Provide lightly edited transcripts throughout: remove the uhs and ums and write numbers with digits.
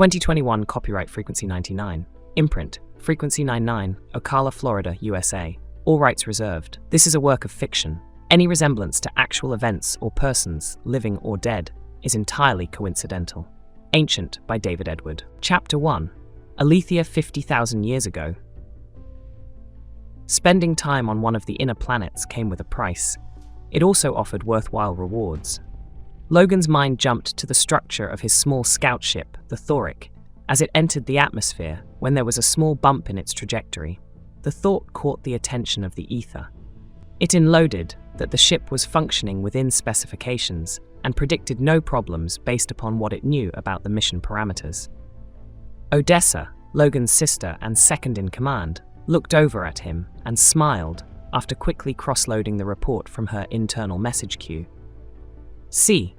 2021 copyright Frequency 99. Imprint, Frequency 99, Ocala, Florida, USA. All rights reserved. This is a work of fiction. Any resemblance to actual events or persons, living or dead, is entirely coincidental. Ancient by David Edward. Chapter 1. Althia 50,000 years ago. Spending time on one of the inner planets came with a price. It also offered worthwhile rewards. Logan's mind jumped to the structure of his small scout ship, the Thorick, as it entered the atmosphere when there was a small bump in its trajectory. The thought caught the attention of the ether. It unloaded that the ship was functioning within specifications and predicted no problems based upon what it knew about the mission parameters. Odessa, Logan's sister and second in command, looked over at him and smiled after quickly cross-loading the report from her internal message queue. "See,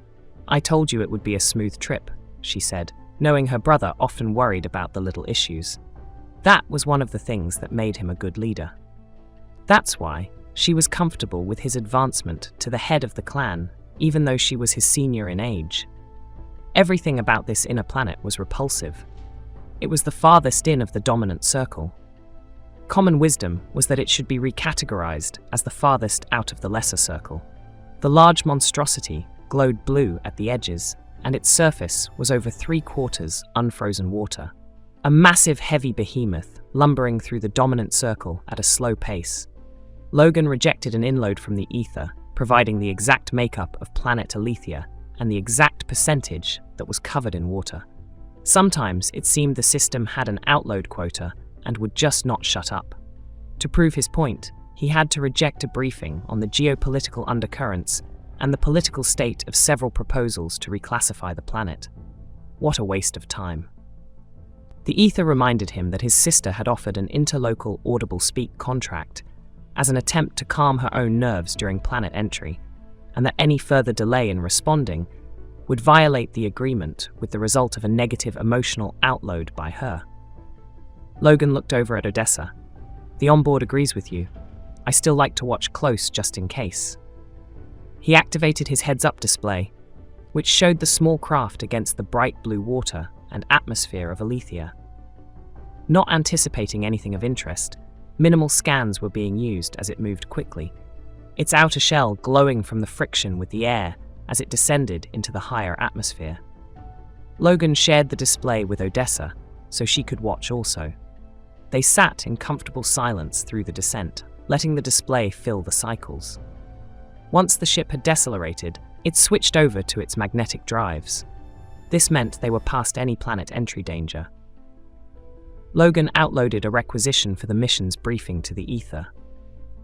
I told you it would be a smooth trip," she said, knowing her brother often worried about the little issues. That was one of the things that made him a good leader. That's why she was comfortable with his advancement to the head of the clan, even though she was his senior in age. Everything about this inner planet was repulsive. It was the farthest in of the dominant circle. Common wisdom was that it should be recategorized as the farthest out of the lesser circle. The large monstrosity glowed blue at the edges, and its surface was over 3/4 unfrozen water. A massive heavy behemoth lumbering through the dominant circle at a slow pace. Logan rejected an inload from the ether, providing the exact makeup of planet Althia and the exact percentage that was covered in water. Sometimes it seemed the system had an outload quota and would just not shut up. To prove his point, he had to reject a briefing on the geopolitical undercurrents and the political state of several proposals to reclassify the planet. What a waste of time. The ether reminded him that his sister had offered an interlocal audible speak contract as an attempt to calm her own nerves during planet entry, and that any further delay in responding would violate the agreement with the result of a negative emotional outload by her. Logan looked over at Odessa. "The onboard agrees with you. I still like to watch close just in case." He activated his heads-up display, which showed the small craft against the bright blue water and atmosphere of Althia. Not anticipating anything of interest, minimal scans were being used as it moved quickly, its outer shell glowing from the friction with the air as it descended into the higher atmosphere. Logan shared the display with Odessa so she could watch also. They sat in comfortable silence through the descent, letting the display fill the cycles. Once the ship had decelerated, it switched over to its magnetic drives. This meant they were past any planet entry danger. Logan outloaded a requisition for the mission's briefing to the ether.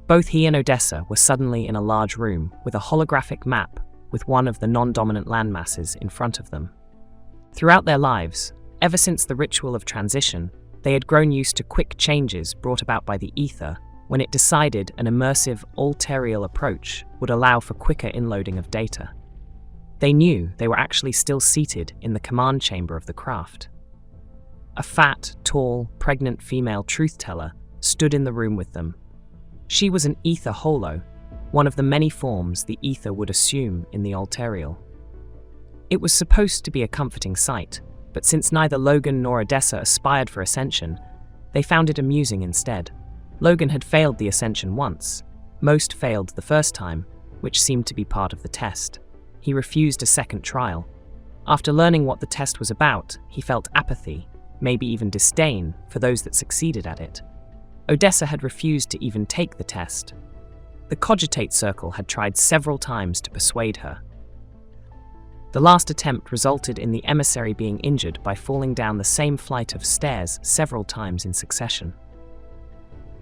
Both he and Odessa were suddenly in a large room with a holographic map with one of the non-dominant landmasses in front of them. Throughout their lives, ever since the ritual of transition, they had grown used to quick changes brought about by the ether when it decided an immersive altherial approach would allow for quicker inloading of data. They knew they were actually still seated in the command chamber of the craft. A fat, tall, pregnant female truth-teller stood in the room with them. She was an ether holo, one of the many forms the ether would assume in the altherial. It was supposed to be a comforting sight, but since neither Logan nor Odessa aspired for ascension, they found it amusing instead. Logan had failed the ascension once. Most failed the first time, which seemed to be part of the test. He refused a second trial. After learning what the test was about, he felt apathy, maybe even disdain, for those that succeeded at it. Odessa had refused to even take the test. The cogitate circle had tried several times to persuade her. The last attempt resulted in the emissary being injured by falling down the same flight of stairs several times in succession.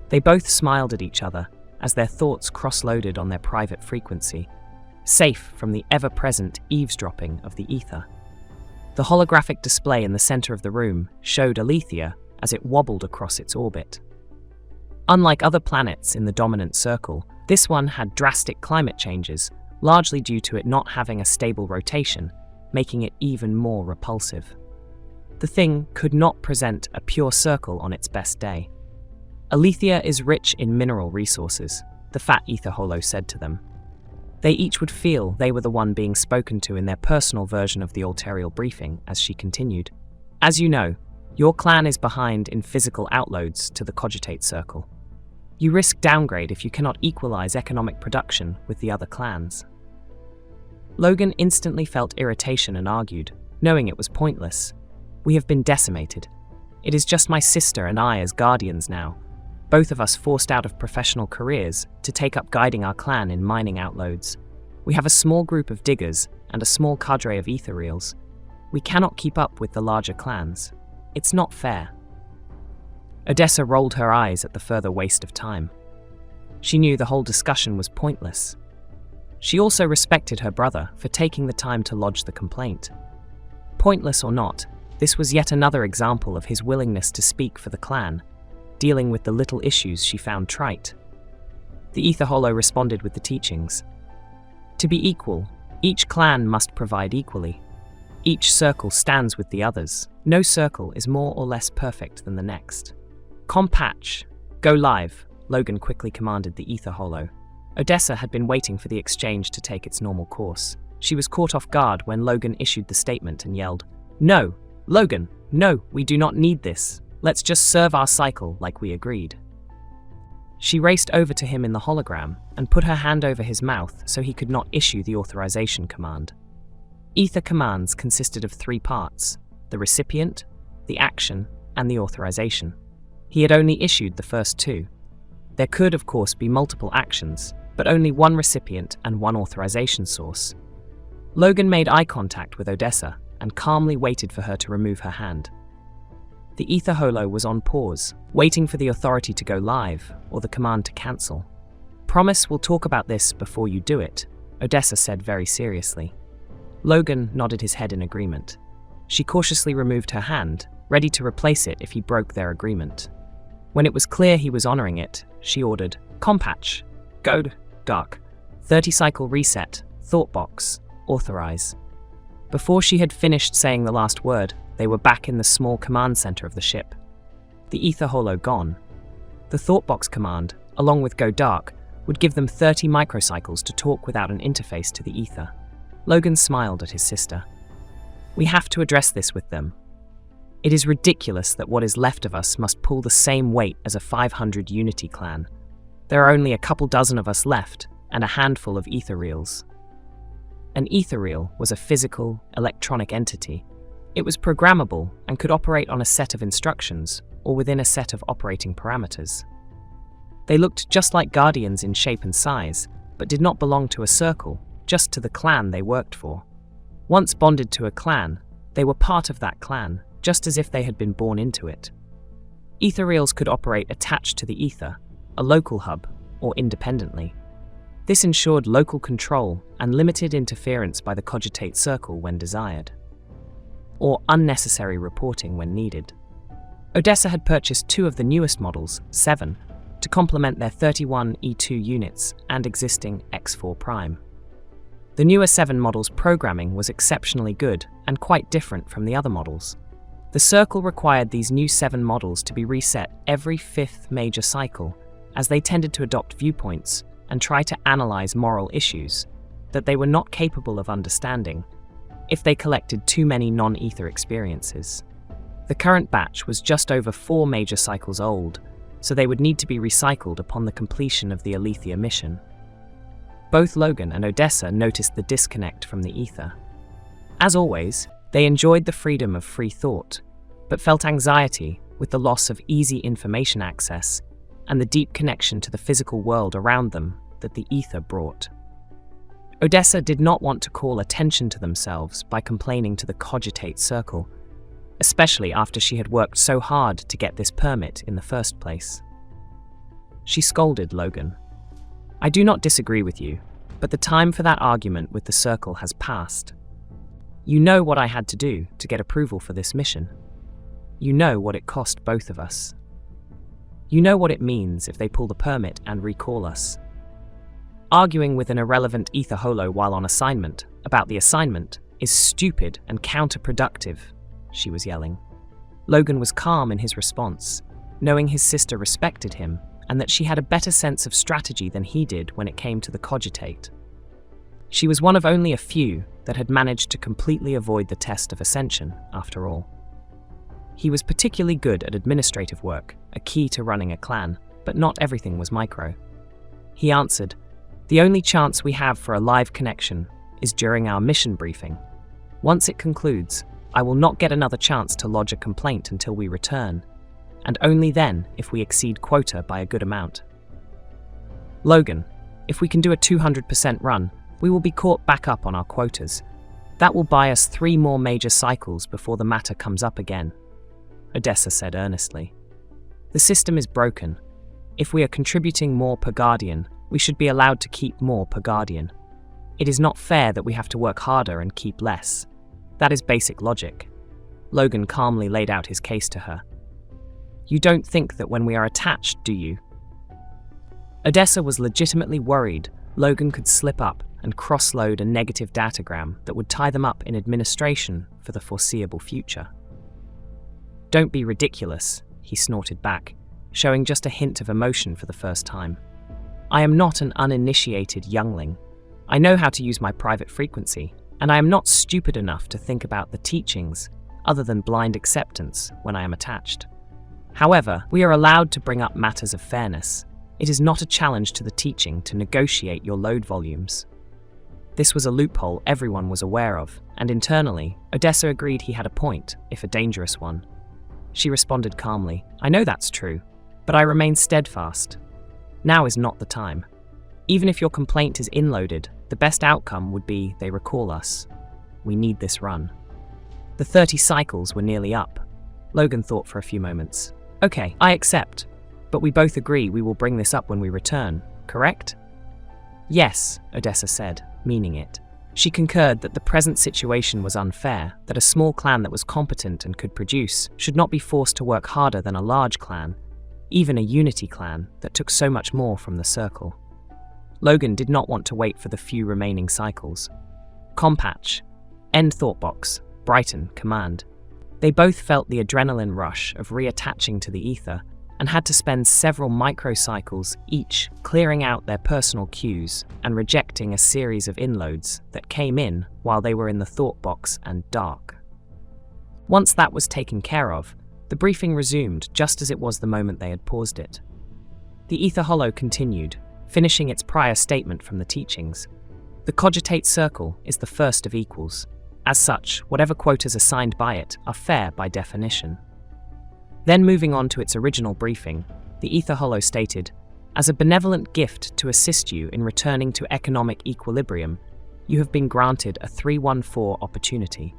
They both smiled at each other as their thoughts cross-loaded on their private frequency, safe from the ever-present eavesdropping of the ether. The holographic display in the center of the room showed Althia as it wobbled across its orbit. Unlike other planets in the dominant circle, this one had drastic climate changes, largely due to it not having a stable rotation, making it even more repulsive. The thing could not present a pure circle on its best day. "Althia is rich in mineral resources," the fat ether holo said to them. They each would feel they were the one being spoken to in their personal version of the altherial briefing as she continued. As you know, your clan is behind in physical outloads to the Cogitate Circle. You risk downgrade if you cannot equalize economic production with the other clans. Logan instantly felt irritation and argued, knowing it was pointless. We have been decimated. It is just my sister and I as guardians now, both of us forced out of professional careers to take up guiding our clan in mining outloads. We have a small group of diggers and a small cadre of Ethereals. We cannot keep up with the larger clans. It's not fair. Odessa rolled her eyes at the further waste of time. She knew the whole discussion was pointless. She also respected her brother for taking the time to lodge the complaint. Pointless or not, this was yet another example of his willingness to speak for the clan, dealing with the little issues she found trite. The Ether Hollow responded with the teachings. To be equal, each clan must provide equally. Each circle stands with the others. No circle is more or less perfect than the next. Compatch, go live, Logan quickly commanded the Ether Hollow. Odessa had been waiting for the exchange to take its normal course. She was caught off guard when Logan issued the statement and yelled, "No, Logan, no, we do not need this. Let's just serve our cycle like we agreed." She raced over to him in the hologram and put her hand over his mouth so he could not issue the authorization command. Ether commands consisted of 3 parts: the recipient, the action, and the authorization. He had only issued the first 2. There could, of course, be multiple actions, but only one recipient and one authorization source. Logan made eye contact with Odessa and calmly waited for her to remove her hand. The Ether Hollow was on pause, waiting for the authority to go live or the command to cancel. "Promise we'll talk about this before you do it," Odessa said very seriously. Logan nodded his head in agreement. She cautiously removed her hand, ready to replace it if he broke their agreement. When it was clear he was honoring it, she ordered, "Compatch, go dark, 30-cycle reset, thought box, authorize." Before she had finished saying the last word, they were back in the small command center of the ship. The Ether Hollow gone. The Thoughtbox command, along with Go Dark, would give them 30 microcycles to talk without an interface to the Ether. Logan smiled at his sister. "We have to address this with them. It is ridiculous that what is left of us must pull the same weight as a 500 Unity clan. There are only a couple dozen of us left, and a handful of Ethereals." An Ethereal was a physical, electronic entity. It was programmable and could operate on a set of instructions or within a set of operating parameters. They looked just like Guardians in shape and size, but did not belong to a circle, just to the clan they worked for. Once bonded to a clan, they were part of that clan, just as if they had been born into it. Ethereals could operate attached to the Ether, a local hub, or independently. This ensured local control and limited interference by the Cogitate Circle when desired, or unnecessary reporting when needed. Odessa had purchased 2 of the newest models, 7, to complement their 31 E2 units and existing X4 Prime. The newer 7 models' programming was exceptionally good and quite different from the other models. The Circle required these new 7 models to be reset every 5th major cycle, as they tended to adopt viewpoints and try to analyze moral issues that they were not capable of understanding if they collected too many non-Ether experiences. The current batch was just over 4 major cycles old, so they would need to be recycled upon the completion of the Althia mission. Both Logan and Odessa noticed the disconnect from the Ether. As always, they enjoyed the freedom of free thought, but felt anxiety with the loss of easy information access and the deep connection to the physical world around them that the Ether brought. Odessa did not want to call attention to themselves by complaining to the Cogitate Circle, especially after she had worked so hard to get this permit in the first place. She scolded Logan. "I do not disagree with you, but the time for that argument with the Circle has passed. You know what I had to do to get approval for this mission. You know what it cost both of us. You know what it means if they pull the permit and recall us. Arguing with an irrelevant Ether Hollow while on assignment about the assignment is stupid and counterproductive," she was yelling. Logan was calm in his response, knowing his sister respected him and that she had a better sense of strategy than he did when it came to the Cogitate. She was one of only a few that had managed to completely avoid the test of ascension, after all. He was particularly good at administrative work, a key to running a clan, but not everything was micro. He answered, "The only chance we have for a live connection is during our mission briefing. Once it concludes, I will not get another chance to lodge a complaint until we return, and only then if we exceed quota by a good amount. Logan, if we can do a 200% run, we will be caught back up on our quotas. That will buy us 3 more major cycles before the matter comes up again," Odessa said earnestly. "The system is broken. If we are contributing more per guardian, we should be allowed to keep more per guardian. It is not fair that we have to work harder and keep less. That is basic logic." Logan calmly laid out his case to her. "You don't think that when we are attached, do you?" Odessa was legitimately worried Logan could slip up and cross-load a negative datagram that would tie them up in administration for the foreseeable future. "Don't be ridiculous," he snorted back, showing just a hint of emotion for the first time. "I am not an uninitiated youngling. I know how to use my private frequency, and I am not stupid enough to think about the teachings other than blind acceptance when I am attached. However, we are allowed to bring up matters of fairness. It is not a challenge to the teaching to negotiate your load volumes." This was a loophole everyone was aware of, and internally, Odessa agreed he had a point, if a dangerous one. She responded calmly, "I know that's true, but I remain steadfast. Now is not the time. Even if your complaint is inloaded, the best outcome would be they recall us. We need this run." The 30 cycles were nearly up. Logan thought for a few moments. "Okay, I accept. But we both agree we will bring this up when we return, correct?" "Yes," Odessa said, meaning it. She concurred that the present situation was unfair, that a small clan that was competent and could produce should not be forced to work harder than a large clan, even a unity clan that took so much more from the circle. Logan did not want to wait for the few remaining cycles. Compatch, End Thoughtbox, Brighton, Command. They both felt the adrenaline rush of reattaching to the ether and had to spend several microcycles each clearing out their personal queues and rejecting a series of inloads that came in while they were in the thought box and dark. Once that was taken care of, the briefing resumed just as it was the moment they had paused it. The ether hollow continued, finishing its prior statement from the teachings. The cogitate circle is the first of equals. As such, whatever quotas assigned by it are fair by definition. Then moving on to its original briefing, the ether hollow stated, "As a benevolent gift to assist you in returning to economic equilibrium, you have been granted a 314 opportunity."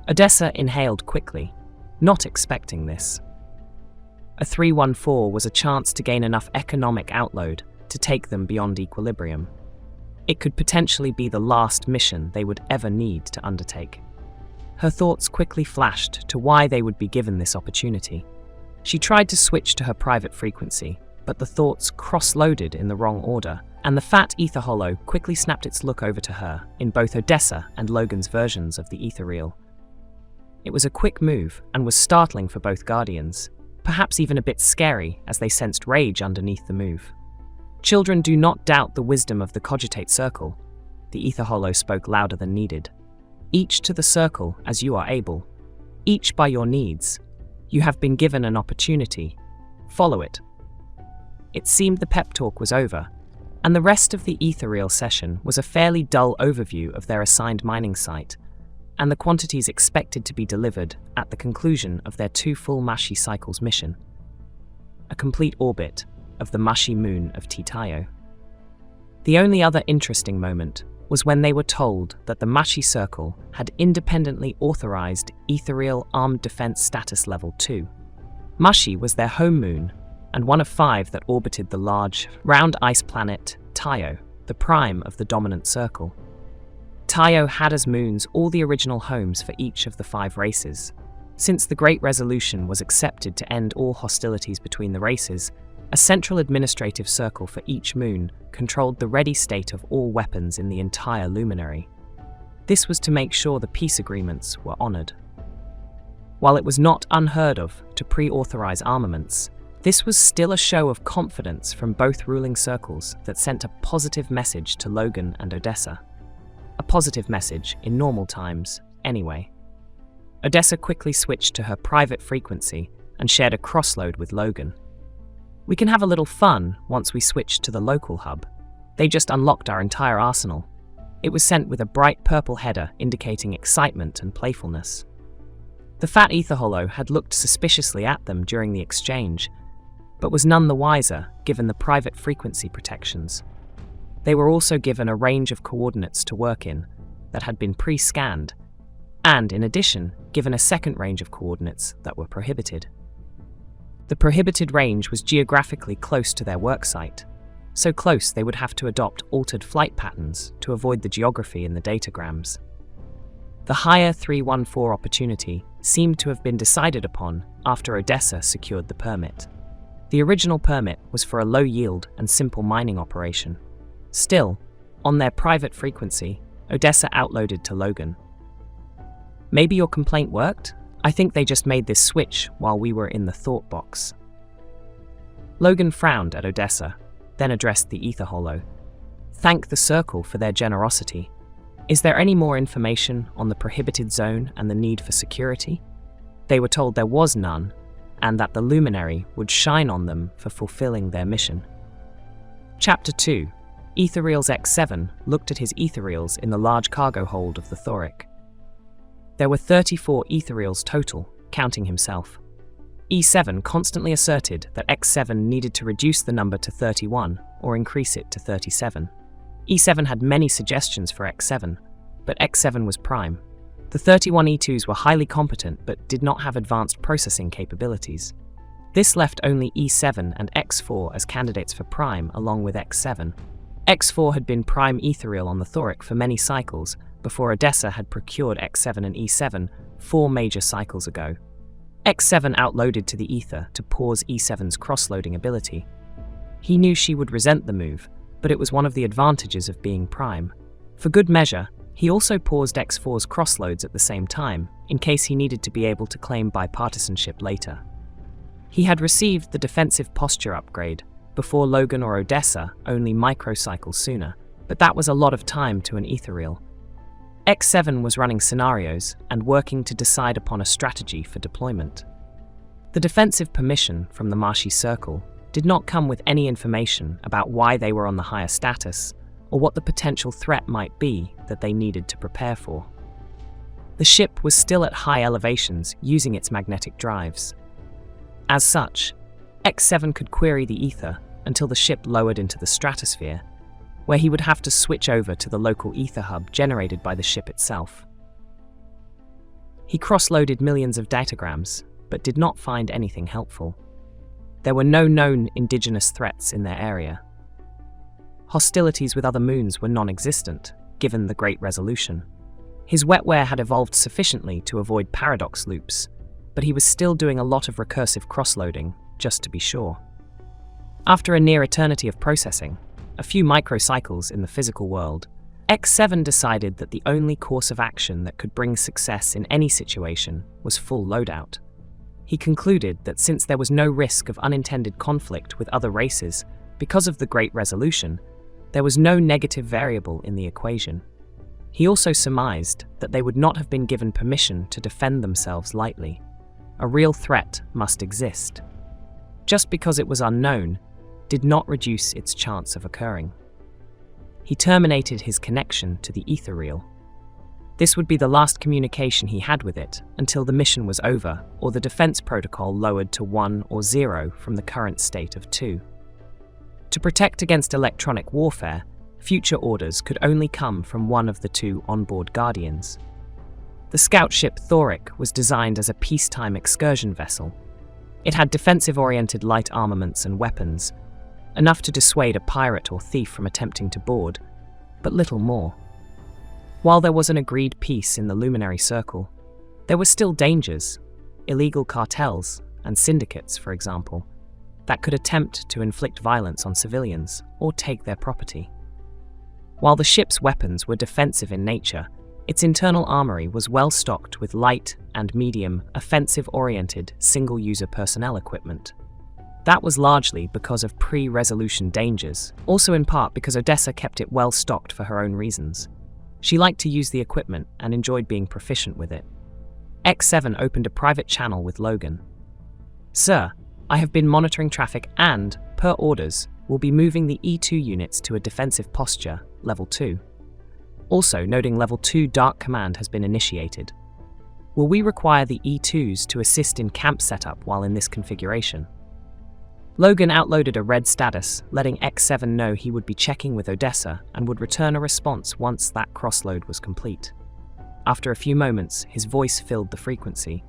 Odessa inhaled quickly, not expecting this. A 314 was a chance to gain enough economic outload to take them beyond equilibrium. It could potentially be the last mission they would ever need to undertake. Her thoughts quickly flashed to why they would be given this opportunity. She tried to switch to her private frequency, but the thoughts cross-loaded in the wrong order, and the fat ether hollow quickly snapped its look over to her in both Odessa and Logan's versions of the ethereal. It was a quick move and was startling for both guardians, perhaps even a bit scary as they sensed rage underneath the move. "Children do not doubt the wisdom of the cogitate circle," the ether hollow spoke louder than needed. "Each to the circle as you are able. Each by your needs. You have been given an opportunity. Follow it." It seemed the pep talk was over, and the rest of the ethereal session was a fairly dull overview of their assigned mining site, and the quantities expected to be delivered at the conclusion of their 2 full Mashi cycles mission. A complete orbit of the Mashi moon of Titayo. The only other interesting moment was when they were told that the Mashi Circle had independently authorized ethereal armed defense status level 2. Mashi was their home moon, and one of 5 that orbited the large, round ice planet Tayo, the prime of the dominant circle. Tayo had as moons all the original homes for each of the 5 races. Since the Great Resolution was accepted to end all hostilities between the races, a central administrative circle for each moon controlled the ready state of all weapons in the entire luminary. This was to make sure the peace agreements were honored. While it was not unheard of to pre-authorize armaments, this was still a show of confidence from both ruling circles that sent a positive message to Logan and Odessa. A positive message in normal times, anyway. Odessa quickly switched to her private frequency and shared a crossload with Logan. "We can have a little fun once we switch to the local hub. They just unlocked our entire arsenal." It was sent with a bright purple header indicating excitement and playfulness. The fat ether hollow had looked suspiciously at them during the exchange, but was none the wiser given the private frequency protections. They were also given a range of coordinates to work in that had been pre-scanned, and in addition, given a second range of coordinates that were prohibited. The prohibited range was geographically close to their worksite, so close they would have to adopt altered flight patterns to avoid the geography in the datagrams. The higher 314 opportunity seemed to have been decided upon after Odessa secured the permit. The original permit was for a low-yield and simple mining operation. Still, on their private frequency, Odessa outloaded to Logan. "Maybe your complaint worked? I think they just made this switch while we were in the thought box." Logan frowned at Odessa, then addressed the ether hollow. "Thank the Circle for their generosity. Is there any more information on the prohibited zone and the need for security?" They were told there was none, and that the luminary would shine on them for fulfilling their mission. Chapter 2. Ethereal's X7 looked at his ethereals in the large cargo hold of the Thorick. There were 34 ethereals total, counting himself. E7 constantly asserted that X7 needed to reduce the number to 31 or increase it to 37. E7 had many suggestions for X7, but X7 was prime. The 31 E2s were highly competent but did not have advanced processing capabilities. This left only E7 and X4 as candidates for prime along with X7. X4 had been prime ethereal on the Thorick for many cycles before Odessa had procured X7 and E7 4 major cycles ago. X7 outloaded to the ether to pause E7's cross-loading ability. He knew she would resent the move, but it was one of the advantages of being prime. For good measure, he also paused X4's crossloads at the same time, in case he needed to be able to claim bipartisanship later. He had received the defensive posture upgrade before Logan or Odessa only microcycles sooner, but that was a lot of time to an ethereal. X7 was running scenarios and working to decide upon a strategy for deployment. The defensive permission from the Marshy Circle did not come with any information about why they were on the higher status or what the potential threat might be that they needed to prepare for. The ship was still at high elevations using its magnetic drives. As such, X7 could query the ether until the ship lowered into the stratosphere, where he would have to switch over to the local ether hub generated by the ship itself. He cross-loaded millions of datagrams, but did not find anything helpful. There were no known indigenous threats in their area. Hostilities with other moons were non-existent, given the Great Resolution. His wetware had evolved sufficiently to avoid paradox loops, but he was still doing a lot of recursive cross-loading, just to be sure. After a near eternity of processing, a few microcycles in the physical world, X7 decided that the only course of action that could bring success in any situation was full loadout. He concluded that since there was no risk of unintended conflict with other races because of the Great Resolution, there was no negative variable in the equation. He also surmised that they would not have been given permission to defend themselves lightly. A real threat must exist. Just because it was unknown did not reduce its chance of occurring. He terminated his connection to the ethereal. This would be the last communication he had with it until the mission was over or the defense protocol lowered to 1 or 0 from the current state of 2. To protect against electronic warfare, future orders could only come from one of the 2 onboard guardians. The scout ship Thorick was designed as a peacetime excursion vessel. It had defensive-oriented light armaments and weapons, enough to dissuade a pirate or thief from attempting to board, but little more. While there was an agreed peace in the Luminary Circle, there were still dangers, illegal cartels and syndicates, for example, that could attempt to inflict violence on civilians or take their property. While the ship's weapons were defensive in nature, its internal armory was well stocked with light and medium, offensive-oriented, single-user personnel equipment. That was largely because of pre-resolution dangers, also in part because Odessa kept it well stocked for her own reasons. She liked to use the equipment and enjoyed being proficient with it. X7 opened a private channel with Logan. "Sir, I have been monitoring traffic and, per orders, will be moving the E2 units to a defensive posture, Level 2. Also, noting Level 2 Dark Command has been initiated. Will we require the E2s to assist in camp setup while in this configuration?" Logan outloaded a red status, letting X7 know he would be checking with Odessa and would return a response once that crossload was complete. After a few moments, his voice filled the frequency.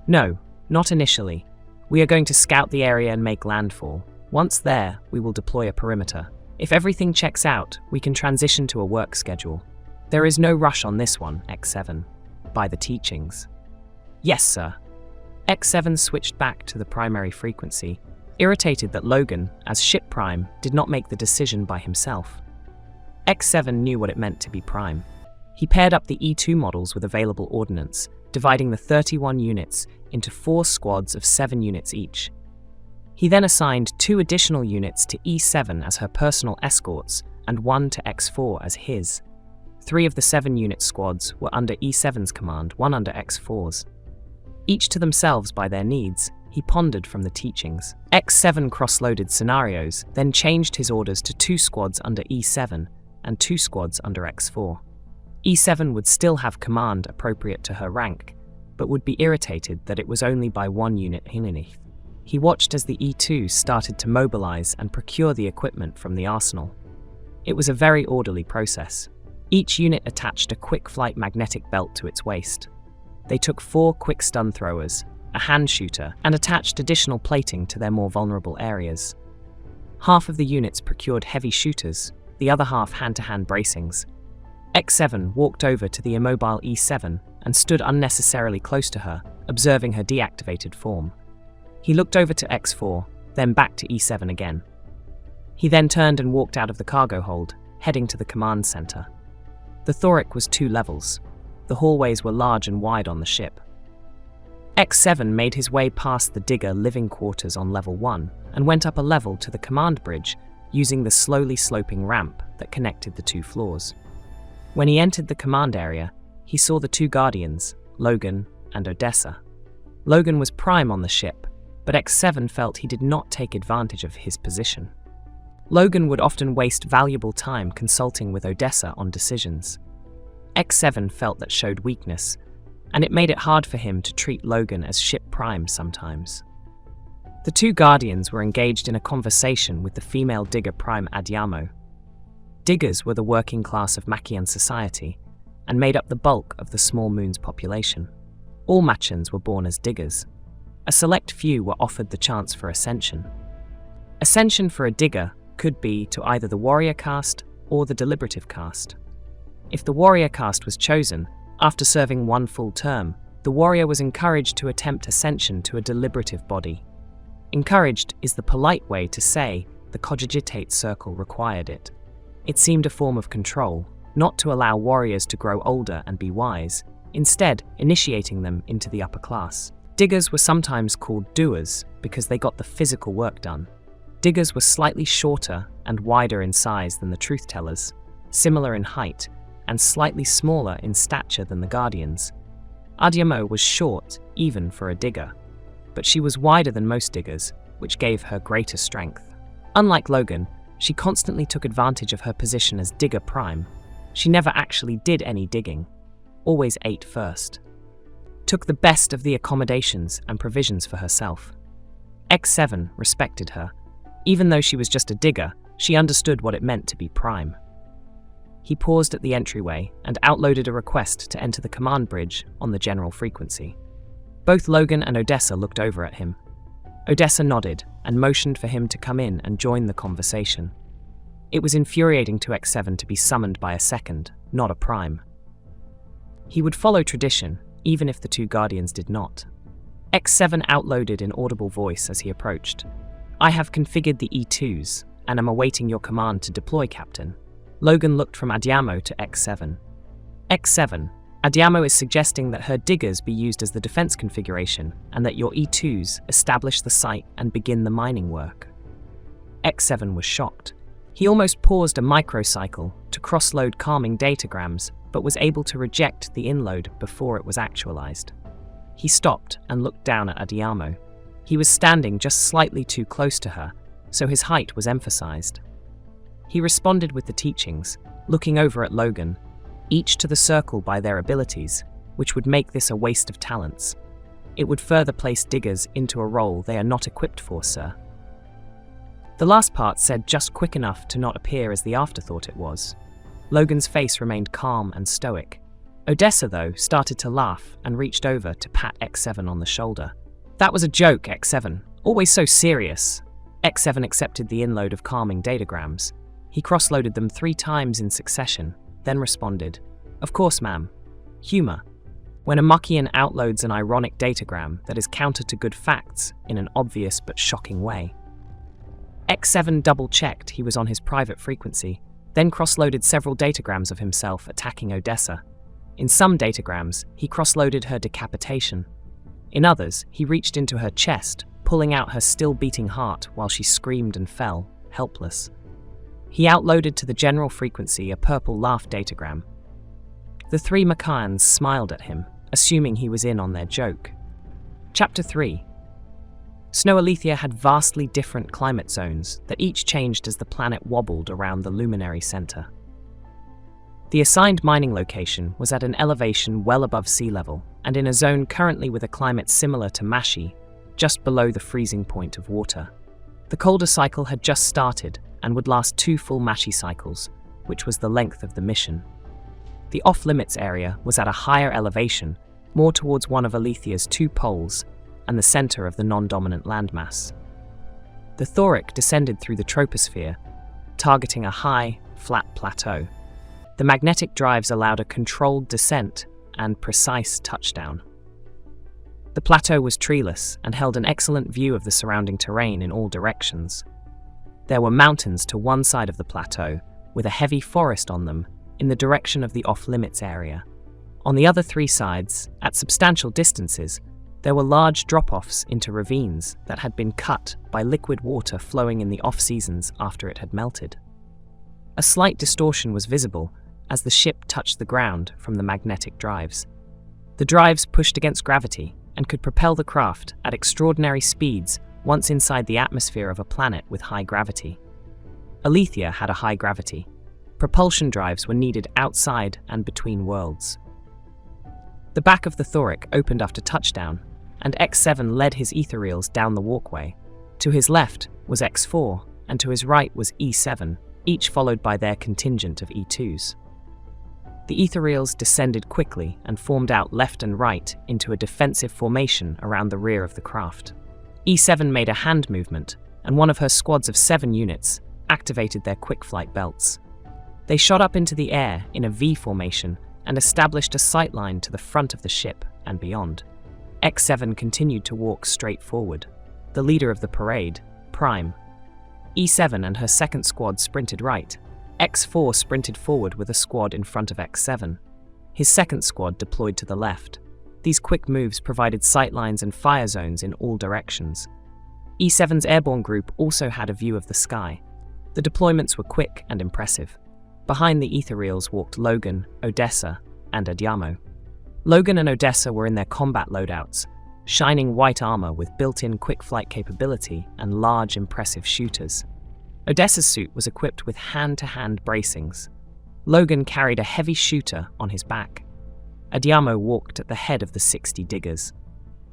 "No, not initially. We are going to scout the area and make landfall. Once there, we will deploy a perimeter. If everything checks out, we can transition to a work schedule. There is no rush on this one, X7. By the teachings." "Yes, sir." X7 switched back to the primary frequency, irritated that Logan, as Ship Prime, did not make the decision by himself. X7 knew what it meant to be Prime. He paired up the E2 models with available ordnance, dividing the 31 units into 4 squads of 7 units each. He then assigned 2 additional units to E7 as her personal escorts and 1 to X4 as his. 3 of the 7-unit squads were under E7's command, 1 under X4's. Each to themselves by their needs, he pondered from the teachings. X7 cross-loaded scenarios, then changed his orders to 2 squads under E7 and 2 squads under X4. E7 would still have command appropriate to her rank, but would be irritated that it was only by 1 unit underneath. He watched as the E2 started to mobilize and procure the equipment from the arsenal. It was a very orderly process. Each unit attached a quick-flight magnetic belt to its waist. They took 4 quick stun throwers, a hand shooter, and attached additional plating to their more vulnerable areas. Half of the units procured heavy shooters, the other half hand-to-hand bracings. X7 walked over to the immobile E7 and stood unnecessarily close to her, observing her deactivated form. He looked over to X4, then back to E7 again. He then turned and walked out of the cargo hold, heading to the command center. The Thorick was 2 levels. The hallways were large and wide on the ship. X7 made his way past the digger living quarters on level 1 and went up a level to the command bridge using the slowly sloping ramp that connected the 2 floors. When he entered the command area, he saw the 2 Guardians, Logan and Odessa. Logan was Prime on the ship, but X7 felt he did not take advantage of his position. Logan would often waste valuable time consulting with Odessa on decisions. X7 felt that showed weakness, and it made it hard for him to treat Logan as Ship Prime sometimes. The 2 Guardians were engaged in a conversation with the female digger Prime Adiamo. Diggers were the working class of Machian society, and made up the bulk of the small moon's population. All Machans were born as diggers. A select few were offered the chance for ascension. Ascension for a digger could be to either the warrior caste or the deliberative caste. If the warrior caste was chosen, after serving 1 full term, the warrior was encouraged to attempt ascension to a deliberative body. Encouraged is the polite way to say the cogitate circle required it. It seemed a form of control, not to allow warriors to grow older and be wise, instead initiating them into the upper class. Diggers were sometimes called doers because they got the physical work done. Diggers were slightly shorter and wider in size than the truth-tellers, similar in height, and slightly smaller in stature than the Guardians. Adiamo was short, even for a digger, but she was wider than most diggers, which gave her greater strength. Unlike Logan, she constantly took advantage of her position as Digger Prime. She never actually did any digging, always ate first. Took the best of the accommodations and provisions for herself. X7 respected her. Even though she was just a digger, she understood what it meant to be Prime. He paused at the entryway and outloaded a request to enter the command bridge on the general frequency. Both Logan and Odessa looked over at him. Odessa nodded and motioned for him to come in and join the conversation. It was infuriating to X7 to be summoned by a second, not a Prime. He would follow tradition, even if the 2 Guardians did not. X7 outloaded in audible voice as he approached. "I have configured the E2s, and am awaiting your command to deploy, Captain." Logan looked from Adiamo to X7. X7, Adiamo is suggesting that her diggers be used as the defense configuration, and that your E2s establish the site and begin the mining work. X7 was shocked. He almost paused a microcycle to cross-load calming datagrams, but was able to reject the inload before it was actualized. He stopped and looked down at Audiamo. He was standing just slightly too close to her, so his height was emphasized. He responded with the teachings, looking over at Logan, each to the circle by their abilities, which would make this a waste of talents. It would further place diggers into a role they are not equipped for, sir. The last part said just quick enough to not appear as the afterthought it was. Logan's face remained calm and stoic. Odessa, though, started to laugh and reached over to pat X7 on the shoulder. That was a joke, X7. Always so serious. X7 accepted the inload of calming datagrams. He cross-loaded them 3 times in succession, then responded, "Of course, ma'am. Humor. When a Muckian outloads an ironic datagram that is counter to good facts in an obvious but shocking way." X7 double-checked he was on his private frequency, then cross-loaded several datagrams of himself attacking Odessa. In some datagrams, he cross-loaded her decapitation. In others, he reached into her chest, pulling out her still-beating heart while she screamed and fell, helpless. He outloaded to the general frequency a purple laugh datagram. The 3 Macaans smiled at him, assuming he was in on their joke. Chapter 3. Snow Alethea had vastly different climate zones that each changed as the planet wobbled around the luminary center. The assigned mining location was at an elevation well above sea level and in a zone currently with a climate similar to Mashi, just below the freezing point of water. The colder cycle had just started and would last 2 full Mashi cycles, which was the length of the mission. The off-limits area was at a higher elevation, more towards one of Alethea's 2 poles and the center of the non-dominant landmass. The Thorick descended through the troposphere, targeting a high, flat plateau. The magnetic drives allowed a controlled descent and precise touchdown. The plateau was treeless and held an excellent view of the surrounding terrain in all directions. There were mountains to one side of the plateau, with a heavy forest on them in the direction of the off-limits area. On the other 3 sides, at substantial distances, there were large drop-offs into ravines that had been cut by liquid water flowing in the off-seasons after it had melted. A slight distortion was visible as the ship touched the ground from the magnetic drives. The drives pushed against gravity and could propel the craft at extraordinary speeds once inside the atmosphere of a planet with high gravity. Alethea had a high gravity. Propulsion drives were needed outside and between worlds. The back of the Thorick opened after touchdown, and X7 led his Ethereals down the walkway. To his left was X4, and to his right was E7, each followed by their contingent of E2s. The Ethereals descended quickly and formed out left and right into a defensive formation around the rear of the craft. E7 made a hand movement, and one of her squads of 7 units activated their quick flight belts. They shot up into the air in a V formation and established a sightline to the front of the ship and beyond. X7 continued to walk straight forward. The leader of the parade, Prime. E7 and her second squad sprinted right. X4 sprinted forward with a squad in front of X7. His second squad deployed to the left. These quick moves provided sightlines and fire zones in all directions. E7's airborne group also had a view of the sky. The deployments were quick and impressive. Behind the Ethereals walked Logan, Odessa, and Audiamo. Logan and Odessa were in their combat loadouts, shining white armor with built-in quick flight capability and large, impressive shooters. Odessa's suit was equipped with hand-to-hand bracings. Logan carried a heavy shooter on his back. Audiamo walked at the head of the 60 diggers.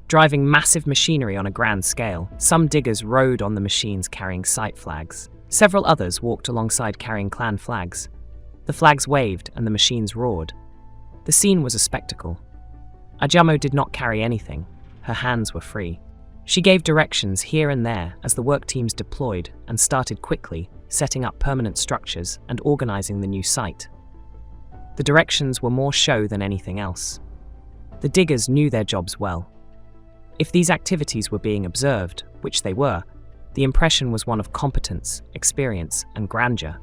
Driving massive machinery on a grand scale, some diggers rode on the machines carrying site flags. Several others walked alongside carrying clan flags. The flags waved and the machines roared. The scene was a spectacle. Audiamo did not carry anything. Her hands were free. She gave directions here and there as the work teams deployed and started quickly, setting up permanent structures and organizing the new site. The directions were more show than anything else. The diggers knew their jobs well. If these activities were being observed, which they were, the impression was one of competence, experience, and grandeur.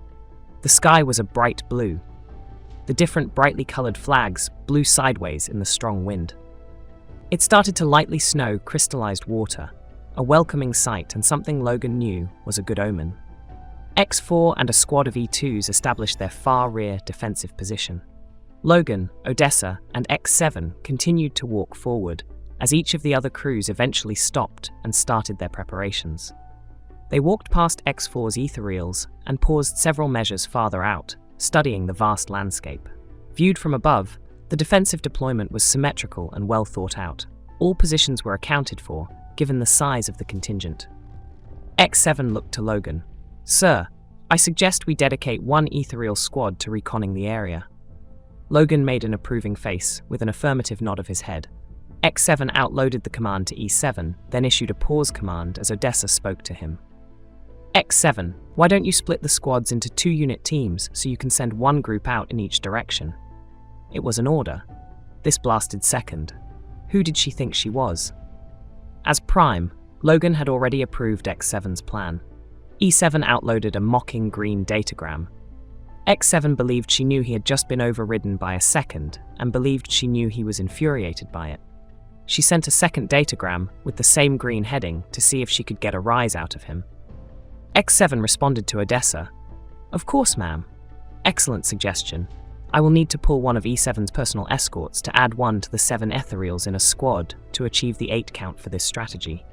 The sky was a bright blue. The different brightly colored flags blew sideways in the strong wind. It started to lightly snow crystallized water, a welcoming sight and something Logan knew was a good omen. X4 and a squad of E2s established their far rear defensive position. Logan, Odessa, and X7 continued to walk forward, as each of the other crews eventually stopped and started their preparations. They walked past X4's ethereals and paused several measures farther out, studying the vast landscape. Viewed from above, the defensive deployment was symmetrical and well thought out. All positions were accounted for, given the size of the contingent. X7 looked to Logan. "Sir, I suggest we dedicate one ethereal squad to reconning the area." Logan made an approving face, with an affirmative nod of his head. X7 outloaded the command to E7, then issued a pause command as Odessa spoke to him. "X7, why don't you split the squads into 2-unit teams so you can send one group out in each direction?" It was an order. This blasted second. Who did she think she was? As Prime, Logan had already approved X7's plan. E7 outloaded a mocking green datagram. X7 believed she knew he had just been overridden by a second, and believed she knew he was infuriated by it. She sent a second datagram with the same green heading to see if she could get a rise out of him. X7 responded to Odessa. "Of course, ma'am. Excellent suggestion. I will need to pull one of E7's personal escorts to add one to the 7 ethereals in a squad to achieve the 8 count for this strategy."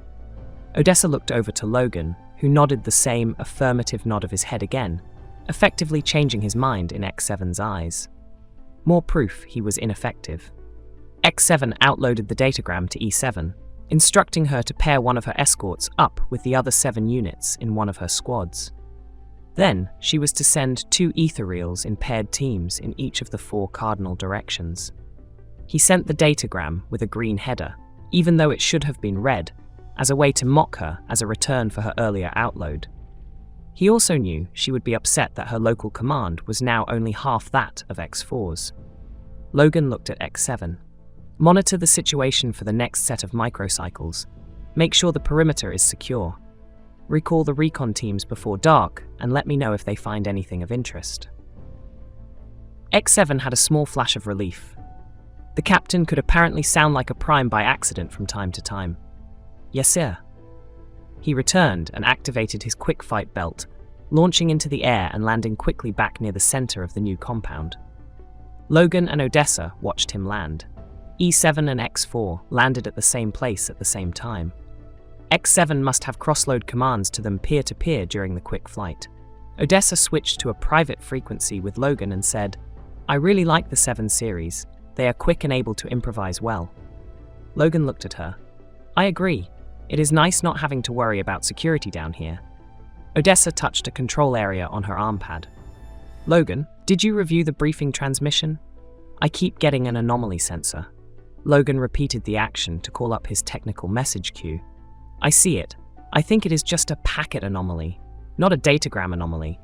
Odessa looked over to Logan, who nodded the same affirmative nod of his head again, effectively changing his mind in X7's eyes. More proof he was ineffective. X7 outloaded the datagram to E7, instructing her to pair one of her escorts up with the other 7 units in one of her squads. Then, she was to send 2 ethereals in paired teams in each of the 4 cardinal directions. He sent the datagram with a green header, even though it should have been red, as a way to mock her as a return for her earlier outload. He also knew she would be upset that her local command was now only half that of X4's. Logan looked at X7. "Monitor the situation for the next set of microcycles. Make sure the perimeter is secure. Recall the recon teams before dark and let me know if they find anything of interest." X7 had a small flash of relief. The captain could apparently sound like a Prime by accident from time to time. "Yes, sir." He returned and activated his quick fight belt, launching into the air and landing quickly back near the center of the new compound. Logan and Odessa watched him land. E7 and X4 landed at the same place at the same time. X7 must have crossload commands to them peer-to-peer during the quick flight. Odessa switched to a private frequency with Logan and said, "I really like the 7 series. They are quick and able to improvise well." Logan looked at her. "I agree. It is nice not having to worry about security down here." Odessa touched a control area on her arm pad. "Logan, did you review the briefing transmission? I keep getting an anomaly sensor." Logan repeated the action to call up his technical message queue. "I see it. I think it is just a packet anomaly, not a datagram anomaly.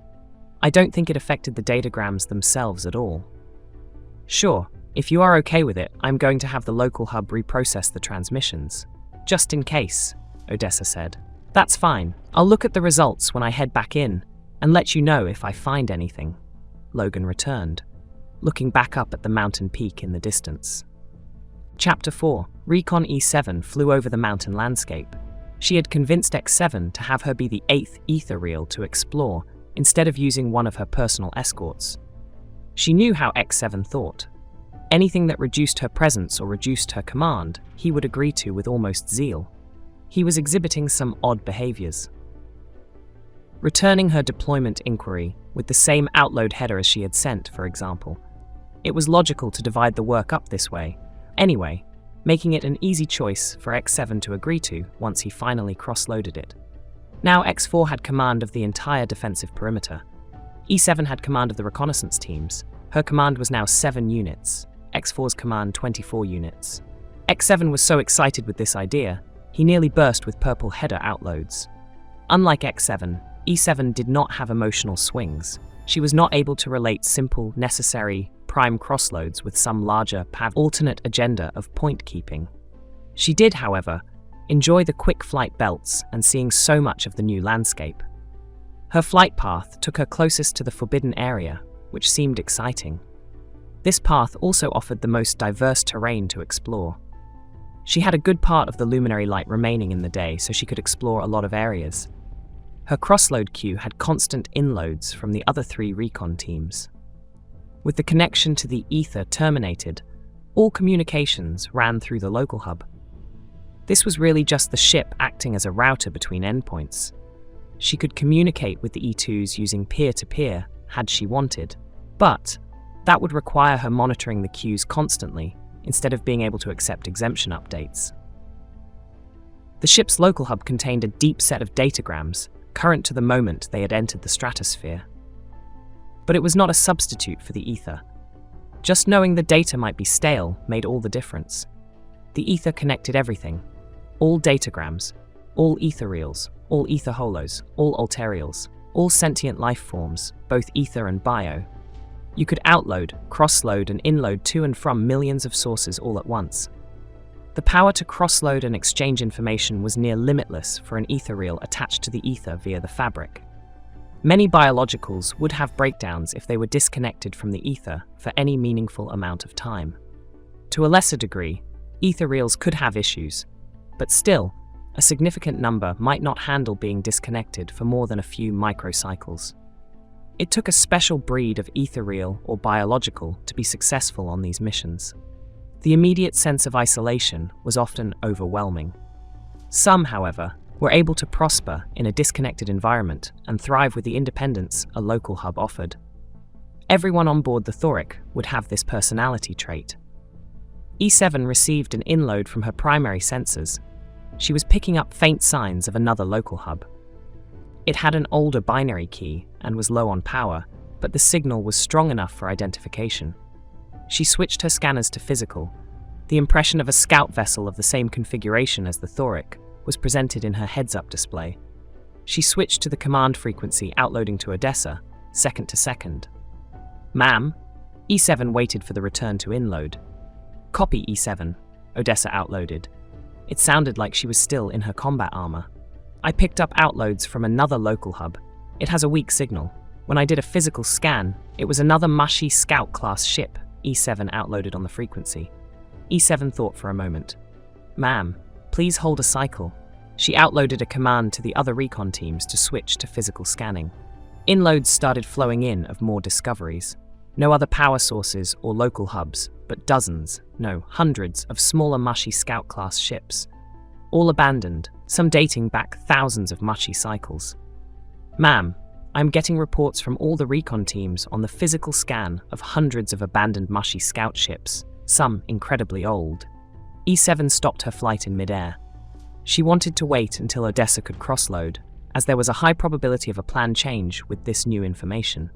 I don't think it affected the datagrams themselves at all." "Sure, if you are okay with it, I'm going to have the local hub reprocess the transmissions. Just in case," Odessa said. "That's fine. I'll look at the results when I head back in and let you know if I find anything." Logan returned, looking back up at the mountain peak in the distance. Chapter 4. Recon E7 flew over the mountain landscape. She had convinced X7 to have her be the 8th ethereal to explore, instead of using one of her personal escorts. She knew how X7 thought. Anything that reduced her presence or reduced her command, he would agree to with almost zeal. He was exhibiting some odd behaviors. Returning her deployment inquiry with the same outload header as she had sent, for example. It was logical to divide the work up this way, anyway, making it an easy choice for X7 to agree to once he finally cross-loaded it. Now X4 had command of the entire defensive perimeter. E7 had command of the reconnaissance teams. Her command was now 7 units. X4's command 24 units. X7 was so excited with this idea, he nearly burst with purple header outloads. Unlike X7, E7 did not have emotional swings. She was not able to relate simple, necessary, prime crossloads with some larger, alternate agenda of point keeping. She did, however, enjoy the quick flight belts and seeing so much of the new landscape. Her flight path took her closest to the forbidden area, which seemed exciting. This path also offered the most diverse terrain to explore. She had a good part of the luminary light remaining in the day, so she could explore a lot of areas. Her crossload queue had constant inloads from the other 3 recon teams. With the connection to the ether terminated, all communications ran through the local hub. This was really just the ship acting as a router between endpoints. She could communicate with the E2s using peer-to-peer had she wanted, but that would require her monitoring the queues constantly instead of being able to accept exemption updates. The ship's local hub contained a deep set of datagrams, current to the moment they had entered the stratosphere. But it was not a substitute for the ether. Just knowing the data might be stale made all the difference. The ether connected everything. All datagrams, all ethereals, all ether holos, all alterials, all sentient life forms, both ether and bio. You could outload, crossload, and inload to and from millions of sources all at once. The power to crossload and exchange information was near limitless for an ethereal attached to the ether via the fabric. Many biologicals would have breakdowns if they were disconnected from the ether for any meaningful amount of time. To a lesser degree, ethereals could have issues, but still, a significant number might not handle being disconnected for more than a few microcycles. It took a special breed of ethereal or biological to be successful on these missions. The immediate sense of isolation was often overwhelming. Some, however, were able to prosper in a disconnected environment and thrive with the independence a local hub offered. Everyone on board the Thorick would have this personality trait. E7 received an inload from her primary sensors. She was picking up faint signs of another local hub. It had an older binary key and was low on power, but the signal was strong enough for identification. She switched her scanners to physical. The impression of a scout vessel of the same configuration as the Thorick was presented in her heads-up display. She switched to the command frequency outloading to Odessa, second to second. "Ma'am?" E7 waited for the return to inload. "Copy, E7," Odessa outloaded. It sounded like she was still in her combat armor. "I picked up outloads from another local hub. It has a weak signal. When I did a physical scan, it was another mushy scout-class ship," E7 outloaded on the frequency. E7 thought for a moment. "Ma'am, please hold a cycle." She outloaded a command to the other recon teams to switch to physical scanning. Inloads started flowing in of more discoveries. No other power sources or local hubs, but dozens, no, hundreds of smaller mushy scout-class ships. All abandoned, some dating back thousands of mushy cycles. "Ma'am, I'm getting reports from all the recon teams on the physical scan of hundreds of abandoned mushy scout ships, some incredibly old." E7 stopped her flight in midair. She wanted to wait until Odessa could crossload, as there was a high probability of a plan change with this new information.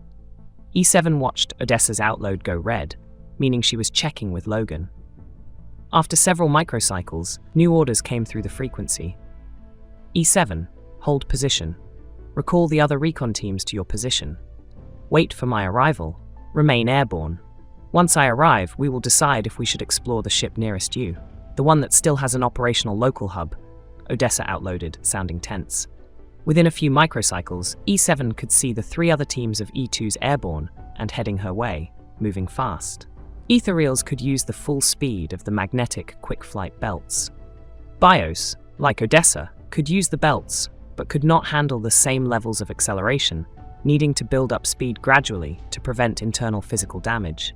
E7 watched Odessa's outload go red, meaning she was checking with Logan. After several microcycles, new orders came through the frequency. "E7, hold position. Recall the other recon teams to your position. Wait for my arrival. Remain airborne. Once I arrive, we will decide if we should explore the ship nearest you, the one that still has an operational local hub," Odessa outloaded, sounding tense. Within a few microcycles, E7 could see the three other teams of E2s airborne and heading her way, moving fast. Ethereals could use the full speed of the magnetic quick-flight belts. Bios, like Odessa, could use the belts, but could not handle the same levels of acceleration, needing to build up speed gradually to prevent internal physical damage.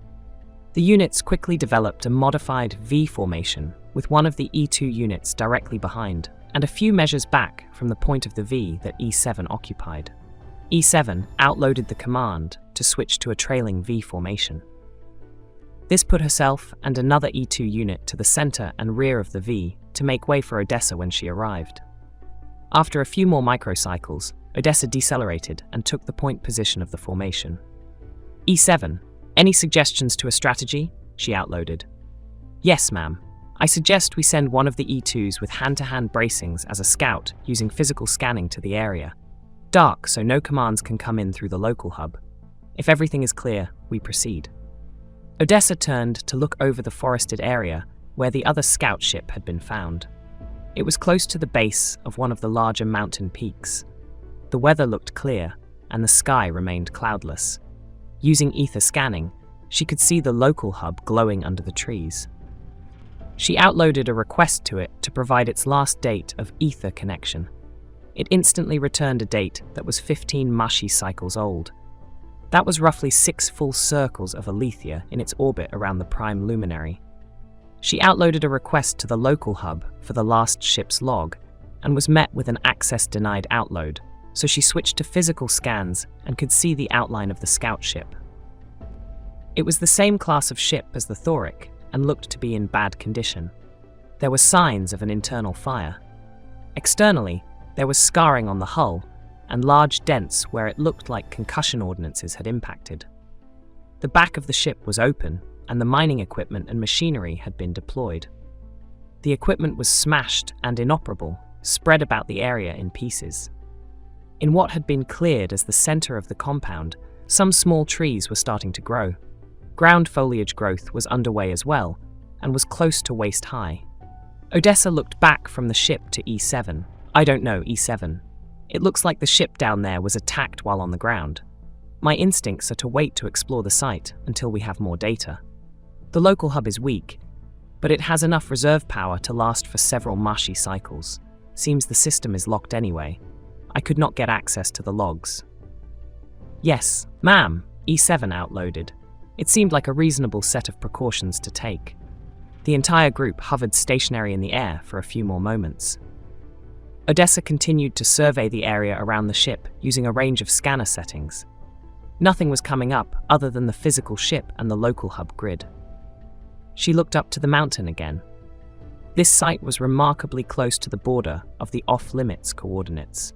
The units quickly developed a modified V formation, with one of the E2 units directly behind, and a few measures back from the point of the V that E7 occupied. E7 outloaded the command to switch to a trailing V formation. This put herself and another E2 unit to the center and rear of the V to make way for Odessa when she arrived. After a few more microcycles, Odessa decelerated and took the point position of the formation. "E7, any suggestions to a strategy?" she outloaded. "Yes, ma'am. I suggest we send one of the E2s with hand-to-hand bracings as a scout using physical scanning to the area. Dark, so no commands can come in through the local hub. If everything is clear, we proceed." Odessa turned to look over the forested area where the other scout ship had been found. It was close to the base of one of the larger mountain peaks. The weather looked clear, and the sky remained cloudless. Using ether scanning, she could see the local hub glowing under the trees. She outloaded a request to it to provide its last date of ether connection. It instantly returned a date that was 15 mushy cycles old. That was roughly 6 full circles of althia in its orbit around the prime luminary. She outloaded a request to the local hub for the last ship's log and was met with an access denied outload, so she switched to physical scans and could see the outline of the scout ship. It was the same class of ship as the Thorick and looked to be in bad condition. There were signs of an internal fire. Externally, there was scarring on the hull and large dents where it looked like concussion ordnances had impacted. The back of the ship was open and the mining equipment and machinery had been deployed. The equipment was smashed and inoperable, spread about the area in pieces. In what had been cleared as the center of the compound, some small trees were starting to grow. Ground foliage growth was underway as well, and was close to waist high. Odessa looked back from the ship to E7. I don't know, E7. It looks like the ship down there was attacked while on the ground. My instincts are to wait to explore the site until we have more data. The local hub is weak, but it has enough reserve power to last for several Mashi cycles. Seems the system is locked anyway. I could not get access to the logs. Yes, ma'am, E7 outloaded. It seemed like a reasonable set of precautions to take. The entire group hovered stationary in the air for a few more moments. Odessa continued to survey the area around the ship using a range of scanner settings. Nothing was coming up other than the physical ship and the local hub grid. She looked up to the mountain again. This site was remarkably close to the border of the off-limits coordinates,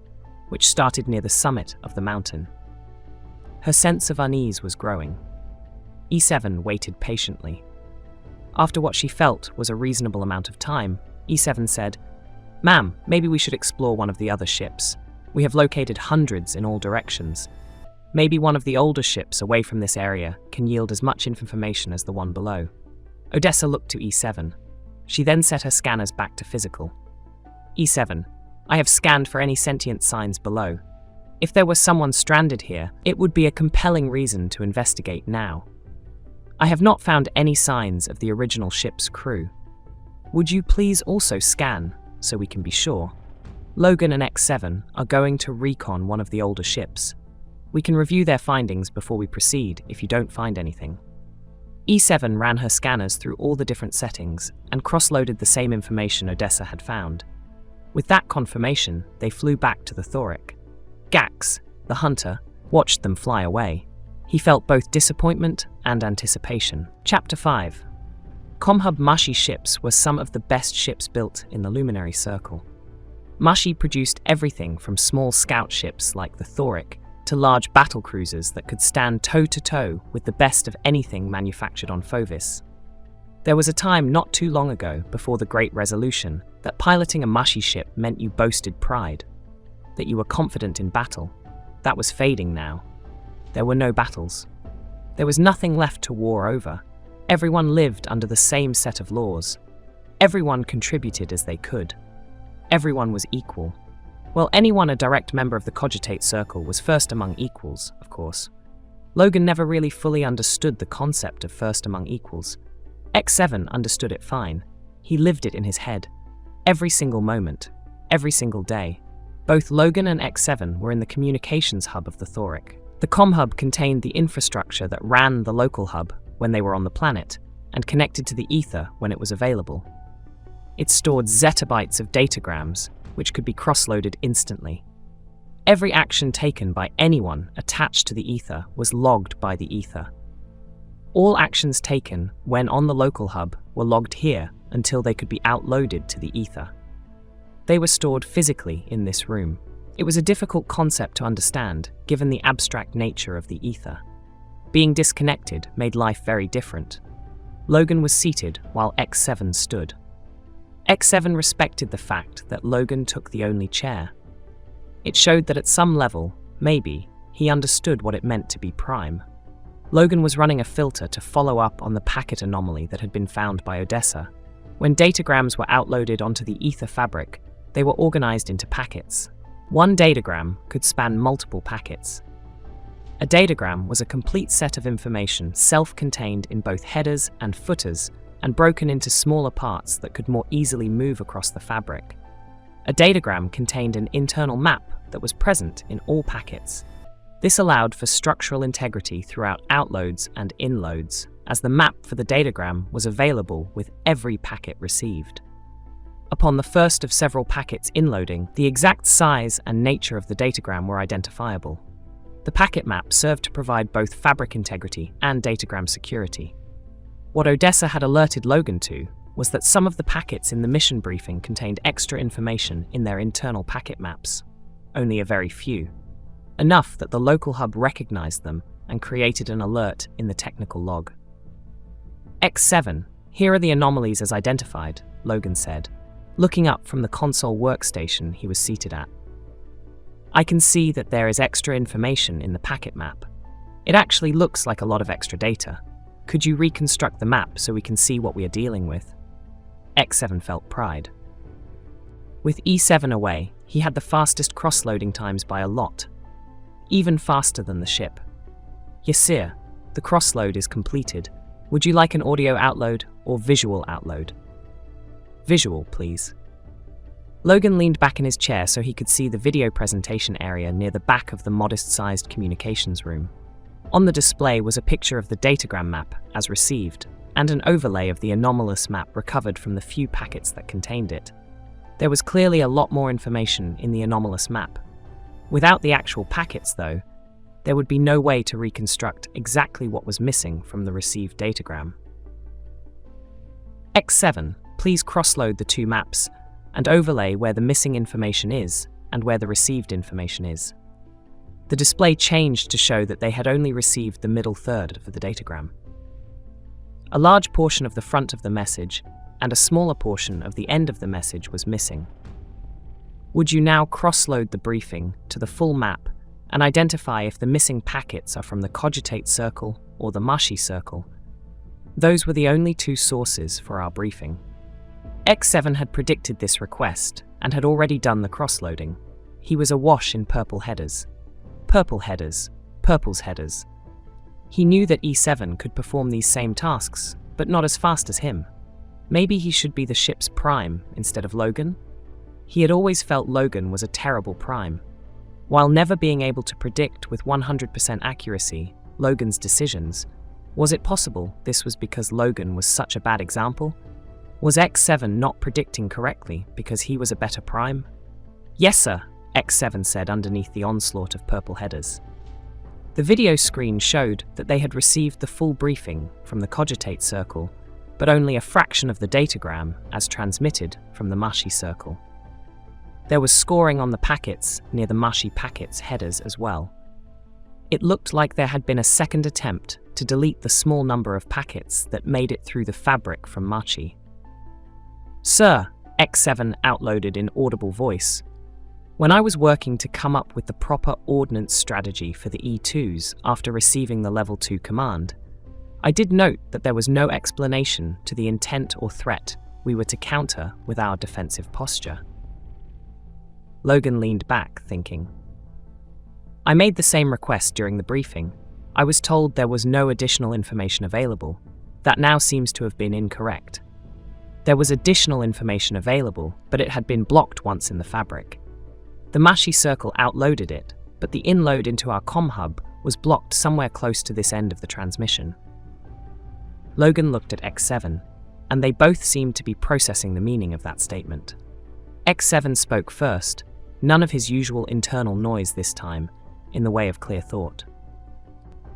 which started near the summit of the mountain. Her sense of unease was growing. E7 waited patiently. After what she felt was a reasonable amount of time, E7 said, "Ma'am, maybe we should explore one of the other ships. We have located hundreds in all directions. Maybe one of the older ships away from this area can yield as much information as the one below." Odessa looked to E7. She then set her scanners back to physical. "E7, I have scanned for any sentient signs below. If there was someone stranded here, it would be a compelling reason to investigate now. I have not found any signs of the original ship's crew. Would you please also scan, so we can be sure? Logan and X7 are going to recon one of the older ships. We can review their findings before we proceed if you don't find anything." E7 ran her scanners through all the different settings and cross-loaded the same information Odessa had found. With that confirmation, they flew back to the Thorick. Gax, the hunter, watched them fly away. He felt both disappointment and anticipation. Chapter 5. Comhub Mashi ships were some of the best ships built in the Luminary Circle. Mashi produced everything from small scout ships like the Thorick to large battle cruisers that could stand toe-to-toe with the best of anything manufactured on Phovis. There was a time not too long ago, before the Great Resolution, that piloting a Mashi ship meant you boasted pride, that you were confident in battle. That was fading now. There were no battles. There was nothing left to war over. Everyone lived under the same set of laws. Everyone contributed as they could. Everyone was equal. Well, anyone a direct member of the Cogitate Circle was first among equals, of course. Logan never really fully understood the concept of first among equals. X7 understood it fine. He lived it in his head. Every single moment. Every single day. Both Logan and X7 were in the communications hub of the Thorick. The comm hub contained the infrastructure that ran the local hub when they were on the planet, and connected to the ether when it was available. It stored zettabytes of datagrams, which could be cross-loaded instantly. Every action taken by anyone attached to the ether was logged by the ether. All actions taken when on the local hub were logged here until they could be outloaded to the ether. They were stored physically in this room. It was a difficult concept to understand, given the abstract nature of the ether. Being disconnected made life very different. Logan was seated while X7 stood. X7 respected the fact that Logan took the only chair. It showed that at some level, maybe, he understood what it meant to be prime. Logan was running a filter to follow up on the packet anomaly that had been found by Odessa. When datagrams were outloaded onto the ether fabric, they were organized into packets. One datagram could span multiple packets. A datagram was a complete set of information self-contained in both headers and footers and broken into smaller parts that could more easily move across the fabric. A datagram contained an internal map that was present in all packets. This allowed for structural integrity throughout outloads and inloads. as the map for the datagram was available with every packet received. Upon the first of several packets inloading, the exact size and nature of the datagram were identifiable. The packet map served to provide both fabric integrity and datagram security. What Odessa had alerted Logan to was that some of the packets in the mission briefing contained extra information in their internal packet maps, only a very few, enough that the local hub recognized them and created an alert in the technical log. X7, here are the anomalies as identified, Logan said, looking up from the console workstation he was seated at. I can see that there is extra information in the packet map. It actually looks like a lot of extra data. Could you reconstruct the map so we can see what we are dealing with? X7 felt pride. With E7 away, he had the fastest cross-loading times by a lot, even faster than the ship. Yes, sir, the cross-load is completed. Would you like an audio outload or visual outload? Visual, please. Logan leaned back in his chair so he could see the video presentation area near the back of the modest-sized communications room. On the display was a picture of the datagram map as received, and an overlay of the anomalous map recovered from the few packets that contained it. There was clearly a lot more information in the anomalous map. Without the actual packets, though, there would be no way to reconstruct exactly what was missing from the received datagram. X7, please cross-load the two maps and overlay where the missing information is and where the received information is. The display changed to show that they had only received the middle third of the datagram. A large portion of the front of the message and a smaller portion of the end of the message was missing. Would you now cross-load the briefing to the full map and identify if the missing packets are from the cogitate circle or the mushy circle? Those were the only two sources for our briefing. X7 had predicted this request and had already done the cross-loading. He was awash in purple headers. Purple headers, purple's headers. He knew that E7 could perform these same tasks, but not as fast as him. Maybe he should be the ship's prime instead of Logan? He had always felt Logan was a terrible prime. While never being able to predict with 100% accuracy Logan's decisions, was it possible this was because Logan was such a bad example? Was X7 not predicting correctly because he was a better prime? Yes, sir, X7 said underneath the onslaught of purple headers. The video screen showed that they had received the full briefing from the cogitate circle, but only a fraction of the datagram as transmitted from the mushy circle. There was scoring on the packets near the mushy packets headers as well. It looked like there had been a second attempt to delete the small number of packets that made it through the fabric from mushy. Sir, X7 outloaded in audible voice. When I was working to come up with the proper ordnance strategy for the E2s after receiving the Level 2 command, I did note that there was no explanation to the intent or threat we were to counter with our defensive posture. Logan leaned back, thinking. I made the same request during the briefing. I was told there was no additional information available. That now seems to have been incorrect. There was additional information available, but it had been blocked once in the fabric. The mushy circle outloaded it, but the inload into our comm hub was blocked somewhere close to this end of the transmission. Logan looked at X7, and they both seemed to be processing the meaning of that statement. X7 spoke first, none of his usual internal noise this time, in the way of clear thought.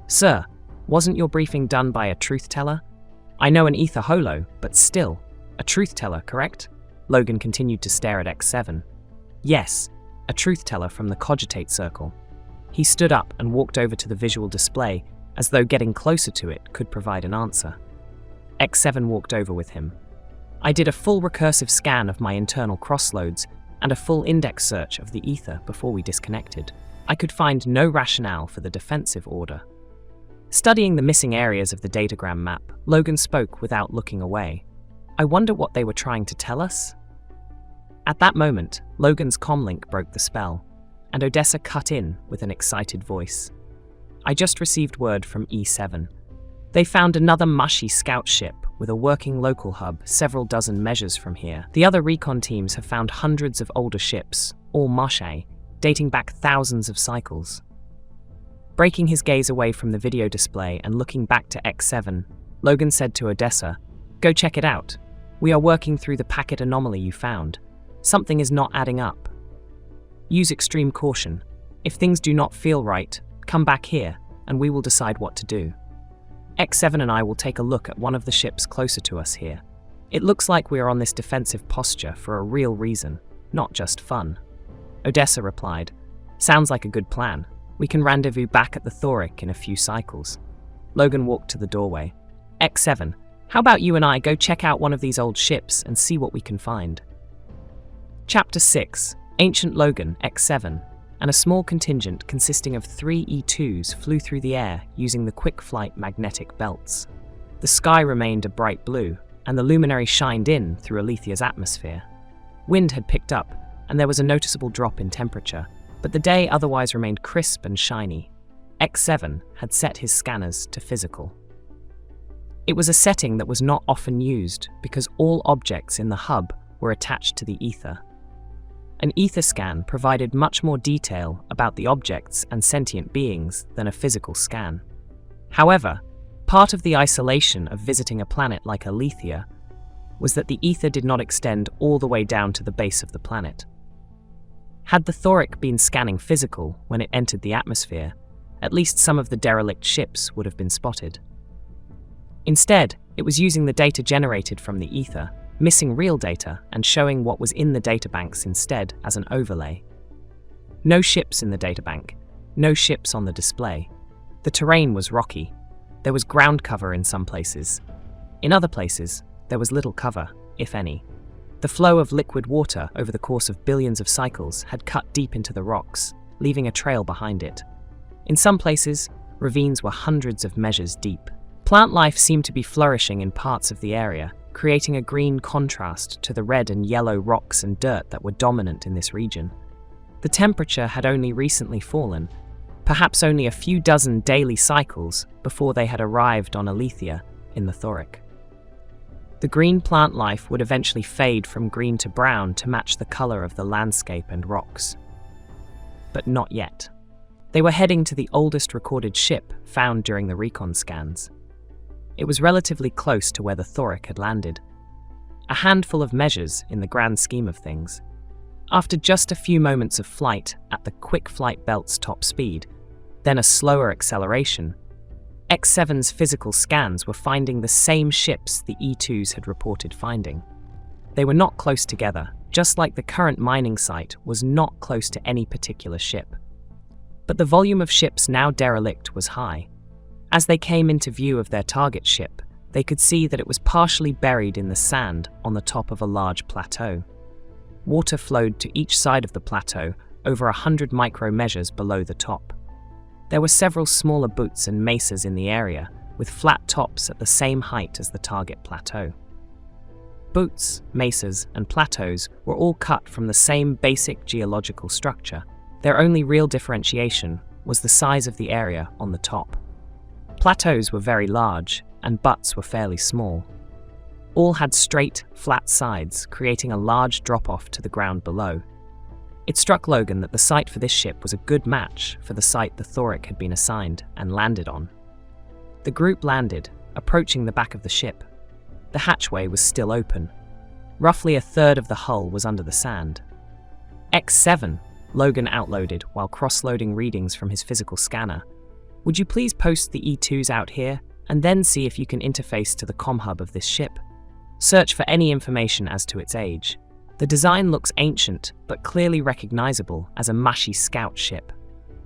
Sir, wasn't your briefing done by a truth-teller? I know an ether holo, but still, a truth-teller, correct? Logan continued to stare at X7. Yes, a truth-teller from the cogitate circle. He stood up and walked over to the visual display, as though getting closer to it could provide an answer. X7 walked over with him. I did a full recursive scan of my internal crossloads and a full index search of the ether before we disconnected. I could find no rationale for the defensive order. Studying the missing areas of the datagram map, Logan spoke without looking away. I wonder what they were trying to tell us? At that moment, Logan's comlink broke the spell, and Odessa cut in with an excited voice. I just received word from E7. They found another mushy scout ship with a working local hub several dozen measures from here. The other recon teams have found hundreds of older ships, all mushy, dating back thousands of cycles. Breaking his gaze away from the video display and looking back to X7, Logan said to Odessa, "Go check it out. We are working through the packet anomaly you found. Something is not adding up. Use extreme caution. If things do not feel right, come back here, and we will decide what to do. X7 and I will take a look at one of the ships closer to us here. It looks like we are on this defensive posture for a real reason, not just fun." Odessa replied, "Sounds like a good plan. We can rendezvous back at the Thorick in a few cycles." Logan walked to the doorway. "X7, how about you and I go check out one of these old ships and see what we can find?" Chapter 6. Ancient Logan, X7, and a small contingent consisting of 3 E2s flew through the air using the quick-flight magnetic belts. The sky remained a bright blue, and the luminary shined in through Alethia's atmosphere. Wind had picked up, and there was a noticeable drop in temperature, but the day otherwise remained crisp and shiny. X7 had set his scanners to physical. It was a setting that was not often used because all objects in the hub were attached to the ether. An ether scan provided much more detail about the objects and sentient beings than a physical scan. However, part of the isolation of visiting a planet like Alethia was that the ether did not extend all the way down to the base of the planet. Had the Thorick been scanning physical when it entered the atmosphere, at least some of the derelict ships would have been spotted. Instead, it was using the data generated from the ether, missing real data and showing what was in the databanks instead as an overlay. No ships in the databank, no ships on the display. The terrain was rocky. There was ground cover in some places. In other places, there was little cover, if any. The flow of liquid water over the course of billions of cycles had cut deep into the rocks, leaving a trail behind it. In some places, ravines were hundreds of measures deep. Plant life seemed to be flourishing in parts of the area, creating a green contrast to the red and yellow rocks and dirt that were dominant in this region. The temperature had only recently fallen, perhaps only a few dozen daily cycles before they had arrived on Alethia in the Thorick. The green plant life would eventually fade from green to brown to match the color of the landscape and rocks. But not yet. They were heading to the oldest recorded ship found during the recon scans. It was relatively close to where the Thorick had landed. A handful of measures in the grand scheme of things. After just a few moments of flight at the quick flight belt's top speed, then a slower acceleration, X7's physical scans were finding the same ships the E2s had reported finding. They were not close together, just like the current mining site was not close to any particular ship. But the volume of ships now derelict was high. As they came into view of their target ship, they could see that it was partially buried in the sand on the top of a large plateau. Water flowed to each side of the plateau over 100 micromeasures below the top. There were several smaller buttes and mesas in the area, with flat tops at the same height as the target plateau. Buttes, mesas, and plateaus were all cut from the same basic geological structure. Their only real differentiation was the size of the area on the top. Plateaus were very large, and buttes were fairly small. All had straight, flat sides, creating a large drop-off to the ground below. It struck Logan that the site for this ship was a good match for the site the Thorick had been assigned and landed on. The group landed, approaching the back of the ship. The hatchway was still open. Roughly a third of the hull was under the sand. X7, Logan outloaded while cross-loading readings from his physical scanner. Would you please post the E2s out here, and then see if you can interface to the comm hub of this ship? Search for any information as to its age. The design looks ancient, but clearly recognizable as a Mashi scout ship.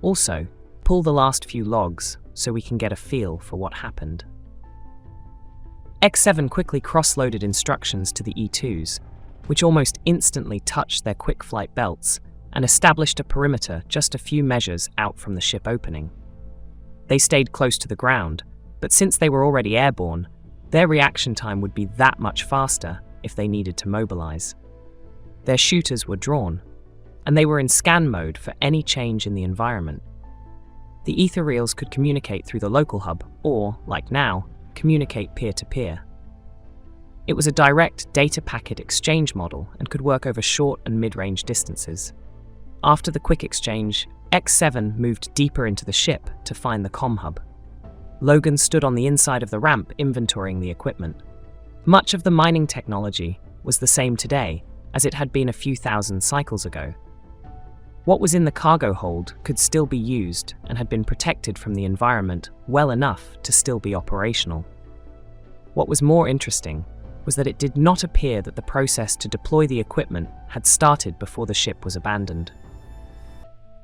Also, pull the last few logs so we can get a feel for what happened. X7 quickly cross-loaded instructions to the E2s, which almost instantly touched their quick flight belts and established a perimeter just a few measures out from the ship opening. They stayed close to the ground, but since they were already airborne, their reaction time would be that much faster if they needed to mobilize. Their shooters were drawn, and they were in scan mode for any change in the environment. The ethereals could communicate through the local hub or, like now, communicate peer-to-peer. It was a direct data packet exchange model and could work over short and mid-range distances. After the quick exchange, X7 moved deeper into the ship to find the comm hub. Logan stood on the inside of the ramp inventorying the equipment. Much of the mining technology was the same today as it had been a few thousand cycles ago. What was in the cargo hold could still be used and had been protected from the environment well enough to still be operational. What was more interesting was that it did not appear that the process to deploy the equipment had started before the ship was abandoned.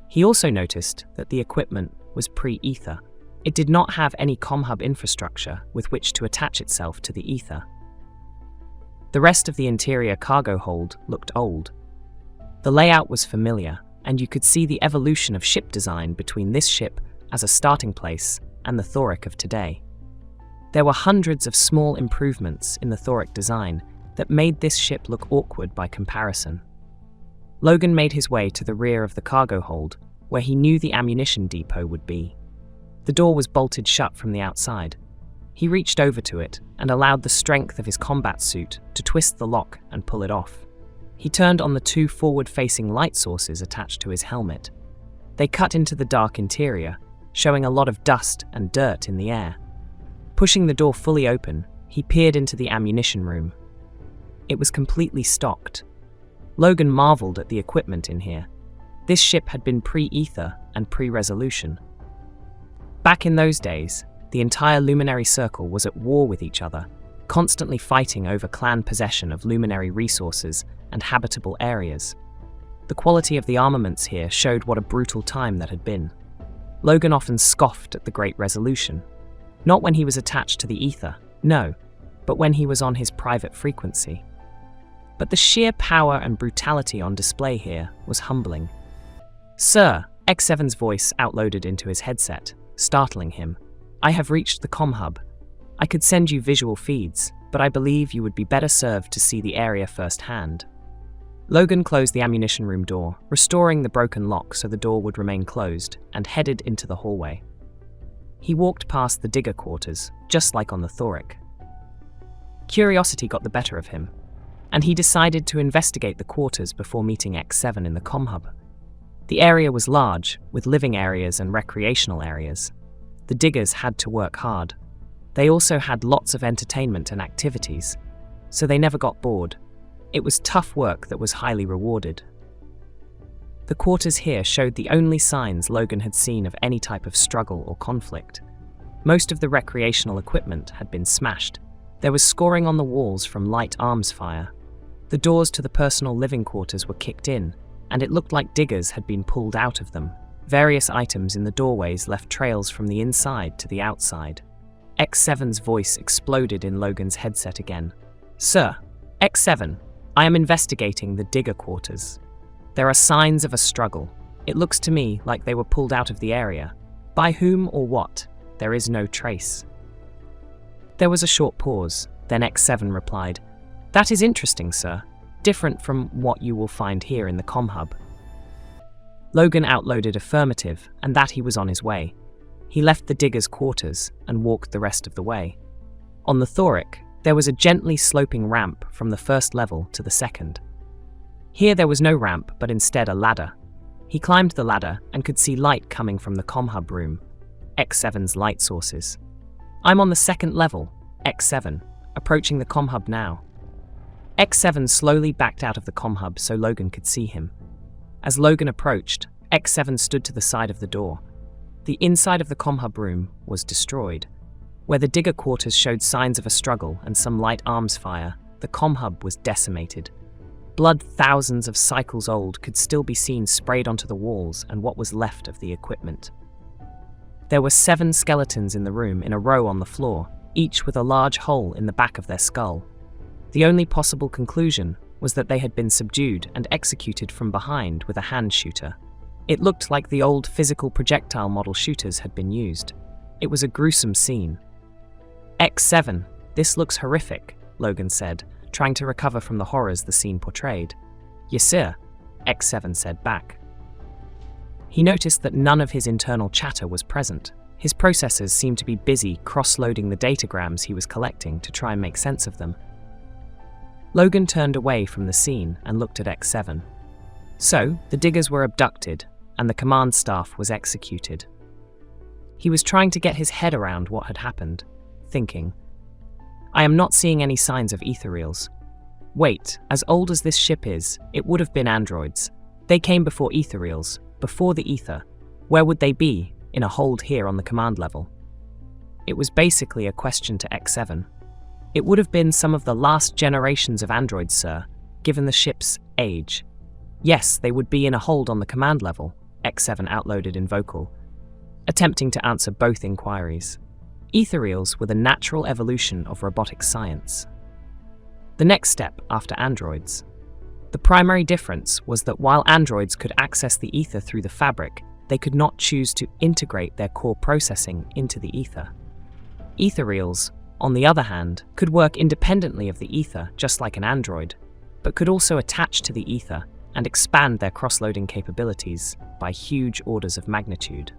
He also noticed that the equipment was pre-ether. It did not have any comm-hub infrastructure with which to attach itself to the ether. The rest of the interior cargo hold looked old. The layout was familiar, and you could see the evolution of ship design between this ship as a starting place and the Thorick of today. There were hundreds of small improvements in the Thorick design that made this ship look awkward by comparison. Logan made his way to the rear of the cargo hold, where he knew the ammunition depot would be. The door was bolted shut from the outside. He reached over to it and allowed the strength of his combat suit to twist the lock and pull it off. He turned on the two forward-facing light sources attached to his helmet. They cut into the dark interior, showing a lot of dust and dirt in the air. Pushing the door fully open, he peered into the ammunition room. It was completely stocked. Logan marveled at the equipment in here. This ship had been pre-ether and pre-resolution. Back in those days, the entire Luminary Circle was at war with each other, constantly fighting over clan possession of Luminary resources and habitable areas. The quality of the armaments here showed what a brutal time that had been. Logan often scoffed at the Great Resolution. Not when he was attached to the ether, no, but when he was on his private frequency. But the sheer power and brutality on display here was humbling. "Sir," X7's voice outloaded into his headset, startling him. "I have reached the comm hub. I could send you visual feeds, but I believe you would be better served to see the area firsthand." Logan closed the ammunition room door, restoring the broken lock so the door would remain closed, and headed into the hallway. He walked past the digger quarters, just like on the Thorick. Curiosity got the better of him, and he decided to investigate the quarters before meeting X7 in the comm hub. The area was large, with living areas and recreational areas. The diggers had to work hard. They also had lots of entertainment and activities, so they never got bored. It was tough work that was highly rewarded. The quarters here showed the only signs Logan had seen of any type of struggle or conflict. Most of the recreational equipment had been smashed. There was scoring on the walls from light arms fire. The doors to the personal living quarters were kicked in, and it looked like diggers had been pulled out of them. Various items in the doorways left trails from the inside to the outside. X7's voice exploded in Logan's headset again. "Sir, X7, I am investigating the digger quarters. There are signs of a struggle. It looks to me like they were pulled out of the area. By whom or what? There is no trace." There was a short pause, then X7 replied, "That is interesting, sir. Different from what you will find here in the comm hub." Logan outloaded affirmative, and that he was on his way. He left the diggers' quarters and walked the rest of the way. On the Thorick, there was a gently sloping ramp from the first level to the second. Here there was no ramp, but instead a ladder. He climbed the ladder and could see light coming from the comm hub room, X7's light sources. "I'm on the second level," X7, approaching the comm hub now. X7 slowly backed out of the comm hub so Logan could see him. As Logan approached, X7 stood to the side of the door. The inside of the comm hub room was destroyed. Where the digger quarters showed signs of a struggle and some light arms fire, the comm hub was decimated. Blood thousands of cycles old could still be seen sprayed onto the walls and what was left of the equipment. There were 7 skeletons in the room in a row on the floor, each with a large hole in the back of their skull. The only possible conclusion was that they had been subdued and executed from behind with a hand shooter. It looked like the old physical projectile model shooters had been used. It was a gruesome scene. "X7, this looks horrific," Logan said, trying to recover from the horrors the scene portrayed. "Yes, sir," X7 said back. He noticed that none of his internal chatter was present. His processors seemed to be busy cross-loading the datagrams he was collecting to try and make sense of them. Logan turned away from the scene and looked at X7. So, the diggers were abducted, and the command staff was executed. He was trying to get his head around what had happened, thinking, I am not seeing any signs of Ethereals. Wait, as old as this ship is, it would have been androids. They came before Ethereals, before the ether. Where would they be, in a hold here on the command level? It was basically a question to X7. It would have been some of the last generations of androids, sir, given the ship's age. Yes, they would be in a hold on the command level, X7 outloaded in vocal, attempting to answer both inquiries. Ethereals were the natural evolution of robotic science. The next step after androids. The primary difference was that while androids could access the ether through the fabric, they could not choose to integrate their core processing into the ether. Ethereals, on the other hand, could work independently of the ether just like an android, but could also attach to the ether and expand their cross-loading capabilities by huge orders of magnitude.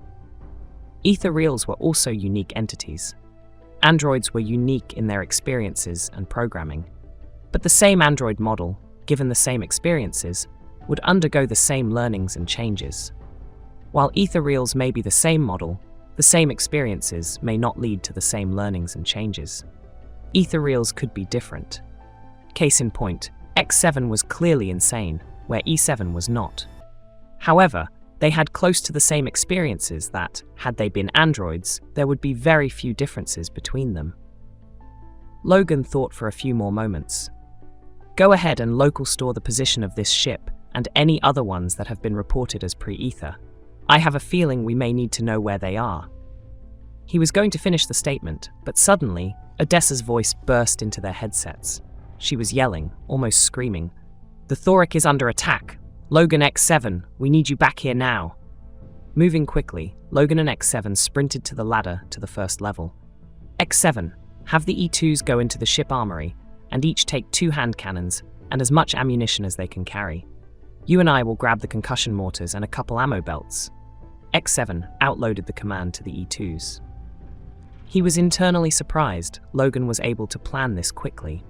Ethereals were also unique entities. Androids were unique in their experiences and programming, but the same android model, given the same experiences, would undergo the same learnings and changes. While Ethereals may be the same model, the same experiences may not lead to the same learnings and changes. Ethereals could be different. Case in point, X7 was clearly insane, where E7 was not. However, they had close to the same experiences that, had they been androids, there would be very few differences between them. Logan thought for a few more moments. Go ahead and local store the position of this ship and any other ones that have been reported as pre-ether. I have a feeling we may need to know where they are. He was going to finish the statement, but suddenly, Odessa's voice burst into their headsets. She was yelling, almost screaming, "The Thorick is under attack! Logan X7, we need you back here now!" Moving quickly, Logan and X7 sprinted to the ladder to the first level. X7, have the E2s go into the ship armory, and each take 2 hand cannons and as much ammunition as they can carry. You and I will grab the concussion mortars and a couple ammo belts. X7 outloaded the command to the E2s. He was internally surprised Logan was able to plan this quickly.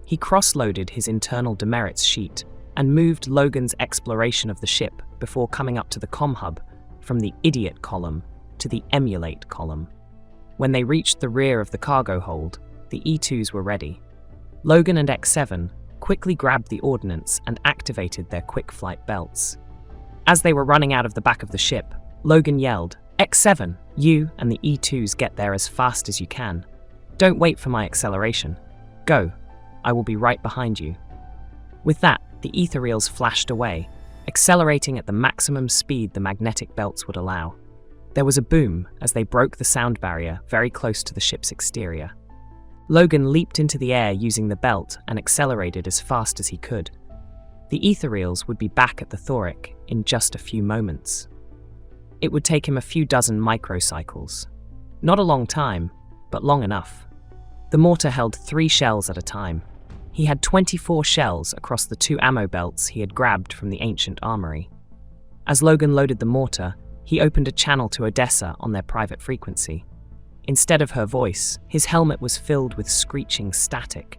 He cross-loaded his internal demerits sheet and moved Logan's exploration of the ship before coming up to the comm hub from the idiot column to the emulate column. When they reached the rear of the cargo hold, the E2s were ready. Logan and X7 quickly grabbed the ordnance and activated their quick flight belts. As they were running out of the back of the ship, Logan yelled, "X7, you and the E2s get there as fast as you can. Don't wait for my acceleration. Go. I will be right behind you." With that, the Ethereals flashed away, accelerating at the maximum speed the magnetic belts would allow. There was a boom as they broke the sound barrier very close to the ship's exterior. Logan leaped into the air using the belt and accelerated as fast as he could. The Ethereals would be back at the Thorick in just a few moments. It would take him a few dozen microcycles. Not a long time, but long enough. The mortar held 3 shells at a time. He had 24 shells across the 2 ammo belts he had grabbed from the ancient armory. As Logan loaded the mortar, he opened a channel to Odessa on their private frequency. Instead of her voice, his helmet was filled with screeching static.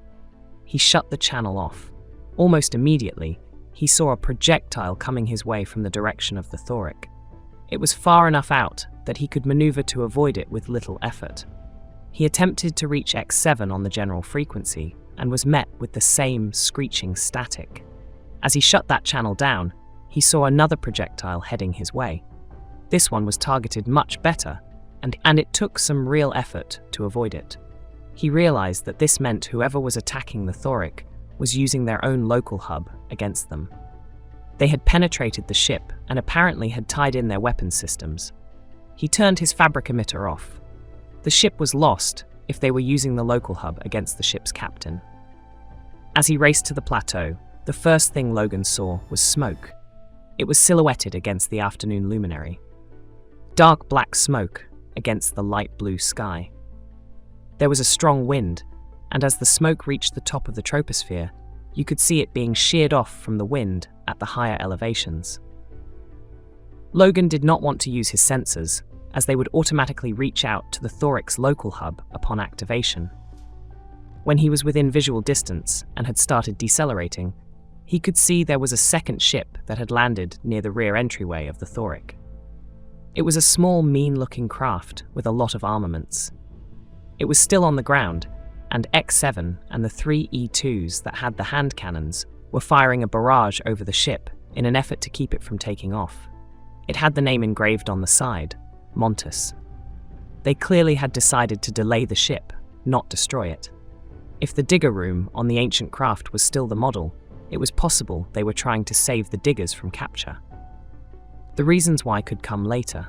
He shut the channel off. Almost immediately, he saw a projectile coming his way from the direction of the Thorick. It was far enough out that he could maneuver to avoid it with little effort. He attempted to reach X7 on the general frequency and was met with the same screeching static. As he shut that channel down, he saw another projectile heading his way. This one was targeted much better, and it took some real effort to avoid it. He realized that this meant whoever was attacking the Thorick was using their own local hub against them. They had penetrated the ship and apparently had tied in their weapons systems. He turned his fabric emitter off. The ship was lost if they were using the local hub against the ship's captain. As he raced to the plateau, the first thing Logan saw was smoke. It was silhouetted against the afternoon luminary. Dark black smoke against the light blue sky. There was a strong wind, and as the smoke reached the top of the troposphere, you could see it being sheared off from the wind at the higher elevations. Logan did not want to use his sensors, as they would automatically reach out to the Thorick's local hub upon activation. When he was within visual distance and had started decelerating, he could see there was a second ship that had landed near the rear entryway of the Thorick. It was a small, mean-looking craft with a lot of armaments. It was still on the ground, and X7 and the 3 E2s that had the hand cannons were firing a barrage over the ship in an effort to keep it from taking off. It had the name engraved on the side, Montis. They clearly had decided to delay the ship, not destroy it. If the digger room on the ancient craft was still the model, it was possible they were trying to save the diggers from capture. The reasons why could come later.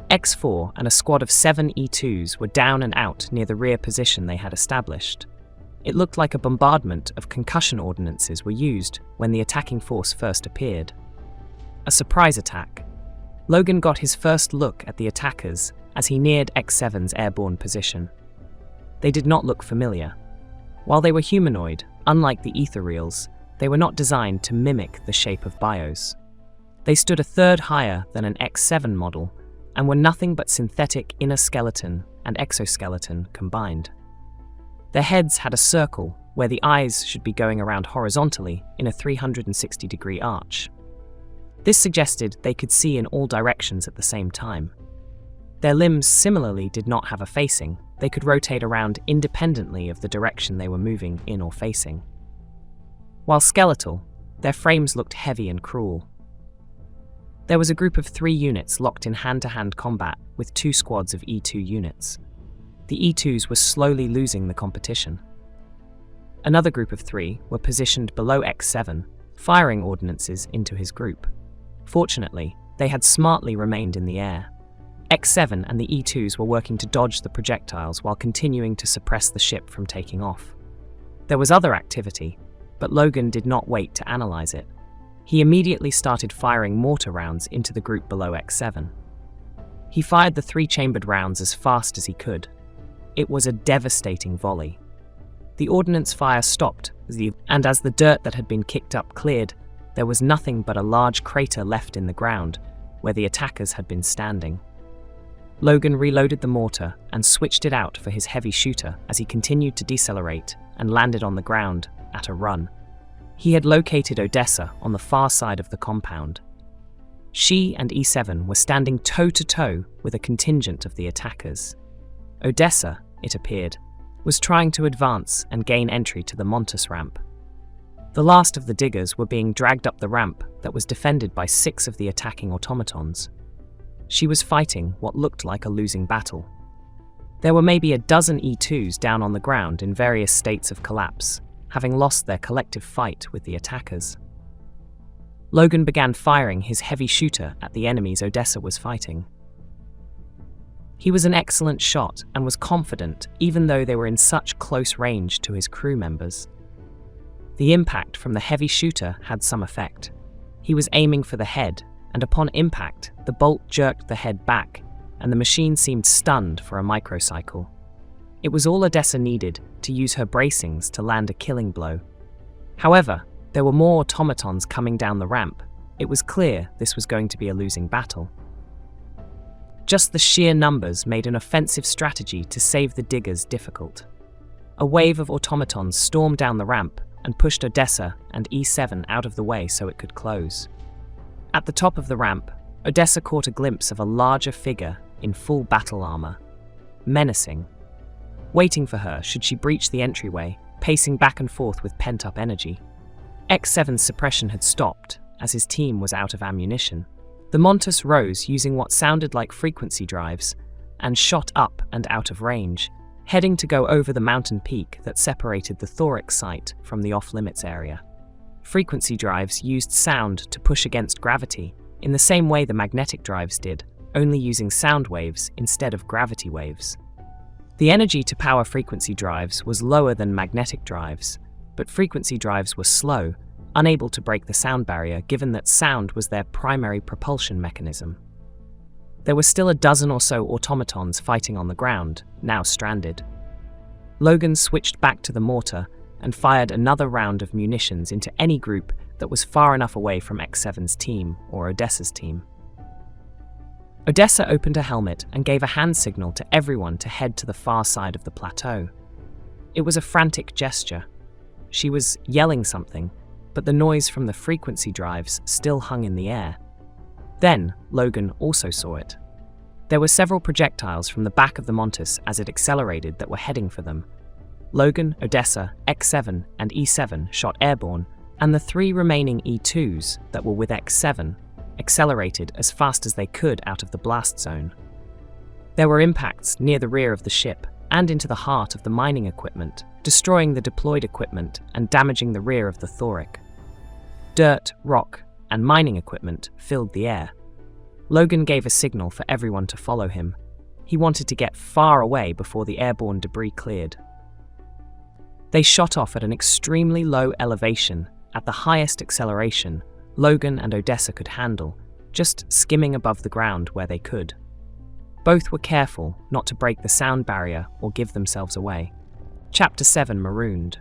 X4 and a squad of 7 E2s were down and out near the rear position they had established. It looked like a bombardment of concussion ordnances were used when the attacking force first appeared. A surprise attack. Logan got his first look at the attackers as he neared X7's airborne position. They did not look familiar. While they were humanoid, unlike the Ethereals, they were not designed to mimic the shape of bios. They stood a third higher than an X7 model and were nothing but synthetic inner skeleton and exoskeleton combined. Their heads had a circle where the eyes should be going around horizontally in a 360-degree arch. This suggested they could see in all directions at the same time. Their limbs similarly did not have a facing. They could rotate around independently of the direction they were moving in or facing. While skeletal, their frames looked heavy and cruel. There was a group of 3 units locked in hand-to-hand combat with 2 squads of E2 units. The E2s were slowly losing the competition. Another group of 3 were positioned below X7, firing ordnances into his group. Fortunately, they had smartly remained in the air. X7 and the E2s were working to dodge the projectiles while continuing to suppress the ship from taking off. There was other activity, but Logan did not wait to analyze it. He immediately started firing mortar rounds into the group below X7. He fired the 3-chambered rounds as fast as he could. It was a devastating volley. The ordnance fire stopped, and as the dirt that had been kicked up cleared, there was nothing but a large crater left in the ground where the attackers had been standing. Logan reloaded the mortar and switched it out for his heavy shooter as he continued to decelerate and landed on the ground at a run. He had located Odessa on the far side of the compound. She and E7 were standing toe-to-toe with a contingent of the attackers. Odessa, it appeared, was trying to advance and gain entry to the montis ramp. The last of the diggers were being dragged up the ramp that was defended by 6 of the attacking automatons. She was fighting what looked like a losing battle. There were maybe a dozen E2s down on the ground in various states of collapse, having lost their collective fight with the attackers. Logan began firing his heavy shooter at the enemies Odessa was fighting. He was an excellent shot and was confident even though they were in such close range to his crew members. The impact from the heavy shooter had some effect. He was aiming for the head, and upon impact, the bolt jerked the head back, and the machine seemed stunned for a microcycle. It was all Odessa needed to use her bracings to land a killing blow. However, there were more automatons coming down the ramp. It was clear this was going to be a losing battle. Just the sheer numbers made an offensive strategy to save the diggers difficult. A wave of automatons stormed down the ramp and pushed Odessa and E7 out of the way so it could close. At the top of the ramp, Odessa caught a glimpse of a larger figure in full battle armor, menacing, waiting for her should she breach the entryway, pacing back and forth with pent-up energy. X7's suppression had stopped, as his team was out of ammunition. The Montis rose using what sounded like frequency drives, and shot up and out of range, heading to go over the mountain peak that separated the Thorick site from the off-limits area. Frequency drives used sound to push against gravity, in the same way the magnetic drives did, only using sound waves instead of gravity waves. The energy to power frequency drives was lower than magnetic drives, but frequency drives were slow, unable to break the sound barrier given that sound was their primary propulsion mechanism. There were still a dozen or so automatons fighting on the ground, now stranded. Logan switched back to the mortar and fired another round of munitions into any group that was far enough away from X7's team or Odessa's team. Odessa opened her helmet and gave a hand signal to everyone to head to the far side of the plateau. It was a frantic gesture. She was yelling something, but the noise from the frequency drives still hung in the air. Then, Logan also saw it. There were several projectiles from the back of the montis as it accelerated that were heading for them. Logan, Odessa, X7, and E7 shot airborne, and the 3 remaining E2s that were with X7 accelerated as fast as they could out of the blast zone. There were impacts near the rear of the ship and into the heart of the mining equipment, destroying the deployed equipment and damaging the rear of the Thorick. Dirt, rock, and mining equipment filled the air. Logan gave a signal for everyone to follow him. He wanted to get far away before the airborne debris cleared. They shot off at an extremely low elevation, at the highest acceleration Logan and Odessa could handle, just skimming above the ground where they could. Both were careful not to break the sound barrier or give themselves away. Chapter 7 Marooned.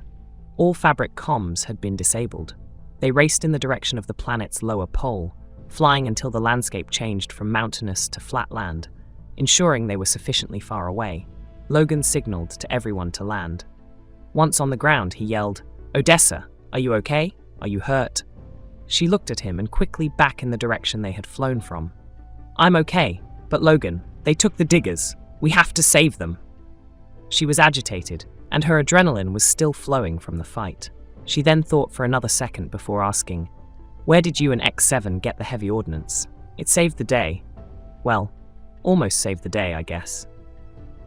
All fabric comms had been disabled. They raced in the direction of the planet's lower pole, flying until the landscape changed from mountainous to flat land. Ensuring they were sufficiently far away, Logan signaled to everyone to land. Once on the ground, he yelled, "Odessa, are you okay? Are you hurt?" She looked at him and quickly back in the direction they had flown from. "I'm okay, but Logan, they took the diggers. We have to save them." She was agitated, and her adrenaline was still flowing from the fight. She then thought for another second before asking, "Where did you and X7 get the heavy ordnance? It saved the day." Well, almost saved the day, I guess.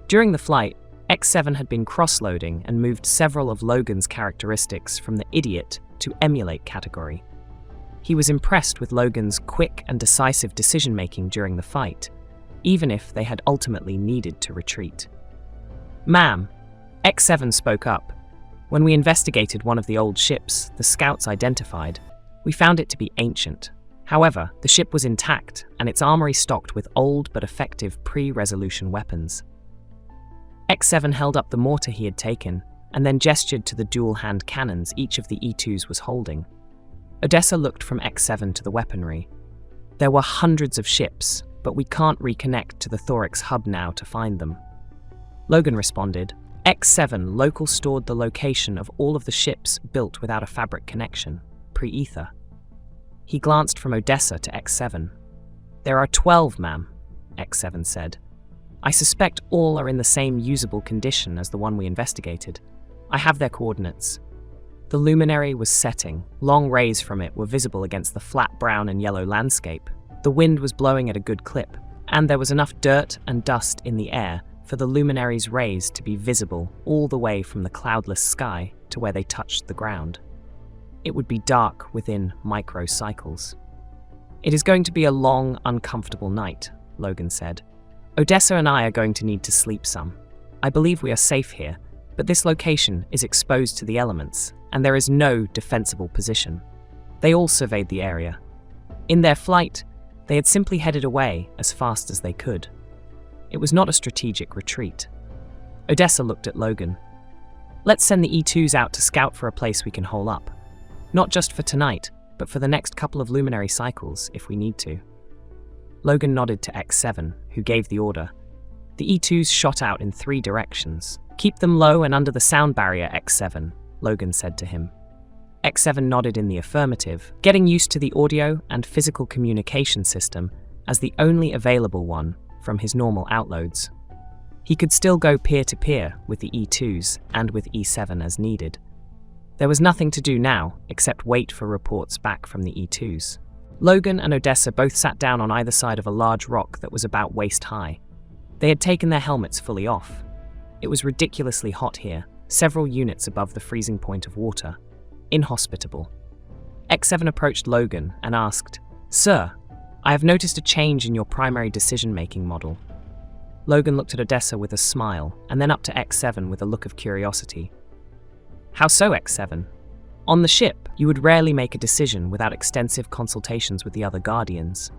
During the flight, X7 had been cross-loading and moved several of Logan's characteristics from the idiot to emulate category. He was impressed with Logan's quick and decisive decision-making during the fight, even if they had ultimately needed to retreat. "Ma'am," X7 spoke up. "When we investigated one of the old ships the scouts identified, we found it to be ancient. However, the ship was intact and its armory stocked with old but effective pre-resolution weapons." X7 held up the mortar he had taken and then gestured to the dual-hand cannons each of the E2s was holding. Odessa looked from X7 to the weaponry. "There were hundreds of ships, but we can't reconnect to the Thorick's hub now to find them." Logan responded, "X7 local stored the location of all of the ships built without a fabric connection, pre-ether." He glanced from Odessa to X7. "There are 12, ma'am," X7 said. "I suspect all are in the same usable condition as the one we investigated. I have their coordinates." The luminary was setting. Long rays from it were visible against the flat brown and yellow landscape. The wind was blowing at a good clip, and there was enough dirt and dust in the air for the luminary's rays to be visible all the way from the cloudless sky to where they touched the ground. It would be dark within microcycles. "It is going to be a long, uncomfortable night," Logan said. "Odessa and I are going to need to sleep some. I believe we are safe here, but this location is exposed to the elements, and there is no defensible position." They all surveyed the area. In their flight, they had simply headed away as fast as they could. It was not a strategic retreat. Odessa looked at Logan. "Let's send the E2s out to scout for a place we can hole up. Not just for tonight, but for the next couple of luminary cycles, if we need to." Logan nodded to X7, who gave the order. The E2s shot out in 3 directions. "Keep them low and under the sound barrier, X7, Logan said to him. X7 nodded in the affirmative, getting used to the audio and physical communication system as the only available one from his normal outloads. He could still go peer-to-peer with the E2s and with E7 as needed. There was nothing to do now except wait for reports back from the E2s. Logan and Odessa both sat down on either side of a large rock that was about waist-high. They had taken their helmets fully off. It was ridiculously hot here, several units above the freezing point of water. Inhospitable. X7 approached Logan and asked, "Sir, I have noticed a change in your primary decision-making model." Logan looked at Odessa with a smile, and then up to X7 with a look of curiosity. "How so, X7? On the ship, you would rarely make a decision without extensive consultations with the other Guardians."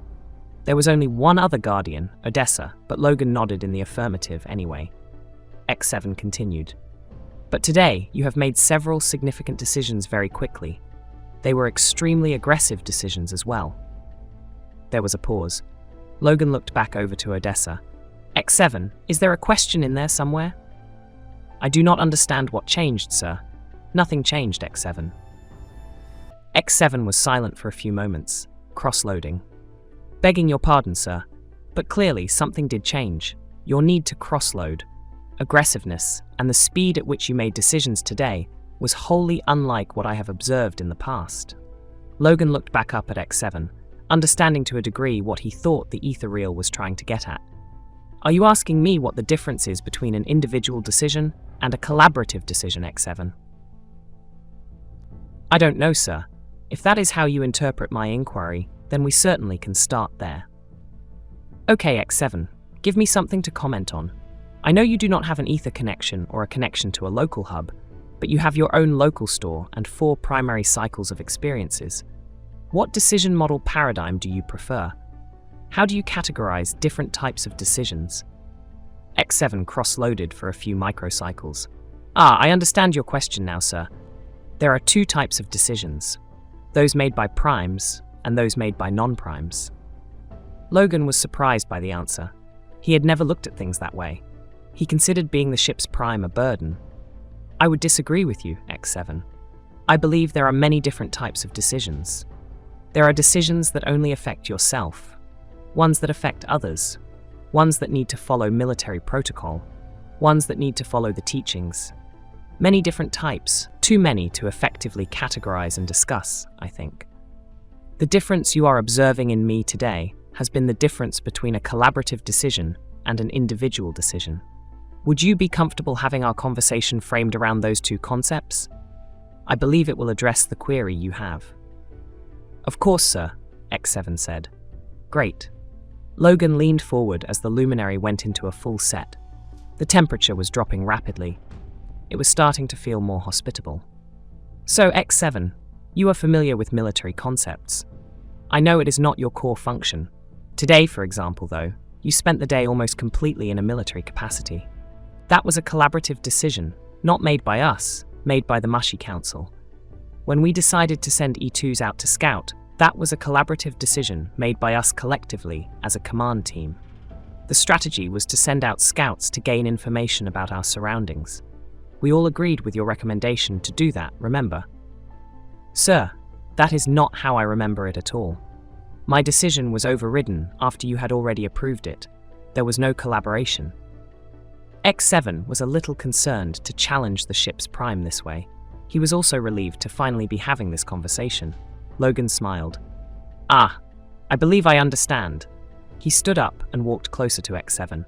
There was only one other Guardian, Odessa, but Logan nodded in the affirmative anyway. X7 continued. "But today, you have made several significant decisions very quickly. They were extremely aggressive decisions as well." There was a pause. Logan looked back over to Odessa. "X7, is there a question in there somewhere?" "I do not understand what changed, sir." "Nothing changed, X7." X7 was silent for a few moments, cross-loading. "Begging your pardon, sir, But clearly, something did change. Your need to cross-load, aggressiveness, and the speed at which you made decisions today was wholly unlike what I have observed in the past. Logan looked back up at X7, understanding to a degree what he thought the Etheral was trying to get at. Are you asking me what the difference is between an individual decision and a collaborative decision, X7? I don't know, sir. If that is how you interpret my inquiry, then we certainly can start there. Okay, X7, give me something to comment on. I know you do not have an ether connection or a connection to a local hub, but you have your own local store and 4 primary cycles of experiences. What decision model paradigm do you prefer? How do you categorize different types of decisions? X7 cross-loaded for a few microcycles. I understand your question now, sir. There are 2 types of decisions, those made by primes and those made by non-primes. Logan was surprised by the answer. He had never looked at things that way. He considered being the ship's prime a burden. I would disagree with you, X7. I believe there are many different types of decisions. There are decisions that only affect yourself, ones that affect others, ones that need to follow military protocol, ones that need to follow the teachings. Many different types, too many to effectively categorize and discuss, I think. The difference you are observing in me today has been the difference between a collaborative decision and an individual decision. Would you be comfortable having our conversation framed around those 2 concepts? I believe it will address the query you have. Of course, sir, X7 said. Great. Logan leaned forward as the luminary went into a full set. The temperature was dropping rapidly. It was starting to feel more hospitable. So, X7, you are familiar with military concepts. I know it is not your core function. Today, for example, though, you spent the day almost completely in a military capacity. That was a collaborative decision, not made by us, made by the Mushy Council. When we decided to send E2s out to scout, that was a collaborative decision made by us collectively as a command team. The strategy was to send out scouts to gain information about our surroundings. We all agreed with your recommendation to do that, remember? Sir, that is not how I remember it at all. My decision was overridden after you had already approved it. There was no collaboration. X7 was a little concerned to challenge the ship's prime this way. He was also relieved to finally be having this conversation. Logan smiled. I believe I understand. He stood up and walked closer to X7.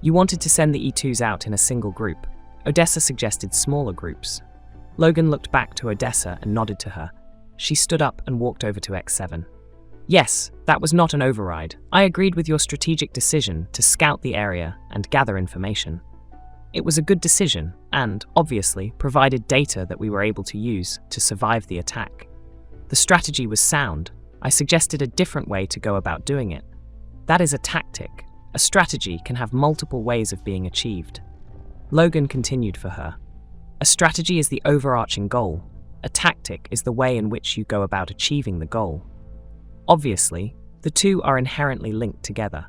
You wanted to send the E2s out in a single group. Odessa suggested smaller groups. Logan looked back to Odessa and nodded to her. She stood up and walked over to X7. Yes, that was not an override. I agreed with your strategic decision to scout the area and gather information. It was a good decision and, obviously, provided data that we were able to use to survive the attack. The strategy was sound. I suggested a different way to go about doing it. That is a tactic. A strategy can have multiple ways of being achieved. Logan continued for her. A strategy is the overarching goal. A tactic is the way in which you go about achieving the goal. Obviously, the 2 are inherently linked together.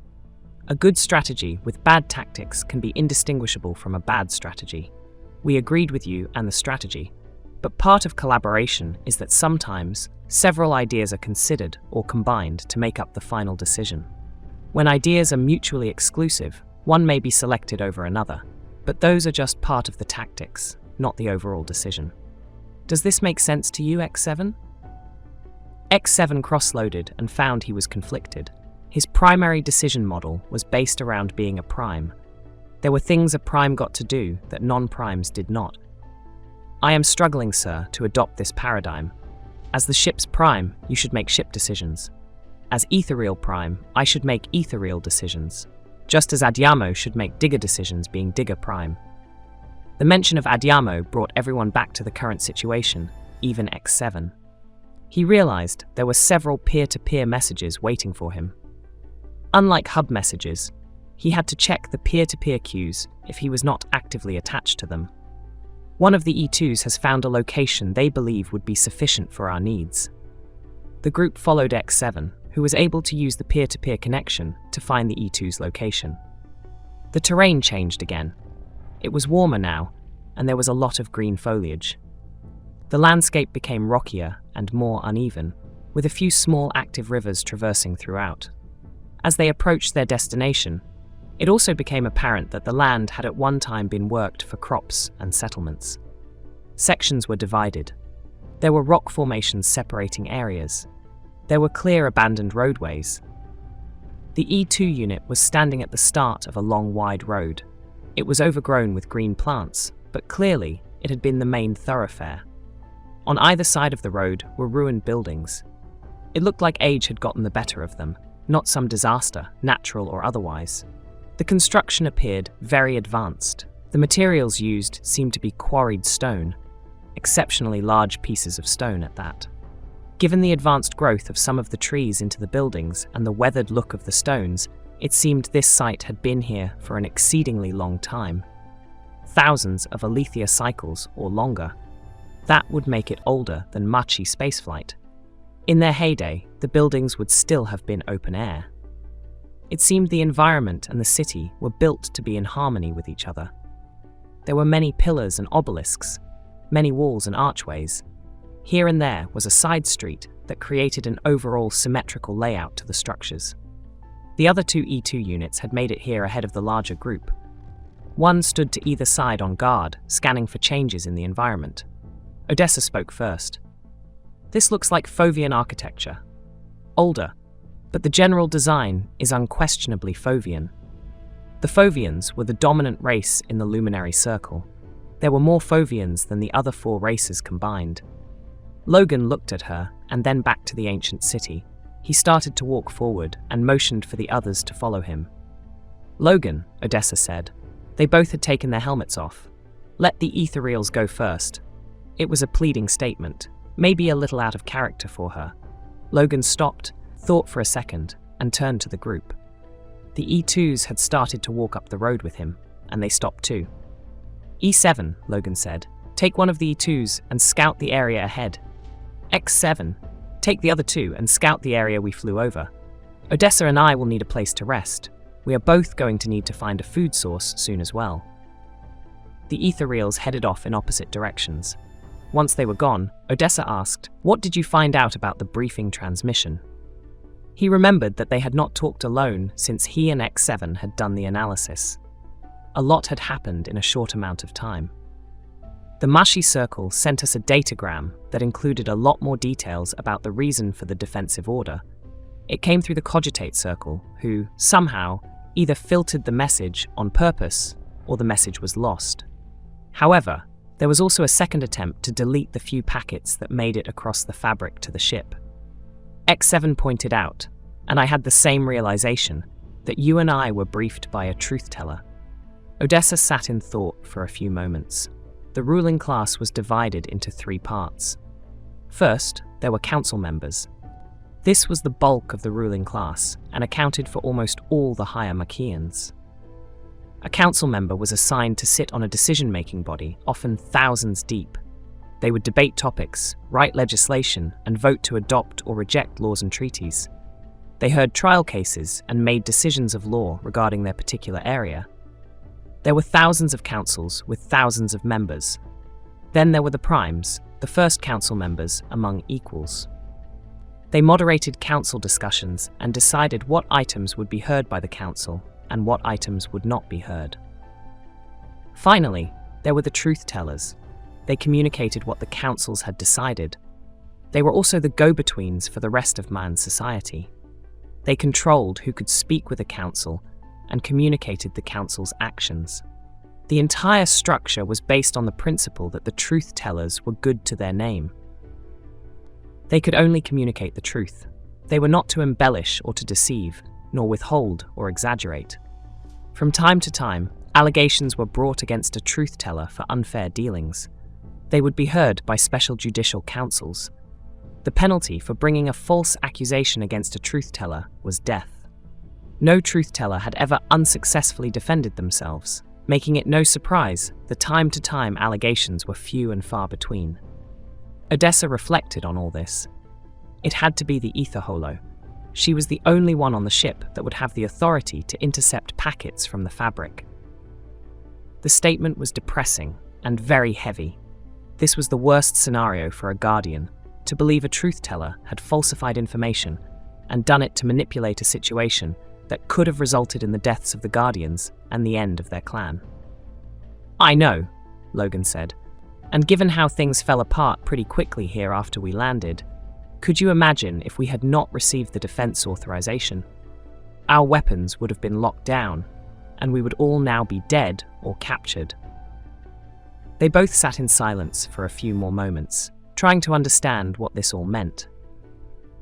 A good strategy with bad tactics can be indistinguishable from a bad strategy. We agreed with you and the strategy, but part of collaboration is that sometimes several ideas are considered or combined to make up the final decision. When ideas are mutually exclusive, one may be selected over another, but those are just part of the tactics, not the overall decision. Does this make sense to you, X7? X7 cross-loaded and found he was conflicted. His primary decision model was based around being a prime. There were things a prime got to do that non-primes did not. I am struggling, sir, to adopt this paradigm. As the ship's prime, you should make ship decisions. As Ethereal prime, I should make Ethereal decisions, just as Adiamo should make Digger decisions being Digger prime. The mention of Adiamo brought everyone back to the current situation, even X7. He realized there were several peer-to-peer messages waiting for him. Unlike hub messages, he had to check the peer-to-peer queues if he was not actively attached to them. One of the E2s has found a location they believe would be sufficient for our needs. The group followed X7, who was able to use the peer-to-peer connection to find the E2's location. The terrain changed again. It was warmer now, and there was a lot of green foliage. The landscape became rockier and more uneven, with a few small active rivers traversing throughout. As they approached their destination, it also became apparent that the land had at one time been worked for crops and settlements. Sections were divided. There were rock formations separating areas. There were clear abandoned roadways. The E2 unit was standing at the start of a long, wide road. It was overgrown with green plants, but clearly it had been the main thoroughfare. On either side of the road were ruined buildings. It looked like age had gotten the better of them, not some disaster, natural or otherwise. The construction appeared very advanced. The materials used seemed to be quarried stone, exceptionally large pieces of stone at that. Given the advanced growth of some of the trees into the buildings and the weathered look of the stones, it seemed this site had been here for an exceedingly long time. Thousands of althia cycles or longer. That would make it older than Machi spaceflight. In their heyday, the buildings would still have been open air. It seemed the environment and the city were built to be in harmony with each other. There were many pillars and obelisks, many walls and archways. Here and there was a side street that created an overall symmetrical layout to the structures. The other two E2 units had made it here ahead of the larger group. One stood to either side on guard, scanning for changes in the environment. Odessa spoke first. This looks like Fovian architecture. Older, but the general design is unquestionably Fovian. The Fovians were the dominant race in the luminary circle. There were more Fovians than the other four races combined. Logan looked at her and then back to the ancient city. He started to walk forward and motioned for the others to follow him. Logan, Odessa said. They both had taken their helmets off. Let the Ethereals go first. It was a pleading statement, maybe a little out of character for her. Logan stopped, thought for a second, and turned to the group. The E2s had started to walk up the road with him, and they stopped too. E7, Logan said. Take one of the E2s and scout the area ahead. X7, take the other two and scout the area we flew over. Odessa and I will need a place to rest. We are both going to need to find a food source soon as well. The Ethereals headed off in opposite directions. Once they were gone, Odessa asked, "What did you find out about the briefing transmission?" He remembered that they had not talked alone since he and X7 had done the analysis. A lot had happened in a short amount of time. The Machi Circle sent us a datagram that included a lot more details about the reason for the defensive order. It came through the Cogitate Circle, who, somehow, either filtered the message on purpose or the message was lost. However, there was also a second attempt to delete the few packets that made it across the fabric to the ship. X7 pointed out, and I had the same realization, that you and I were briefed by a truth-teller. Odessa sat in thought for a few moments. The ruling class was divided into three parts. First, there were council members. This was the bulk of the ruling class and accounted for almost all the higher Machians. A council member was assigned to sit on a decision-making body, often thousands deep. They would debate topics, write legislation, and vote to adopt or reject laws and treaties. They heard trial cases and made decisions of law regarding their particular area. There were thousands of councils with thousands of members. Then there were the primes, the first council members among equals. They moderated council discussions and decided what items would be heard by the council and what items would not be heard. Finally, there were the truth-tellers. They communicated what the councils had decided. They were also the go-betweens for the rest of man's society. They controlled who could speak with the council and communicated the council's actions. The entire structure was based on the principle that the truth-tellers were good to their name. They could only communicate the truth. They were not to embellish or to deceive, nor withhold or exaggerate. From time to time, allegations were brought against a truth-teller for unfair dealings. They would be heard by special judicial councils. The penalty for bringing a false accusation against a truth-teller was death. No truth-teller had ever unsuccessfully defended themselves, making it no surprise the time-to-time allegations were few and far between. Odessa reflected on all this. It had to be the Ether Holo. She was the only one on the ship that would have the authority to intercept packets from the fabric. The statement was depressing and very heavy. This was the worst scenario for a Guardian, to believe a truth-teller had falsified information and done it to manipulate a situation that could have resulted in the deaths of the Guardians and the end of their clan. "I know," Logan said, "and given how things fell apart pretty quickly here after we landed, could you imagine if we had not received the defense authorization? Our weapons would have been locked down, and we would all now be dead or captured." They both sat in silence for a few more moments, trying to understand what this all meant.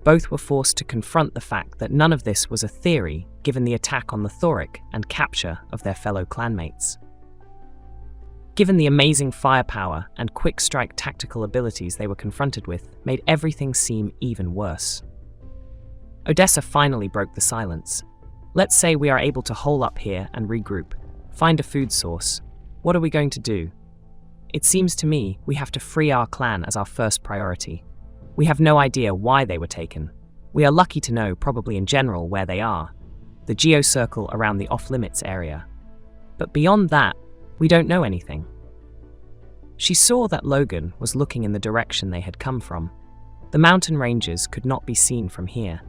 Both were forced to confront the fact that none of this was a theory given the attack on the Thorick and capture of their fellow clanmates. Given the amazing firepower and quick-strike tactical abilities they were confronted with made everything seem even worse. Odessa finally broke the silence. "Let's say we are able to hole up here and regroup, find a food source. What are we going to do? It seems to me we have to free our clan as our first priority. We have no idea why they were taken. We are lucky to know, probably in general, where they are, the geocircle around the off-limits area. But beyond that, we don't know anything." She saw that Logan was looking in the direction they had come from. The mountain ranges could not be seen from here.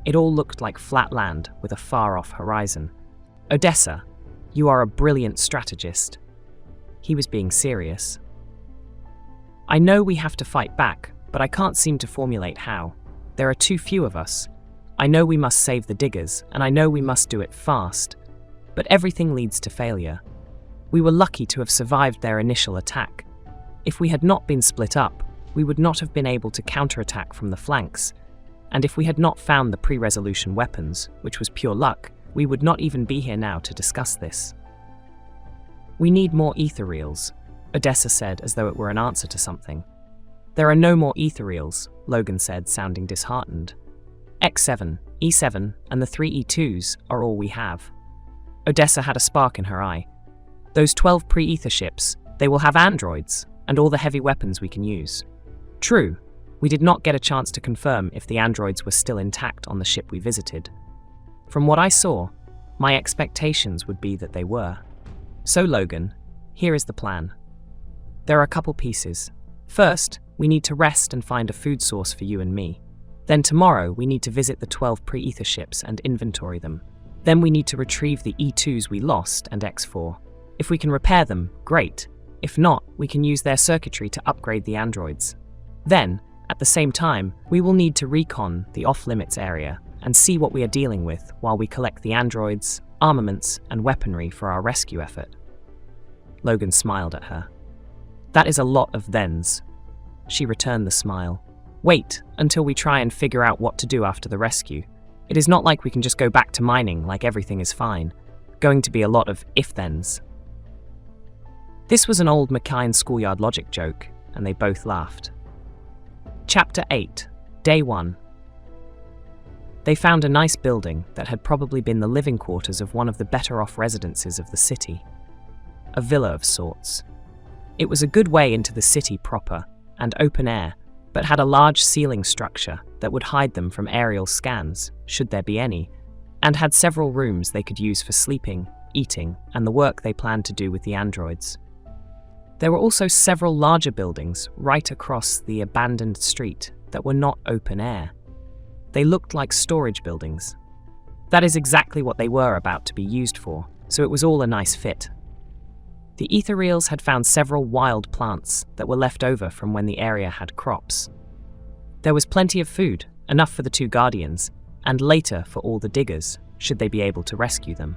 It all looked like flat land with a far-off horizon. "Odessa, you are a brilliant strategist." He was being serious. "I know we have to fight back, but I can't seem to formulate how. There are too few of us. I know we must save the diggers, and I know we must do it fast. But everything leads to failure. We were lucky to have survived their initial attack. If we had not been split up, we would not have been able to counterattack from the flanks. And if we had not found the pre-resolution weapons, which was pure luck, we would not even be here now to discuss this." "We need more ethereals," Odessa said as though it were an answer to something. "There are no more ethereals," Logan said, sounding disheartened. "X7, E7, and the 3 E2s are all we have." Odessa had a spark in her eye. "Those 12 pre-ether ships, they will have androids, and all the heavy weapons we can use." "True, we did not get a chance to confirm if the androids were still intact on the ship we visited. From what I saw, my expectations would be that they were. So Logan, here is the plan. There are a couple pieces. First, we need to rest and find a food source for you and me. Then tomorrow, we need to visit the 12 pre-ether ships and inventory them. Then we need to retrieve the E2s we lost and X4. If we can repair them, great. If not, we can use their circuitry to upgrade the androids. Then, at the same time, we will need to recon the off-limits area and see what we are dealing with while we collect the androids, armaments, and weaponry for our rescue effort." Logan smiled at her. "That is a lot of thens." She returned the smile. "Wait until we try and figure out what to do after the rescue. It is not like we can just go back to mining like everything is fine. Going to be a lot of if-thens." This was an old McKine schoolyard logic joke, and they both laughed. Chapter 8, Day 1. They found a nice building that had probably been the living quarters of one of the better-off residences of the city. A villa of sorts. It was a good way into the city proper, and open air, but had a large ceiling structure that would hide them from aerial scans, should there be any, and had several rooms they could use for sleeping, eating, and the work they planned to do with the androids. There were also several larger buildings right across the abandoned street that were not open air. They looked like storage buildings. That is exactly what they were about to be used for, so it was all a nice fit. The ethereals had found several wild plants that were left over from when the area had crops. There was plenty of food, enough for the 2 guardians, and later for all the diggers, should they be able to rescue them.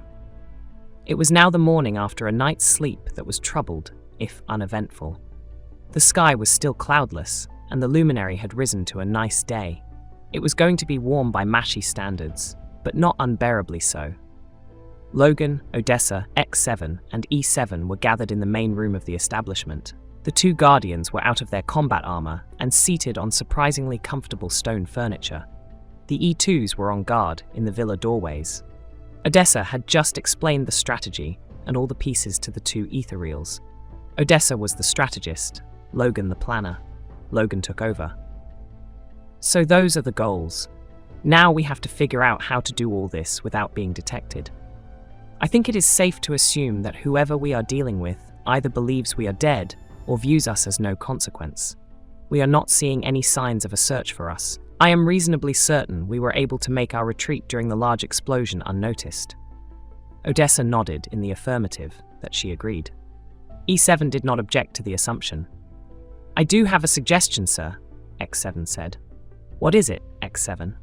It was now the morning after a night's sleep that was troubled, if uneventful. The sky was still cloudless, and the luminary had risen to a nice day. It was going to be warm by Mashi standards, but not unbearably so. Logan, Odessa, X7, and E7 were gathered in the main room of the establishment. The 2 guardians were out of their combat armor and seated on surprisingly comfortable stone furniture. The E2s were on guard in the villa doorways. Odessa had just explained the strategy and all the pieces to the 2 ethereals. Odessa was the strategist, Logan the planner. Logan took over. "So those are the goals. Now we have to figure out how to do all this without being detected. I think it is safe to assume that whoever we are dealing with either believes we are dead or views us as no consequence. We are not seeing any signs of a search for us, I am reasonably certain we were able to make our retreat during the large explosion unnoticed. Odessa nodded in the affirmative that she agreed. E7 did not object to the assumption. I do have a suggestion, sir, X7 said. What is it, X7?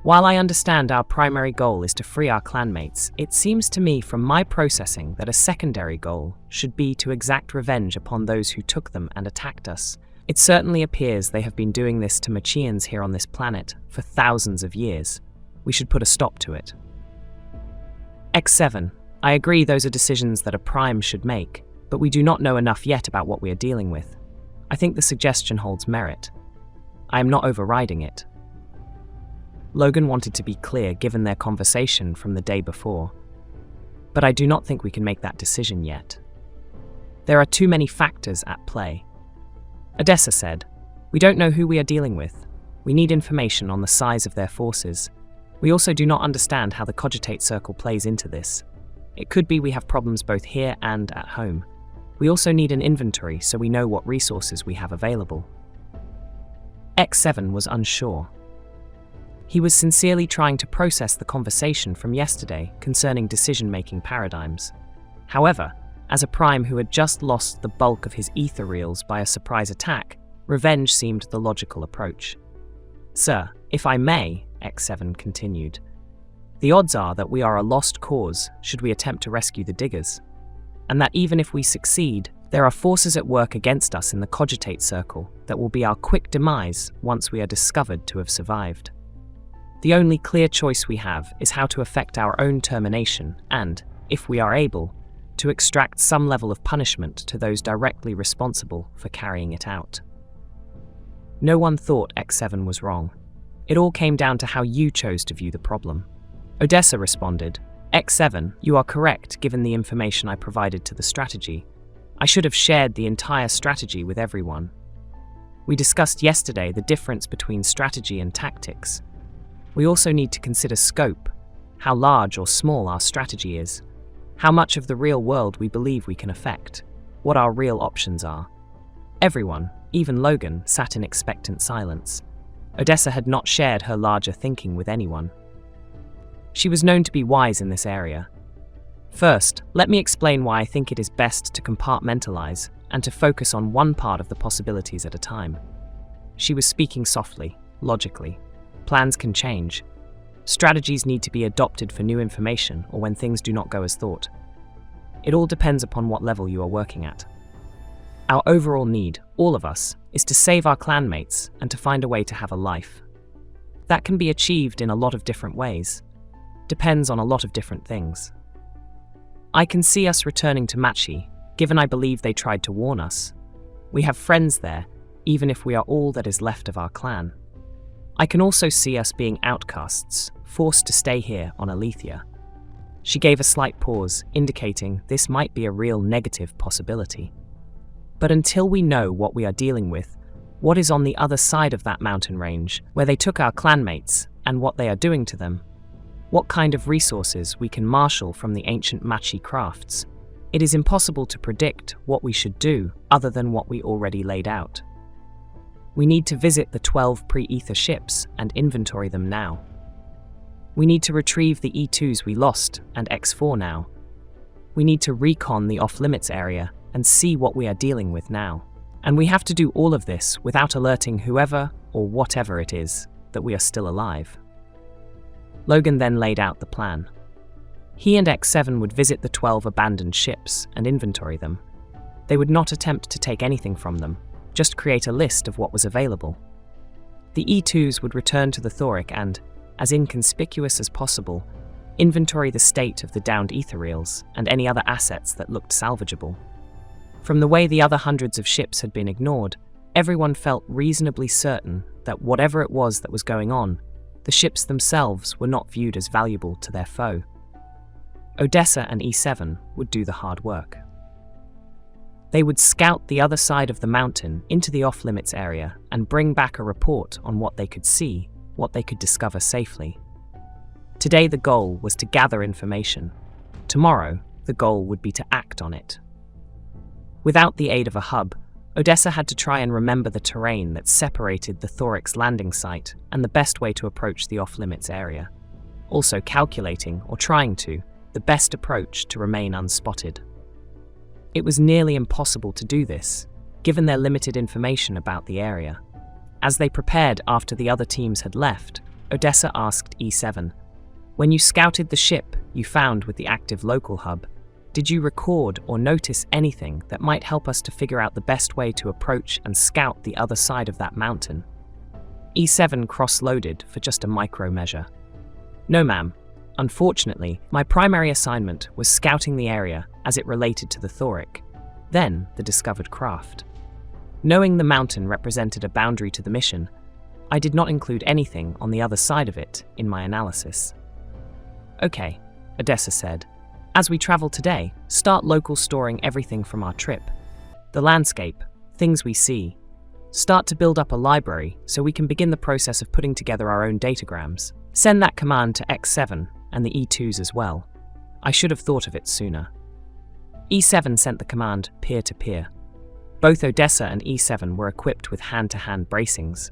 While I understand our primary goal is to free our clanmates, it seems to me from my processing that a secondary goal should be to exact revenge upon those who took them and attacked us. It certainly appears they have been doing this to Machians here on this planet for thousands of years. We should put a stop to it. X7, I agree those are decisions that a prime should make, but we do not know enough yet about what we are dealing with. I think the suggestion holds merit. I am not overriding it. Logan wanted to be clear given their conversation from the day before, but I do not think we can make that decision yet. There are too many factors at play. Odessa said, we don't know who we are dealing with. We need information on the size of their forces. We also do not understand how the cogitate circle plays into this. It could be we have problems both here and at home. We also need an inventory so we know what resources we have available. X7 was unsure. He was sincerely trying to process the conversation from yesterday concerning decision-making paradigms. However, as a prime who had just lost the bulk of his ethereals by a surprise attack, revenge seemed the logical approach. Sir, if I may, X7 continued, the odds are that we are a lost cause should we attempt to rescue the diggers, and that even if we succeed, there are forces at work against us in the cogitate circle that will be our quick demise once we are discovered to have survived. The only clear choice we have is how to effect our own termination and, if we are able, to extract some level of punishment to those directly responsible for carrying it out. No one thought X7 was wrong. It all came down to how you chose to view the problem. Odessa responded, X7, you are correct given the information I provided to the strategy. I should have shared the entire strategy with everyone. We discussed yesterday the difference between strategy and tactics. We also need to consider scope, how large or small our strategy is, how much of the real world we believe we can affect, what our real options are. Everyone, even Logan, sat in expectant silence. Odessa had not shared her larger thinking with anyone. She was known to be wise in this area. First, let me explain why I think it is best to compartmentalize and to focus on one part of the possibilities at a time. She was speaking softly, logically. Plans can change. Strategies need to be adopted for new information or when things do not go as thought. It all depends upon what level you are working at. Our overall need, all of us, is to save our clanmates and to find a way to have a life. That can be achieved in a lot of different ways. Depends on a lot of different things. I can see us returning to Machi, given I believe they tried to warn us. We have friends there, even if we are all that is left of our clan. I can also see us being outcasts, forced to stay here on Althia. She gave a slight pause, indicating this might be a real negative possibility. But until we know what we are dealing with, what is on the other side of that mountain range, where they took our clanmates, and what they are doing to them, what kind of resources we can marshal from the ancient Machi crafts, it is impossible to predict what we should do other than what we already laid out. We need to visit the 12 pre-ether ships and inventory them now. We need to retrieve the E2s we lost and X4 now. We need to recon the off-limits area and see what we are dealing with now. And we have to do all of this without alerting whoever or whatever it is that we are still alive. Logan then laid out the plan. He and X7 would visit the 12 abandoned ships and inventory them. They would not attempt to take anything from them, just create a list of what was available. The E2s would return to the Thorick and, as inconspicuous as possible, inventory the state of the downed ethereals and any other assets that looked salvageable. From the way the other hundreds of ships had been ignored, everyone felt reasonably certain that whatever it was that was going on, the ships themselves were not viewed as valuable to their foe. Odessa and E7 would do the hard work. They would scout the other side of the mountain into the off-limits area and bring back a report on what they could see, what they could discover safely. Today the goal was to gather information. Tomorrow, the goal would be to act on it. Without the aid of a hub, Odessa had to try and remember the terrain that separated the Thorick's landing site and the best way to approach the off-limits area. Also calculating, or trying to, the best approach to remain unspotted. It was nearly impossible to do this, given their limited information about the area. As they prepared after the other teams had left, Odessa asked E7, "When you scouted the ship you found with the active local hub, did you record or notice anything that might help us to figure out the best way to approach and scout the other side of that mountain?" E7 cross-loaded for just a micro measure. "No, ma'am. Unfortunately, my primary assignment was scouting the area as it related to the Thorick, then the discovered craft. Knowing the mountain represented a boundary to the mission, I did not include anything on the other side of it in my analysis." "Okay," Odessa said. "As we travel today, start local storing everything from our trip. The landscape, things we see. Start to build up a library so we can begin the process of putting together our own datagrams. Send that command to X7 and the E2s as well. I should have thought of it sooner." E7 sent the command peer-to-peer. Both Odessa and E7 were equipped with hand-to-hand bracings.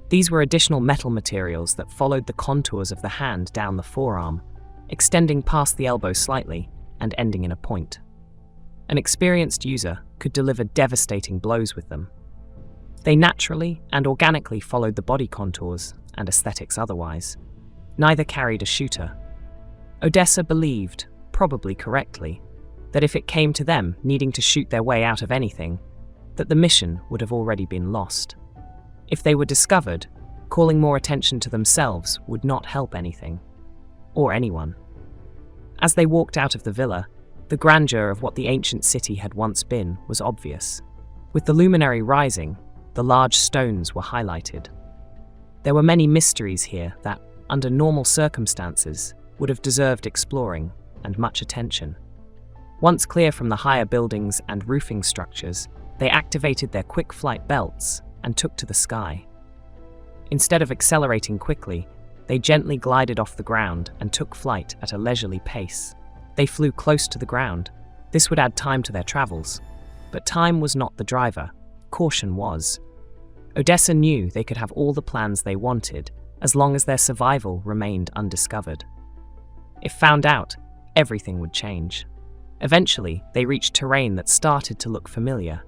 These were additional metal materials that followed the contours of the hand down the forearm, extending past the elbow slightly and ending in a point. An experienced user could deliver devastating blows with them. They naturally and organically followed the body contours and aesthetics otherwise. Neither carried a shooter. Odessa believed, probably correctly, that if it came to them needing to shoot their way out of anything, that the mission would have already been lost. If they were discovered, calling more attention to themselves would not help anything. Or anyone. As they walked out of the villa, the grandeur of what the ancient city had once been was obvious. With the luminary rising, the large stones were highlighted. There were many mysteries here that, under normal circumstances, would have deserved exploring and much attention. Once clear from the higher buildings and roofing structures, they activated their quick flight belts and took to the sky. Instead of accelerating quickly, they gently glided off the ground and took flight at a leisurely pace. They flew close to the ground. This would add time to their travels. But time was not the driver. Caution was. Odessa knew they could have all the plans they wanted as long as their survival remained undiscovered. If found out, everything would change. Eventually, they reached terrain that started to look familiar.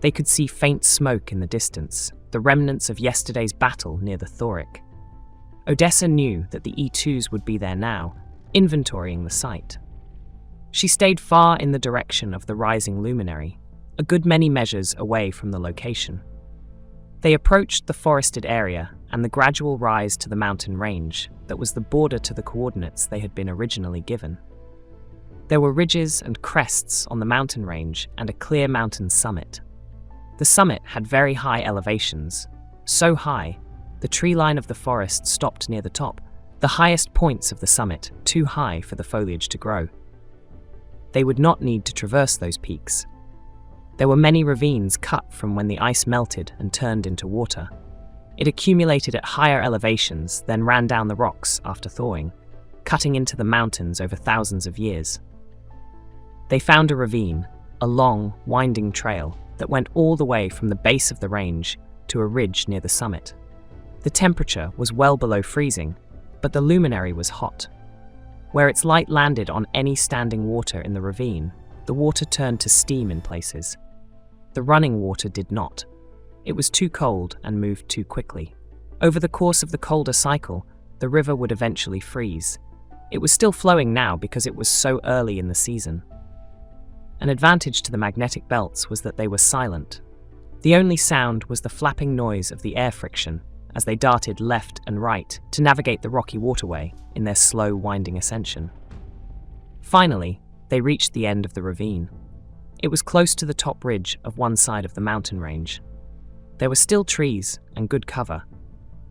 They could see faint smoke in the distance, the remnants of yesterday's battle near the Thorick. Odessa knew that the E2s would be there now, inventorying the site. She stayed far in the direction of the rising luminary, a good many measures away from the location. They approached the forested area and the gradual rise to the mountain range that was the border to the coordinates they had been originally given. There were ridges and crests on the mountain range and a clear mountain summit. The summit had very high elevations, so high, the tree line of the forest stopped near the top, the highest points of the summit too high for the foliage to grow. They would not need to traverse those peaks. There were many ravines cut from when the ice melted and turned into water. It accumulated at higher elevations, then ran down the rocks after thawing, cutting into the mountains over thousands of years. They found a ravine, a long, winding trail that went all the way from the base of the range to a ridge near the summit. The temperature was well below freezing, but the luminary was hot. Where its light landed on any standing water in the ravine, the water turned to steam in places. The running water did not. It was too cold and moved too quickly. Over the course of the colder cycle, the river would eventually freeze. It was still flowing now because it was so early in the season. An advantage to the magnetic belts was that they were silent. The only sound was the flapping noise of the air friction as they darted left and right to navigate the rocky waterway in their slow, winding ascension. Finally, they reached the end of the ravine. It was close to the top ridge of one side of the mountain range. There were still trees and good cover.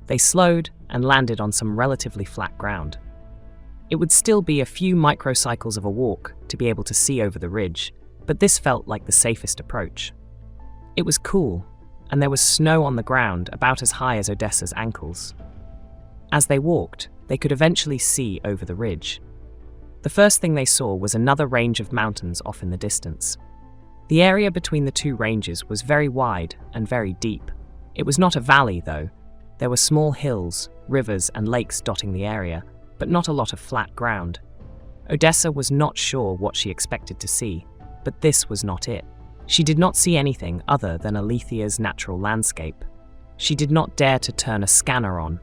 They slowed and landed on some relatively flat ground. It would still be a few microcycles of a walk to be able to see over the ridge, but this felt like the safest approach. It was cool, and there was snow on the ground about as high as Odessa's ankles. As they walked, they could eventually see over the ridge. The first thing they saw was another range of mountains off in the distance. The area between the two ranges was very wide and very deep. It was not a valley, though. There were small hills, rivers, and lakes dotting the area, but not a lot of flat ground. Odessa was not sure what she expected to see, but this was not it. She did not see anything other than Alethia's natural landscape. She did not dare to turn a scanner on.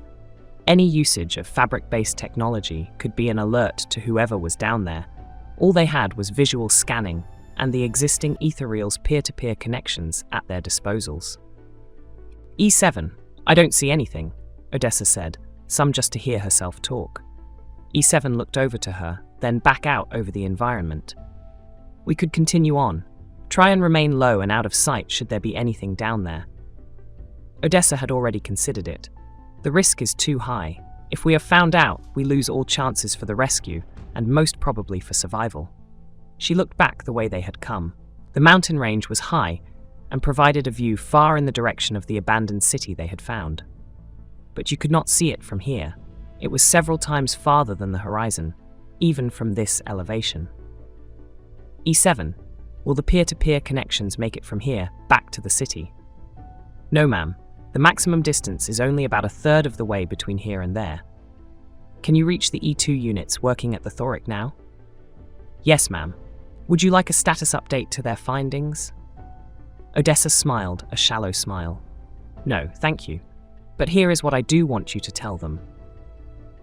Any usage of fabric-based technology could be an alert to whoever was down there. All they had was visual scanning and the existing Etheral's peer-to-peer connections at their disposals. E7, I don't see anything, Odessa said, some just to hear herself talk. E7 looked over to her, then back out over the environment. We could continue on. Try and remain low and out of sight should there be anything down there. Odessa had already considered it. The risk is too high. If we are found out, we lose all chances for the rescue, and most probably for survival. She looked back the way they had come. The mountain range was high and provided a view far in the direction of the abandoned city they had found. But you could not see it from here. It was several times farther than the horizon, even from this elevation. E7, will the peer-to-peer connections make it from here back to the city? No, ma'am. The maximum distance is only about a third of the way between here and there. Can you reach the E2 units working at the Thorick now? Yes, ma'am. Would you like a status update to their findings? Odessa smiled, a shallow smile. No, thank you. But here is what I do want you to tell them.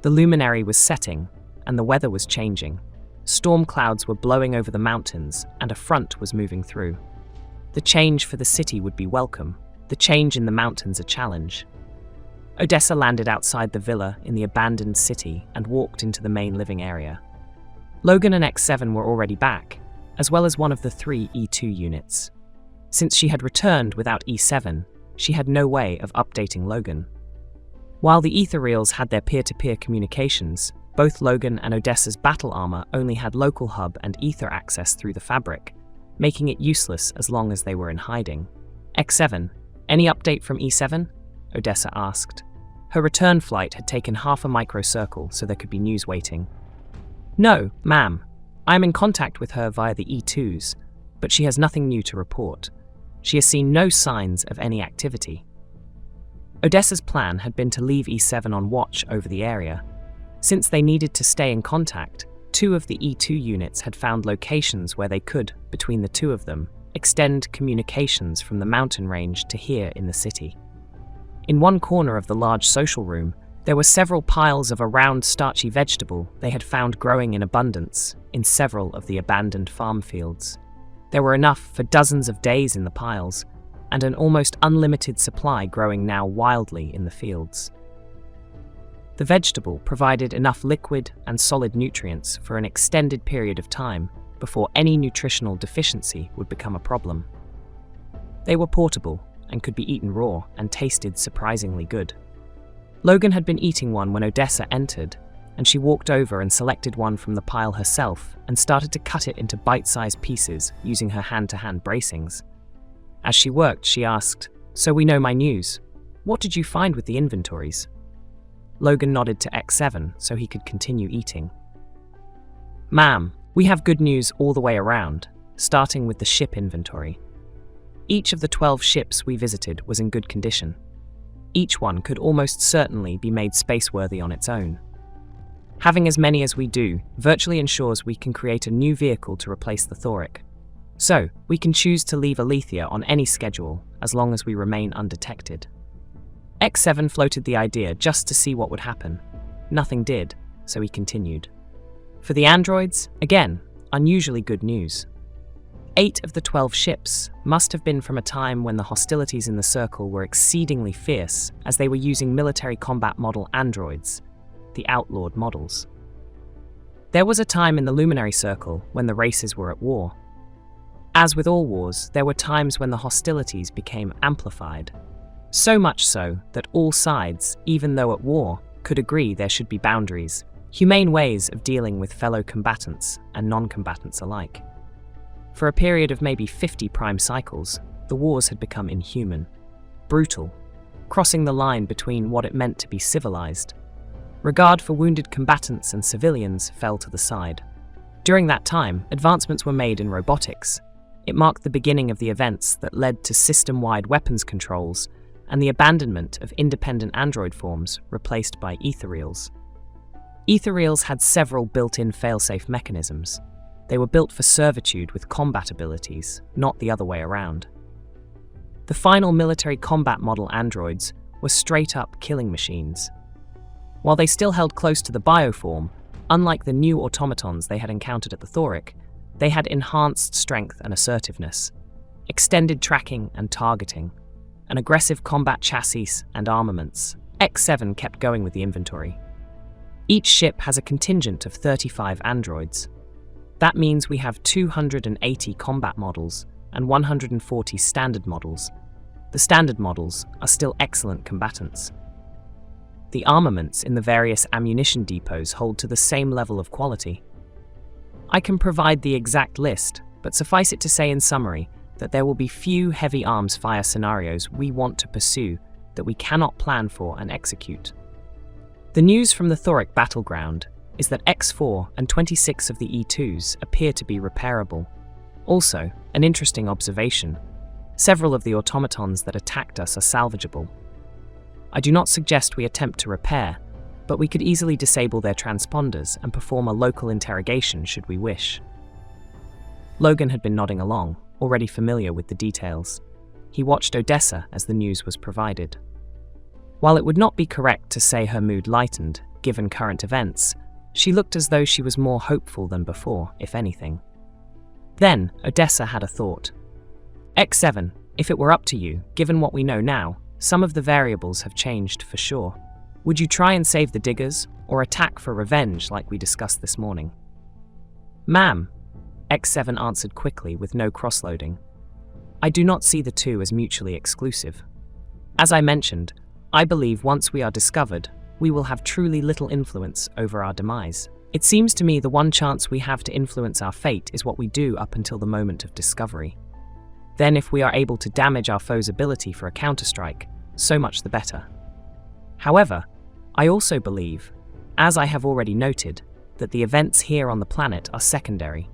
The luminary was setting, and the weather was changing. Storm clouds were blowing over the mountains, and a front was moving through. The change for the city would be welcome, the change in the mountains a challenge. Odessa landed outside the villa in the abandoned city and walked into the main living area. Logan and X7 were already back, as well as one of the 3 E2 units. Since she had returned without E7, she had no way of updating Logan. While the Etherals had their peer-to-peer communications, both Logan and Odessa's battle armor only had local hub and ether access through the fabric, making it useless as long as they were in hiding. X7, any update from E7? Odessa asked. Her return flight had taken half a microcircle, so there could be news waiting. No, ma'am. I am in contact with her via the E2s, but she has nothing new to report. She has seen no signs of any activity. Odessa's plan had been to leave E7 on watch over the area. Since they needed to stay in contact, 2 of the E2 units had found locations where they could, between the 2 of them, extend communications from the mountain range to here in the city. In one corner of the large social room, there were several piles of a round starchy vegetable they had found growing in abundance in several of the abandoned farm fields. There were enough for dozens of days in the piles, and an almost unlimited supply growing now wildly in the fields. The vegetable provided enough liquid and solid nutrients for an extended period of time before any nutritional deficiency would become a problem. They were portable and could be eaten raw and tasted surprisingly good. Logan had been eating one when Odessa entered, and she walked over and selected one from the pile herself and started to cut it into bite-sized pieces using her hand-to-hand bracings. As she worked, she asked, "So we know my news. What did you find with the inventories?" Logan nodded to X7 so he could continue eating. Ma'am, we have good news all the way around, starting with the ship inventory. Each of the 12 ships we visited was in good condition. Each one could almost certainly be made spaceworthy on its own. Having as many as we do virtually ensures we can create a new vehicle to replace the Thorick. So, we can choose to leave Alethia on any schedule as long as we remain undetected. X7 floated the idea just to see what would happen. Nothing did, so he continued. For the androids, again, unusually good news. 8 of the 12 ships must have been from a time when the hostilities in the Circle were exceedingly fierce, as they were using military combat model androids, the outlawed models. There was a time in the Luminary Circle when the races were at war. As with all wars, there were times when the hostilities became amplified. So much so that all sides, even though at war, could agree there should be boundaries, humane ways of dealing with fellow combatants and non-combatants alike. For a period of maybe 50 prime cycles, the wars had become inhuman, brutal, crossing the line between what it meant to be civilized. Regard for wounded combatants and civilians fell to the side. During that time, advancements were made in robotics, It marked the beginning of the events that led to system-wide weapons controls and the abandonment of independent android forms replaced by Ethereals. Ethereals had several built-in failsafe mechanisms. They were built for servitude with combat abilities, not the other way around. The final military combat model androids were straight-up killing machines. While they still held close to the bioform, unlike the new automatons they had encountered at the Thorick, they had enhanced strength and assertiveness, extended tracking and targeting, an aggressive combat chassis and armaments. X7 kept going with the inventory. Each ship has a contingent of 35 androids. That means we have 280 combat models and 140 standard models. The standard models are still excellent combatants. The armaments in the various ammunition depots hold to the same level of quality. I can provide the exact list, but suffice it to say in summary that there will be few heavy arms fire scenarios we want to pursue that we cannot plan for and execute. The news from the Thorick battleground is that X4 and 26 of the E2s appear to be repairable. Also, an interesting observation, several of the automatons that attacked us are salvageable. I do not suggest we attempt to repair, but we could easily disable their transponders and perform a local interrogation should we wish. Logan had been nodding along, already familiar with the details. He watched Odessa as the news was provided. While it would not be correct to say her mood lightened, given current events, she looked as though she was more hopeful than before, if anything. Then, Odessa had a thought. X7, if it were up to you, given what we know now, some of the variables have changed for sure. Would you try and save the diggers, or attack for revenge like we discussed this morning? Ma'am, X7 answered quickly with no cross-loading. I do not see the two as mutually exclusive. As I mentioned, I believe once we are discovered, we will have truly little influence over our demise. It seems to me the one chance we have to influence our fate is what we do up until the moment of discovery. Then if we are able to damage our foe's ability for a counterstrike, so much the better. However, I also believe, as I have already noted, that the events here on the planet are secondary.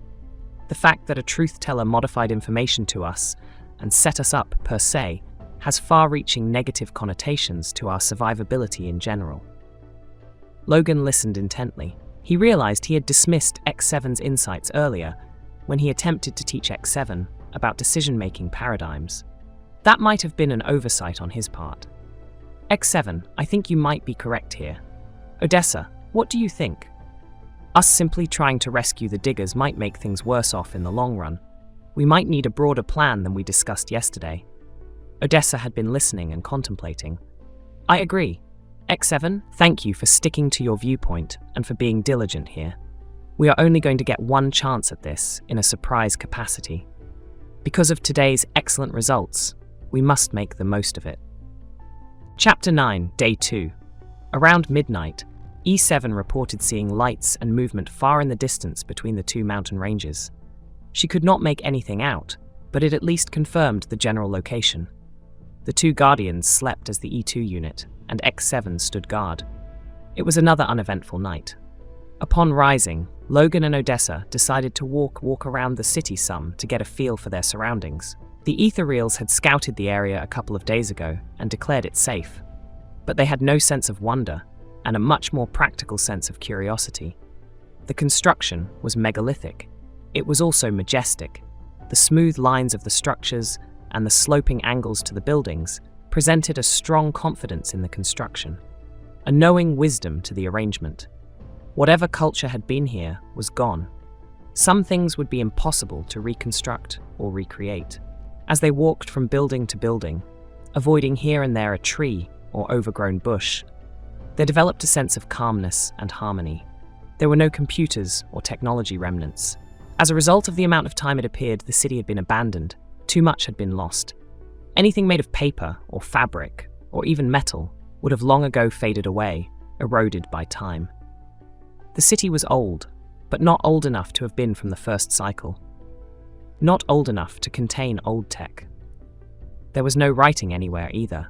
The fact that a truth-teller modified information to us and set us up per se has far-reaching negative connotations to our survivability in general. Logan listened intently. He realized he had dismissed X7's insights earlier when he attempted to teach X7 about decision-making paradigms. That might have been an oversight on his part. X7, I think you might be correct here. Odessa, what do you think? Us simply trying to rescue the diggers might make things worse off in the long run. We might need a broader plan than we discussed yesterday. Odessa had been listening and contemplating. I agree. X7, thank you for sticking to your viewpoint and for being diligent here. We are only going to get one chance at this in a surprise capacity. Because of today's excellent results, we must make the most of it. Chapter 9, Day 2. Around midnight, E7 reported seeing lights and movement far in the distance between the two mountain ranges. She could not make anything out, but it at least confirmed the general location. The two Guardians slept as the E2 unit, and X7 stood guard. It was another uneventful night. Upon rising, Logan and Odessa decided to walk around the city some to get a feel for their surroundings. The Ethereals had scouted the area a couple of days ago and declared it safe, but they had no sense of wonder and a much more practical sense of curiosity. The construction was megalithic. It was also majestic. The smooth lines of the structures and the sloping angles to the buildings presented a strong confidence in the construction, a knowing wisdom to the arrangement. Whatever culture had been here was gone. Some things would be impossible to reconstruct or recreate. As they walked from building to building, avoiding here and there a tree or overgrown bush, they developed a sense of calmness and harmony. There were no computers or technology remnants. As a result of the amount of time it appeared the city had been abandoned, too much had been lost. Anything made of paper or fabric or even metal would have long ago faded away, eroded by time. The city was old, but not old enough to have been from the first cycle. Not old enough to contain old tech. There was no writing anywhere either.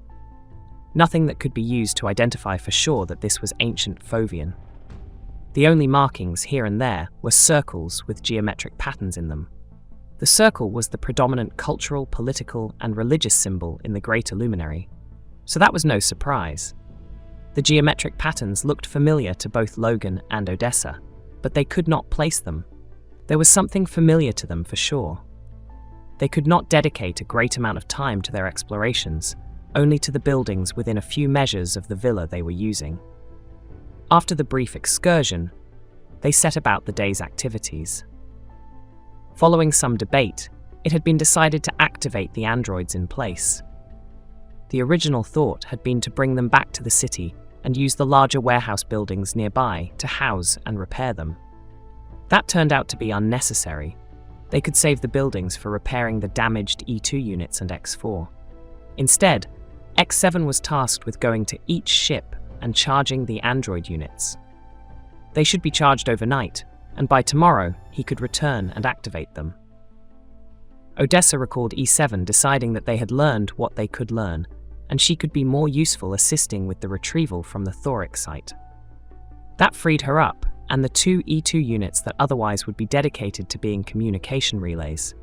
Nothing that could be used to identify for sure that this was ancient Fovian. The only markings here and there were circles with geometric patterns in them. The circle was the predominant cultural, political, and religious symbol in the Greater Luminary, so that was no surprise. The geometric patterns looked familiar to both Logan and Odessa, but they could not place them. There was something familiar to them for sure. They could not dedicate a great amount of time to their explorations, only to the buildings within a few measures of the villa they were using. After the brief excursion, they set about the day's activities. Following some debate, it had been decided to activate the androids in place. The original thought had been to bring them back to the city and use the larger warehouse buildings nearby to house and repair them. That turned out to be unnecessary. They could save the buildings for repairing the damaged E2 units and X4. Instead, X7 was tasked with going to each ship and charging the android units. They should be charged overnight, and by tomorrow he could return and activate them. Odessa recalled E7 deciding that they had learned what they could learn, and she could be more useful assisting with the retrieval from the Thorick site. That freed her up, and the two E2 units that otherwise would be dedicated to being communication relays.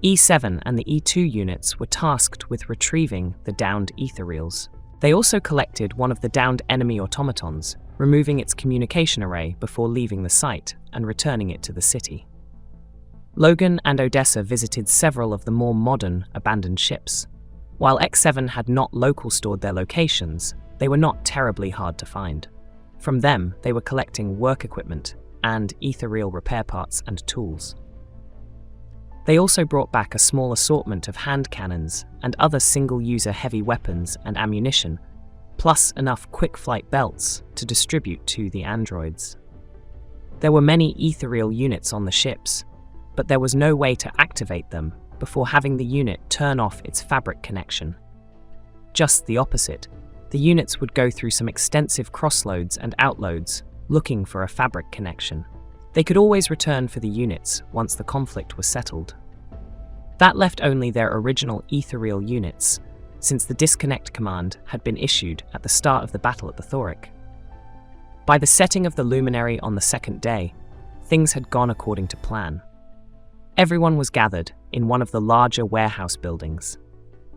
E7 and the E2 units were tasked with retrieving the downed Ethereals. They also collected one of the downed enemy automatons, removing its communication array before leaving the site and returning it to the city. Logan and Odessa visited several of the more modern, abandoned ships. While X7 had not local stored their locations, they were not terribly hard to find. From them, they were collecting work equipment and ethereal repair parts and tools. They also brought back a small assortment of hand cannons and other single-user heavy weapons and ammunition, plus enough quick-flight belts to distribute to the androids. There were many ethereal units on the ships, but there was no way to activate them before having the unit turn off its fabric connection. Just the opposite, the units would go through some extensive crossloads and outloads looking for a fabric connection. They could always return for the units once the conflict was settled. That left only their original ethereal units, since the disconnect command had been issued at the start of the battle at the Thorick. By the setting of the luminary on the second day, things had gone according to plan. Everyone was gathered in one of the larger warehouse buildings.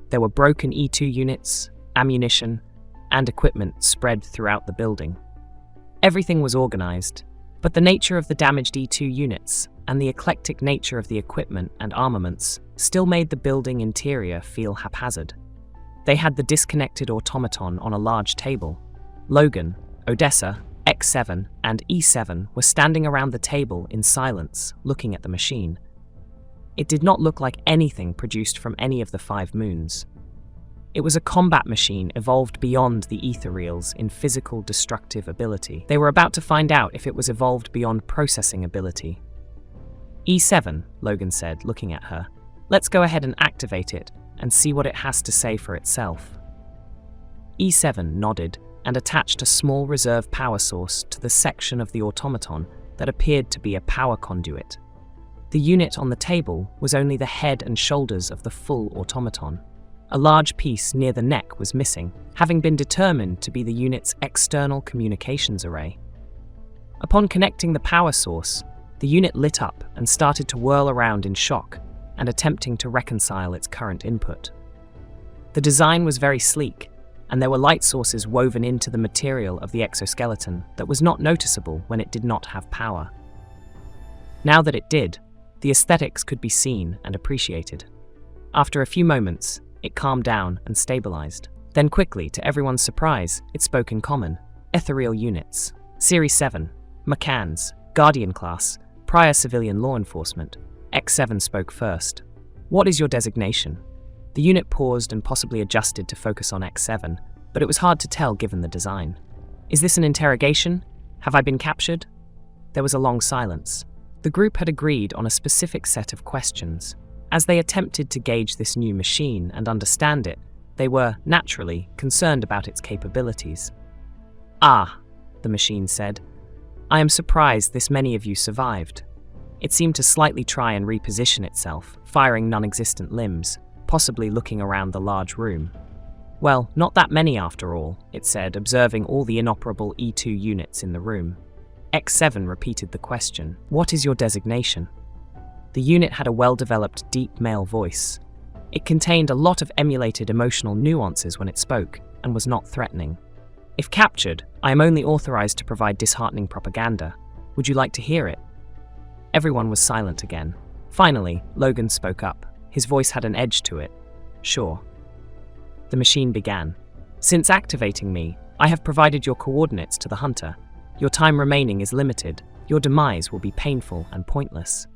There were broken E2 units, ammunition, and equipment spread throughout the building. Everything was organized, but the nature of the damaged E2 units and the eclectic nature of the equipment and armaments still made the building interior feel haphazard. They had the disconnected automaton on a large table. Logan, Odessa, X7, and E7 were standing around the table in silence, looking at the machine. It did not look like anything produced from any of the 5 moons. It was a combat machine evolved beyond the Ethereals in physical destructive ability. They were about to find out if it was evolved beyond processing ability. E7, Logan said, looking at her. Let's go ahead and activate it and see what it has to say for itself. E7 nodded and attached a small reserve power source to the section of the automaton that appeared to be a power conduit. The unit on the table was only the head and shoulders of the full automaton. A large piece near the neck was missing, having been determined to be the unit's external communications array. Upon connecting the power source, the unit lit up and started to whirl around in shock and attempting to reconcile its current input. The design was very sleek, and there were light sources woven into the material of the exoskeleton that was not noticeable when it did not have power. Now that it did, the aesthetics could be seen and appreciated. After a few moments, it calmed down and stabilized. Then quickly, to everyone's surprise, it spoke in common. Ethereal units. Series 7. McCanns. Guardian class. Prior civilian law enforcement. X7 spoke first. What is your designation? The unit paused and possibly adjusted to focus on X7, but it was hard to tell given the design. Is this an interrogation? Have I been captured? There was a long silence. The group had agreed on a specific set of questions. As they attempted to gauge this new machine and understand it, they were, naturally, concerned about its capabilities. Ah, the machine said. I am surprised this many of you survived. It seemed to slightly try and reposition itself, firing non-existent limbs, possibly looking around the large room. Well, not that many after all, it said, observing all the inoperable E2 units in the room. X7 repeated the question. What is your designation? The unit had a well-developed, deep male voice. It contained a lot of emulated emotional nuances when it spoke, and was not threatening. If captured, I am only authorized to provide disheartening propaganda. Would you like to hear it? Everyone was silent again. Finally, Logan spoke up. His voice had an edge to it. Sure. The machine began. Since activating me, I have provided your coordinates to the hunter. Your time remaining is limited. Your demise will be painful and pointless.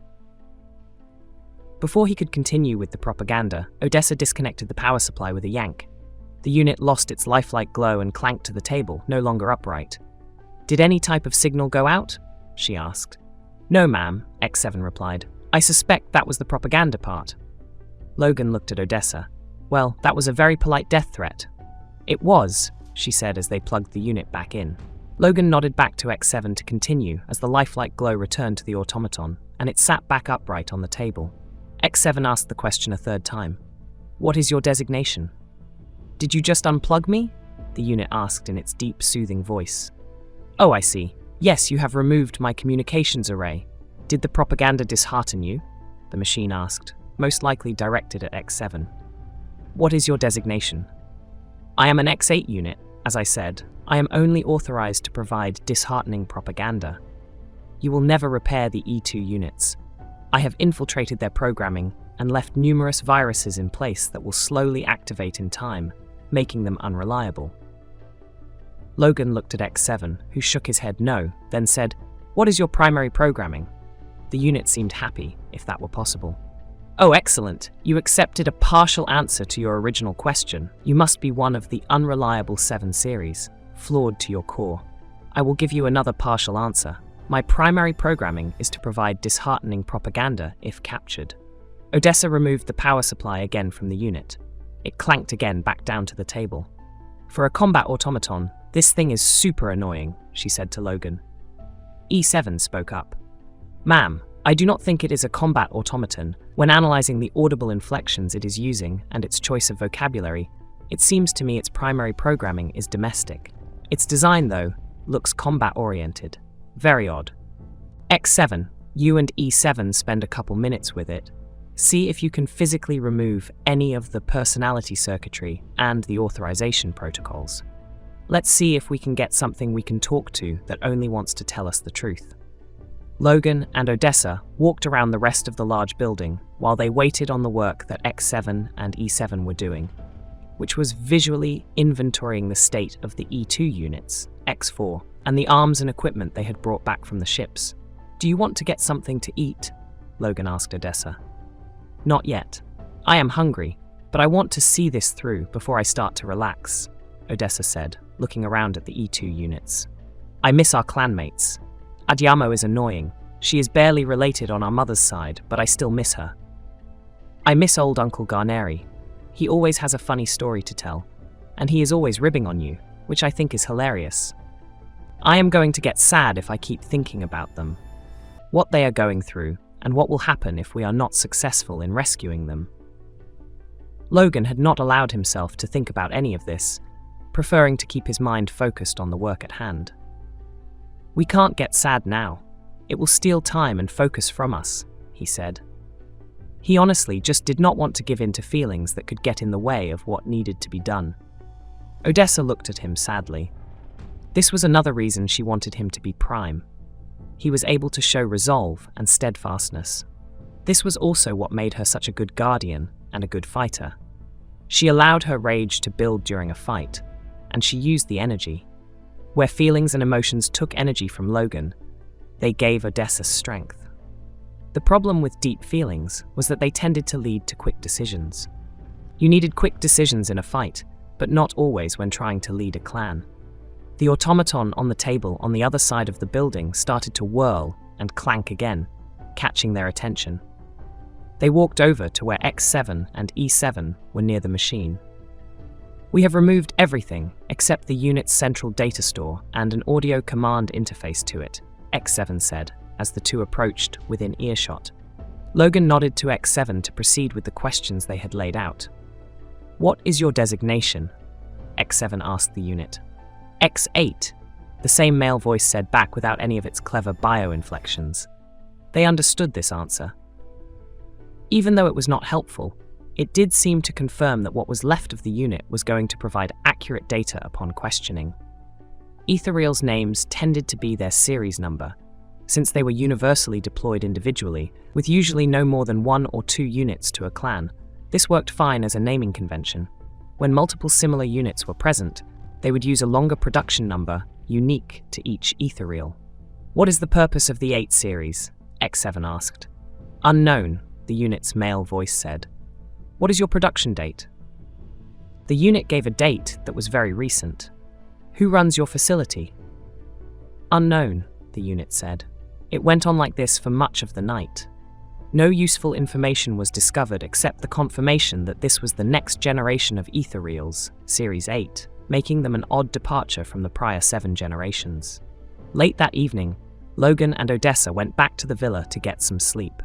Before he could continue with the propaganda, Odessa disconnected the power supply with a yank. The unit lost its lifelike glow and clanked to the table, no longer upright. Did any type of signal go out? She asked. No, ma'am, X7 replied. I suspect that was the propaganda part. Logan looked at Odessa. Well, that was a very polite death threat. It was, she said as they plugged the unit back in. Logan nodded back to X7 to continue as the lifelike glow returned to the automaton, and it sat back upright on the table. X7 asked the question a third time. What is your designation? Did you just unplug me? The unit asked in its deep, soothing voice. Oh, I see. Yes, you have removed my communications array. Did the propaganda dishearten you? The machine asked, most likely directed at X7. What is your designation? I am an X8 unit. As I said, I am only authorized to provide disheartening propaganda. You will never repair the E2 units. I have infiltrated their programming and left numerous viruses in place that will slowly activate in time, making them unreliable. Logan looked at X7, who shook his head no, then said, What is your primary programming? The unit seemed happy, if that were possible. Oh, excellent. You accepted a partial answer to your original question. You must be one of the unreliable 7 series, flawed to your core. I will give you another partial answer. My primary programming is to provide disheartening propaganda if captured. Odessa removed the power supply again from the unit. It clanked again back down to the table. For a combat automaton, this thing is super annoying, she said to Logan. E7 spoke up. Ma'am, I do not think it is a combat automaton. When analyzing the audible inflections it is using and its choice of vocabulary, it seems to me its primary programming is domestic. Its design, though, looks combat-oriented. Very odd. X7, you and E7 spend a couple minutes with it. See if you can physically remove any of the personality circuitry and the authorization protocols. Let's see if we can get something we can talk to that only wants to tell us the truth. Logan and Odessa walked around the rest of the large building while they waited on the work that X7 and E7 were doing, which was visually inventorying the state of the E2 units, X4, and the arms and equipment they had brought back from the ships. Do you want to get something to eat? Logan asked Odessa. Not yet. I am hungry, but I want to see this through before I start to relax, Odessa said, looking around at the E2 units. I miss our clanmates. Adiyamo is annoying. She is barely related on our mother's side, but I still miss her. I miss old Uncle Garneri. He always has a funny story to tell, and he is always ribbing on you, which I think is hilarious. I am going to get sad if I keep thinking about them, what they are going through, and what will happen if we are not successful in rescuing them. Logan had not allowed himself to think about any of this, preferring to keep his mind focused on the work at hand. We can't get sad now. It will steal time and focus from us, he said. He honestly just did not want to give in to feelings that could get in the way of what needed to be done. Odessa looked at him sadly. This was another reason she wanted him to be prime. He was able to show resolve and steadfastness. This was also what made her such a good guardian and a good fighter. She allowed her rage to build during a fight, and she used the energy. Where feelings and emotions took energy from Logan, they gave Odessa strength. The problem with deep feelings was that they tended to lead to quick decisions. You needed quick decisions in a fight, but not always when trying to lead a clan. The automaton on the table on the other side of the building started to whirl and clank again, catching their attention. They walked over to where X7 and E7 were near the machine. We have removed everything except the unit's central data store and an audio command interface to it, X7 said, as the two approached within earshot. Logan nodded to X7 to proceed with the questions they had laid out. What is your designation? X7 asked the unit. X8, the same male voice said back without any of its clever bio-inflections. They understood this answer. Even though it was not helpful, it did seem to confirm that what was left of the unit was going to provide accurate data upon questioning. Ethereal's names tended to be their series number, since they were universally deployed individually, with usually no more than 1 or 2 units to a clan. This worked fine as a naming convention. When multiple similar units were present, they would use a longer production number, unique to each Ethereal. "What is the purpose of the 8 series?" X7 asked. "Unknown," the unit's male voice said. "What is your production date?" The unit gave a date that was very recent. "Who runs your facility?" "Unknown," the unit said. It went on like this for much of the night. No useful information was discovered except the confirmation that this was the next generation of Ethereals, Series 8, making them an odd departure from the prior 7 generations. Late that evening, Logan and Odessa went back to the villa to get some sleep.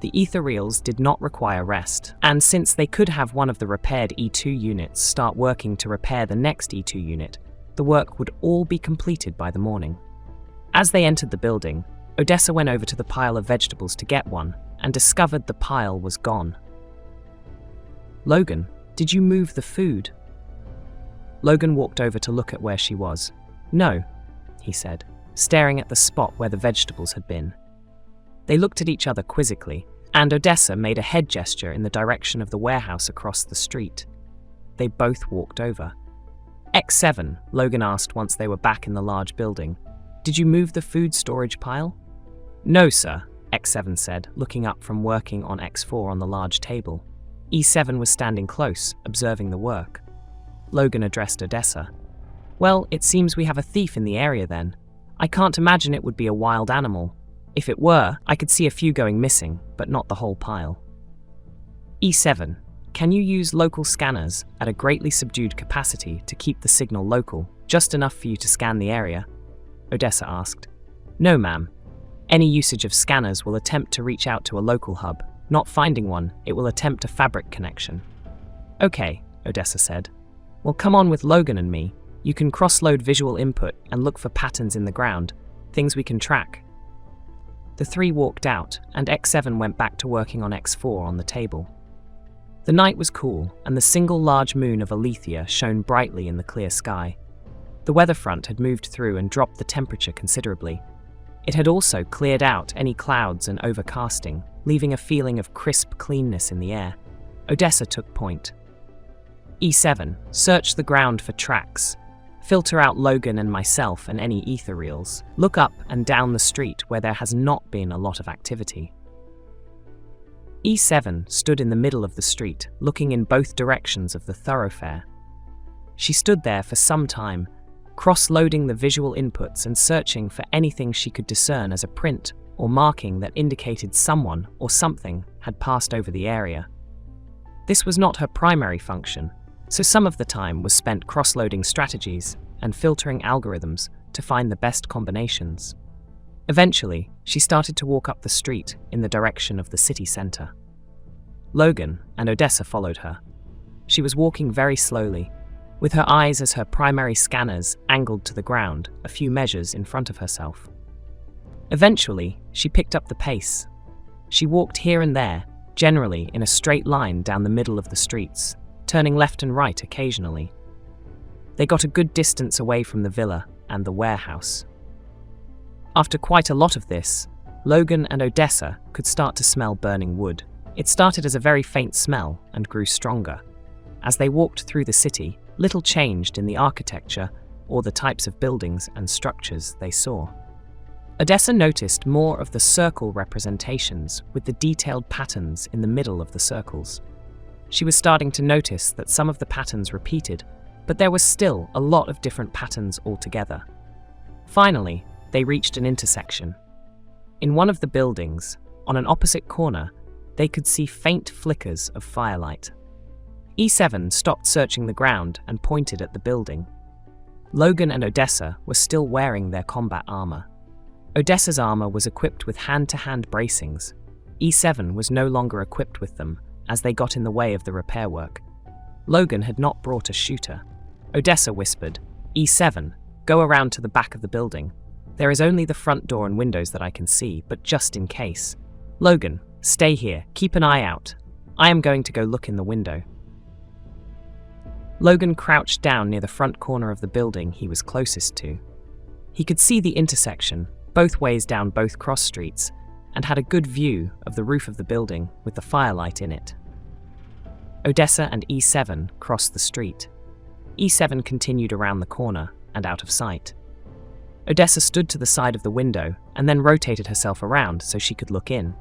The Ethereals did not require rest, and since they could have one of the repaired E2 units start working to repair the next E2 unit, the work would all be completed by the morning. As they entered the building, Odessa went over to the pile of vegetables to get one, and discovered the pile was gone. "Logan, did you move the food?" Logan walked over to look at where she was. "No," he said, staring at the spot where the vegetables had been. They looked at each other quizzically, and Odessa made a head gesture in the direction of the warehouse across the street. They both walked over. "X7, Logan asked once they were back in the large building. "Did you move the food storage pile?" "No, sir," X7 said, looking up from working on X4 on the large table. E7 was standing close, observing the work. Logan addressed Odessa. "Well, it seems we have a thief in the area then. I can't imagine it would be a wild animal. If it were, I could see a few going missing, but not the whole pile." "E7, can you use local scanners at a greatly subdued capacity to keep the signal local, just enough for you to scan the area?" Odessa asked. "No, ma'am. Any usage of scanners will attempt to reach out to a local hub. Not finding one, it will attempt a fabric connection." "Okay," Odessa said. "Well, come on with Logan and me. You can cross-load visual input and look for patterns in the ground, things we can track." The three walked out, and X7 went back to working on X4 on the table. The night was cool, and the single large moon of althia shone brightly in the clear sky. The weather front had moved through and dropped the temperature considerably. It had also cleared out any clouds and overcasting, leaving a feeling of crisp cleanness in the air. Odessa took point. "E7, search the ground for tracks. Filter out Logan and myself and any Ethereals. Look up and down the street where there has not been a lot of activity." E7 stood in the middle of the street, looking in both directions of the thoroughfare. She stood there for some time, cross-loading the visual inputs and searching for anything she could discern as a print or marking that indicated someone or something had passed over the area. This was not her primary function, so some of the time was spent cross-loading strategies and filtering algorithms to find the best combinations. Eventually, she started to walk up the street in the direction of the city center. Logan and Odessa followed her. She was walking very slowly, with her eyes as her primary scanners angled to the ground, a few measures in front of herself. Eventually, she picked up the pace. She walked here and there, generally in a straight line down the middle of the streets, turning left and right occasionally. They got a good distance away from the villa and the warehouse. After quite a lot of this, Logan and Odessa could start to smell burning wood. It started as a very faint smell and grew stronger. As they walked through the city, little changed in the architecture or the types of buildings and structures they saw. Odessa noticed more of the circle representations with the detailed patterns in the middle of the circles. She was starting to notice that some of the patterns repeated, but there was still a lot of different patterns altogether. Finally, they reached an intersection. In one of the buildings, on an opposite corner, they could see faint flickers of firelight. E7 stopped searching the ground and pointed at the building. Logan and Odessa were still wearing their combat armor. Odessa's armor was equipped with hand-to-hand bracings. E7 was no longer equipped with them, as they got in the way of the repair work. Logan had not brought a shooter. Odessa whispered, "E7, go around to the back of the building. There is only the front door and windows that I can see, but just in case." Logan, Stay here, keep an eye out. I am going to go look in the window. Logan crouched down near the front corner of the building he was closest to. He could see the intersection, both ways down both cross streets, and had a good view of the roof of the building with the firelight in it. Odessa and E7 crossed the street. E7 continued around the corner and out of sight. Odessa stood to the side of the window and then rotated herself around so she could look in.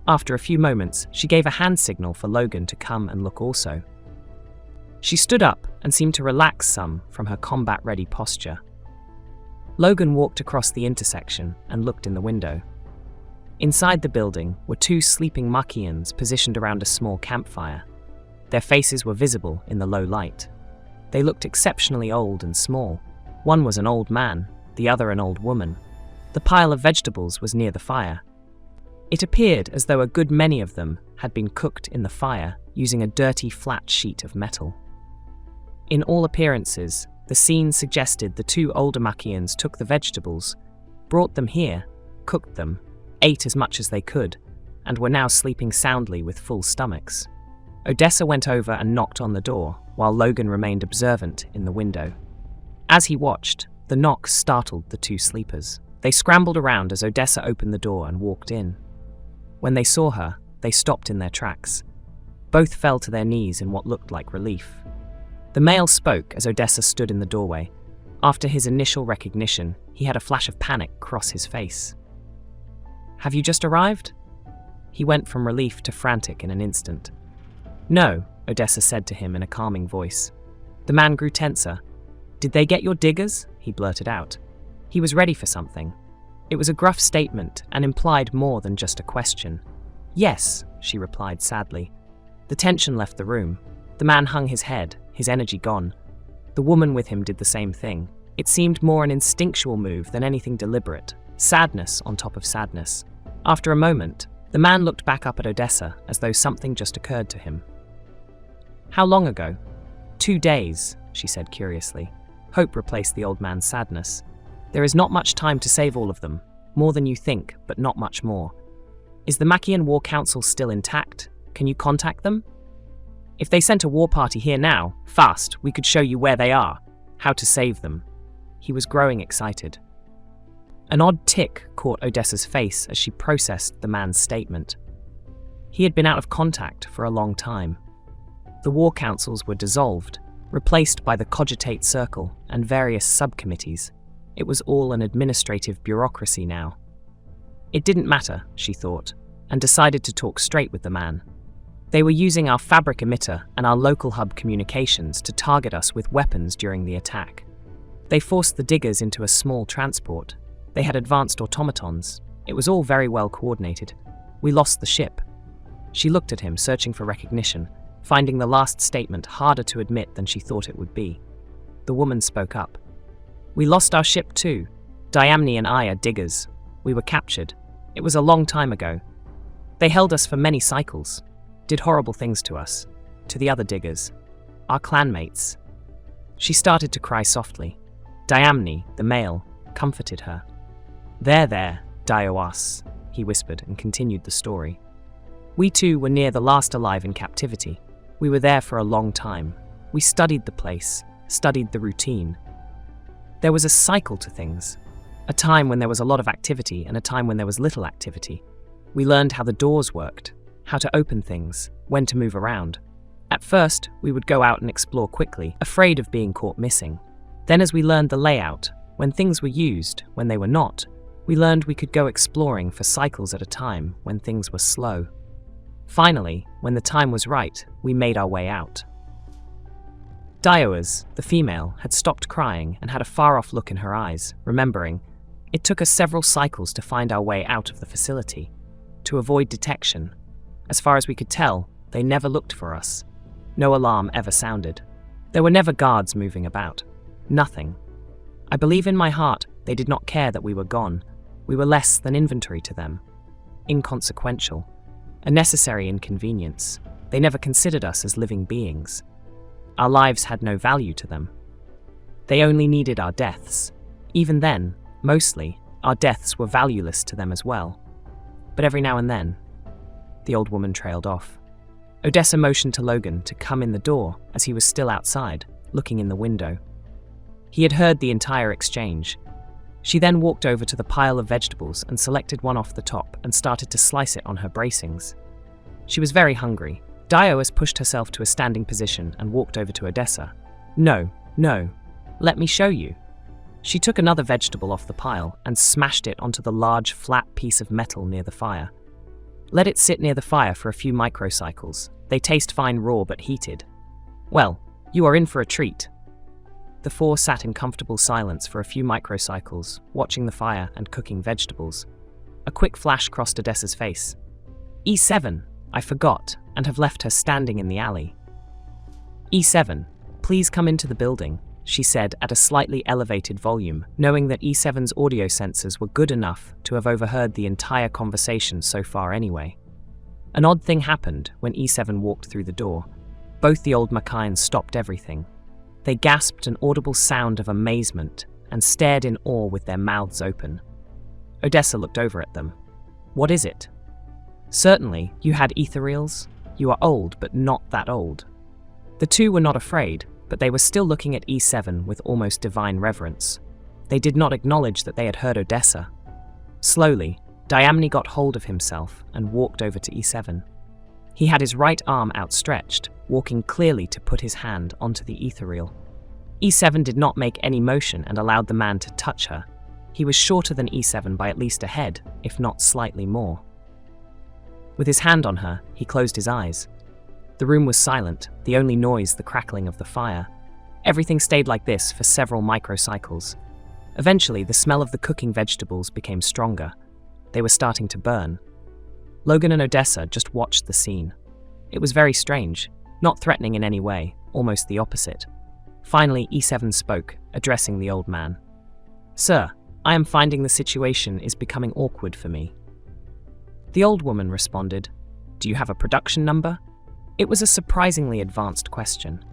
After a few moments, she gave a hand signal for Logan to come and look also. She stood up and seemed to relax some from her combat-ready posture. Logan walked across the intersection and looked in the window. Inside the building were two sleeping Machians positioned around a small campfire. Their faces were visible in the low light. They looked exceptionally old and small. One was an old man, the other an old woman. The pile of vegetables was near the fire. It appeared as though a good many of them had been cooked in the fire using a dirty flat sheet of metal. In all appearances, the scene suggested the two older Machians took the vegetables, brought them here, cooked them, ate as much as they could, and were now sleeping soundly with full stomachs. Odessa went over and knocked on the door, while Logan remained observant in the window. As he watched, the knock startled the two sleepers. They scrambled around as Odessa opened the door and walked in. When they saw her, they stopped in their tracks. Both fell to their knees in what looked like relief. The male spoke as Odessa stood in the doorway. After his initial recognition, he had a flash of panic cross his face. "Have you just arrived?" He went from relief to frantic in an instant. "No," Odessa said to him in a calming voice. The man grew tenser. "Did they get your diggers?" he blurted out. He was ready for something. It was a gruff statement and implied more than just a question. "Yes," she replied sadly. The tension left the room. The man hung his head, his energy gone. The woman with him did the same thing. It seemed more an instinctual move than anything deliberate. Sadness on top of sadness. After a moment, the man looked back up at Odessa as though something just occurred to him. "How long ago?" 2 days, she said curiously. Hope replaced the old man's sadness. "There is not much time to save all of them. More than you think, but not much more. Is the Machian War Council still intact? Can you contact them? If they sent a war party here now, fast, we could show you where they are, how to save them." He was growing excited. An odd tick caught Odessa's face as she processed the man's statement. He had been out of contact for a long time. The war councils were dissolved, replaced by the Cogitate Circle and various subcommittees. It was all an administrative bureaucracy now. It didn't matter, she thought, and decided to talk straight with the man. They were using our fabric emitter and our local hub communications to target us with weapons during the attack. They forced the diggers into a small transport. They had advanced automatons. It was all very well coordinated. We lost the ship. She looked at him, searching for recognition, finding the last statement harder to admit than she thought it would be. The woman spoke up. "We lost our ship too. Diamne and I are diggers. We were captured. It was a long time ago. They held us for many cycles, did horrible things to us, to the other diggers, our clanmates." She started to cry softly. Diamne, the male, comforted her. There, Dioas," he whispered and continued the story. "We too were near the last alive in captivity. We were there for a long time. We studied the place, studied the routine. There was a cycle to things, a time when there was a lot of activity and a time when there was little activity. We learned how the doors worked, how to open things, when to move around. At first, we would go out and explore quickly, afraid of being caught missing. Then as we learned the layout, when things were used, when they were not, we learned we could go exploring for cycles at a time when things were slow. Finally, when the time was right, we made our way out." Dioas, the female, had stopped crying and had a far-off look in her eyes, remembering, "It took us several cycles to find our way out of the facility, to avoid detection. As far as we could tell, they never looked for us. No alarm ever sounded. There were never guards moving about. Nothing. I believe in my heart they did not care that we were gone. We were less than inventory to them. Inconsequential. A necessary inconvenience. They never considered us as living beings. Our lives had no value to them. They only needed our deaths. Even then, mostly, our deaths were valueless to them as well. But every now and then..." The old woman trailed off. Odessa motioned to Logan to come in the door as he was still outside, looking in the window. He had heard the entire exchange. She then walked over to the pile of vegetables and selected one off the top and started to slice it on her bracings. She was very hungry. Dioas pushed herself to a standing position and walked over to Odessa. No, let me show you. She took another vegetable off the pile and smashed it onto the large, flat piece of metal near the fire. Let it sit near the fire for a few microcycles. They taste fine raw but heated. Well, you are in for a treat. The four sat in comfortable silence for a few microcycles, watching the fire and cooking vegetables. A quick flash crossed Odessa's face. E7, I forgot, and have left her standing in the alley. E7, please come into the building, she said at a slightly elevated volume, knowing that E7's audio sensors were good enough to have overheard the entire conversation so far anyway. An odd thing happened when E7 walked through the door. Both the old Makaians stopped everything. They gasped an audible sound of amazement and stared in awe with their mouths open. Odessa looked over at them. What is it? Certainly, you had ethereals. You are old, but not that old. The two were not afraid, but they were still looking at E7 with almost divine reverence. They did not acknowledge that they had heard Odessa. Slowly, Diamni got hold of himself and walked over to E7. He had his right arm outstretched, walking clearly to put his hand onto the ethereal. E7 did not make any motion and allowed the man to touch her. He was shorter than E7 by at least a head, if not slightly more. With his hand on her, he closed his eyes. The room was silent, the only noise the crackling of the fire. Everything stayed like this for several microcycles. Eventually, the smell of the cooking vegetables became stronger. They were starting to burn. Logan and Odessa just watched the scene. It was very strange, not threatening in any way, almost the opposite. Finally, E7 spoke, addressing the old man. Sir, I am finding the situation is becoming awkward for me. The old woman responded, Do you have a production number? It was a surprisingly advanced question.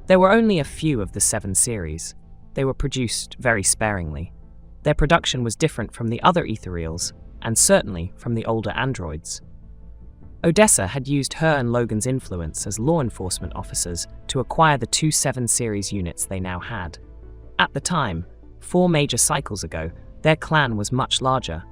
There were only a few of the 7 series. They were produced very sparingly. Their production was different from the other ethereals, and certainly from the older androids. Odessa had used her and Logan's influence as law enforcement officers to acquire the 2 7 series units they now had. At the time, 4 major cycles ago, their clan was much larger,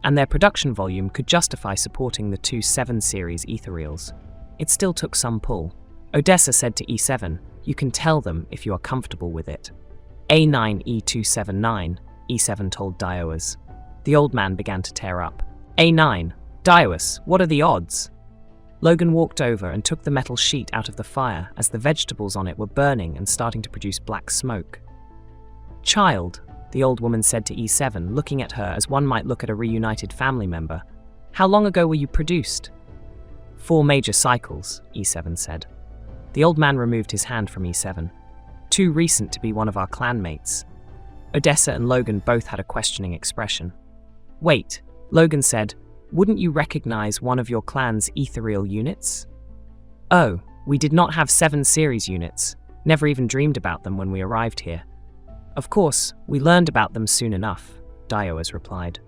and their production volume could justify supporting the 2 7 series ethereals. It still took some pull. Odessa said to E7, You can tell them if you are comfortable with it. A9E279, E7 told Dioas. The old man began to tear up. A9, Dioas, what are the odds? Logan walked over and took the metal sheet out of the fire as the vegetables on it were burning and starting to produce black smoke. Child, the old woman said to E7, looking at her as one might look at a reunited family member. How long ago were you produced? 4 major cycles, E7 said. The old man removed his hand from E7. Too recent to be one of our clanmates. Odessa and Logan both had a questioning expression. Wait, Logan said, wouldn't you recognize one of your clan's ethereal units? Oh, we did not have 7 series units, never even dreamed about them when we arrived here. Of course, we learned about them soon enough, Dioas replied.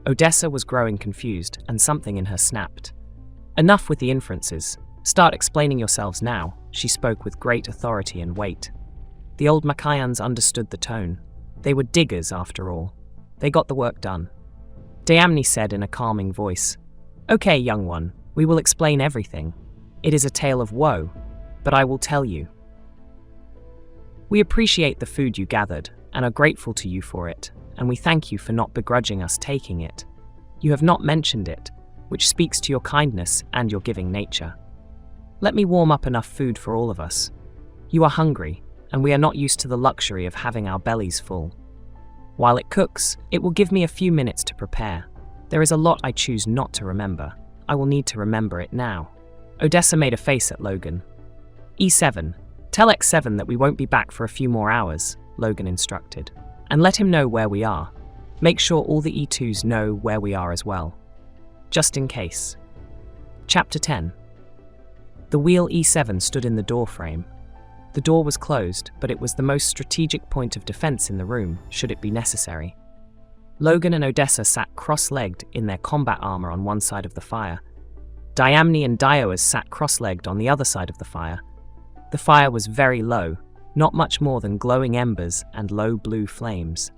Odessa was growing confused, and something in her snapped. Enough with the inferences. Start explaining yourselves now, she spoke with great authority and weight. The old Makaians understood the tone. They were diggers, after all. They got the work done. Diamni said in a calming voice, Okay, young one, we will explain everything. It is a tale of woe, but I will tell you. We appreciate the food you gathered and are grateful to you for it, and we thank you for not begrudging us taking it. You have not mentioned it, which speaks to your kindness and your giving nature. Let me warm up enough food for all of us. You are hungry, and we are not used to the luxury of having our bellies full. While it cooks, it will give me a few minutes to prepare. There is a lot I choose not to remember. I will need to remember it now. Odessa made a face at Logan. E7, tell X7 that we won't be back for a few more hours, Logan instructed. And let him know where we are. Make sure all the E2s know where we are as well. Just in case. Chapter 10. The wheel E7 stood in the door frame. The door was closed, but it was the most strategic point of defense in the room, should it be necessary. Logan and Odessa sat cross-legged in their combat armor on one side of the fire. Diamne and Dioas sat cross-legged on the other side of the fire. The fire was very low, not much more than glowing embers and low blue flames.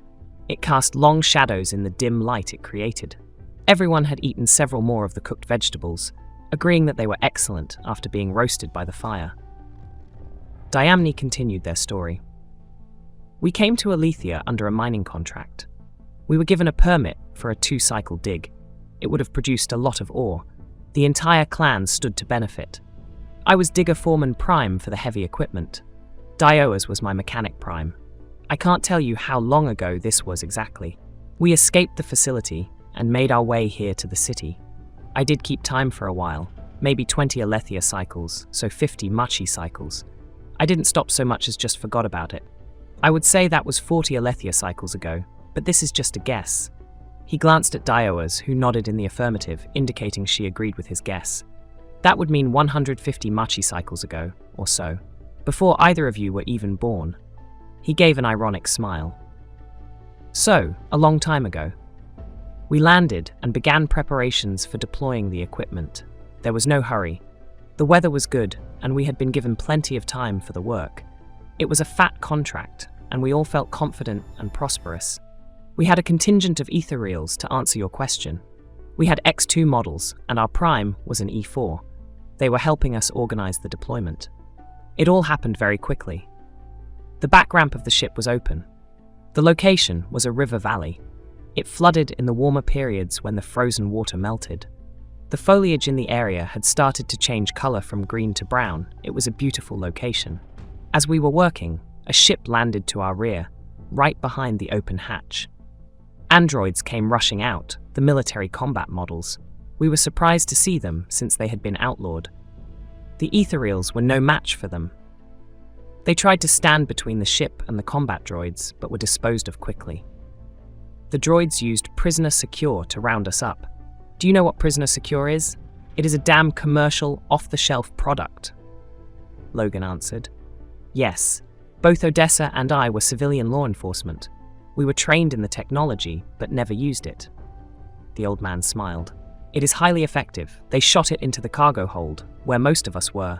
It cast long shadows in the dim light it created. Everyone had eaten several more of the cooked vegetables, agreeing that they were excellent after being roasted by the fire. Diamne continued their story. We came to Althia under a mining contract. We were given a permit for a 2-cycle dig. It would have produced a lot of ore. The entire clan stood to benefit. I was digger foreman prime for the heavy equipment. Dioas was my mechanic prime. I can't tell you how long ago this was exactly. We escaped the facility and made our way here to the city. I did keep time for a while, maybe 20 alethia cycles, so 50 machi cycles. I didn't stop so much as just forgot about it. I would say that was 40 alethia cycles ago, but this is just a guess. He glanced at Dioas, who nodded in the affirmative, indicating she agreed with his guess. That would mean 150 machi cycles ago, or so, before either of you were even born. He gave an ironic smile. So, a long time ago. We landed and began preparations for deploying the equipment. There was no hurry. The weather was good, and we had been given plenty of time for the work. It was a fat contract, and we all felt confident and prosperous. We had a contingent of Etherals to answer your question. We had X2 models, and our prime was an E4. They were helping us organize the deployment. It all happened very quickly. The back ramp of the ship was open. The location was a river valley. It flooded in the warmer periods when the frozen water melted. The foliage in the area had started to change color from green to brown. It was a beautiful location. As we were working, a ship landed to our rear, right behind the open hatch. Androids came rushing out, the military combat models. We were surprised to see them since they had been outlawed. The Etherals were no match for them. They tried to stand between the ship and the combat droids, but were disposed of quickly. The droids used Prisoner Secure to round us up. Do you know what Prisoner Secure is? It is a damn commercial, off-the-shelf product. Logan answered. Yes, both Odessa and I were civilian law enforcement. We were trained in the technology, but never used it. The old man smiled. It is highly effective. They shot it into the cargo hold, where most of us were.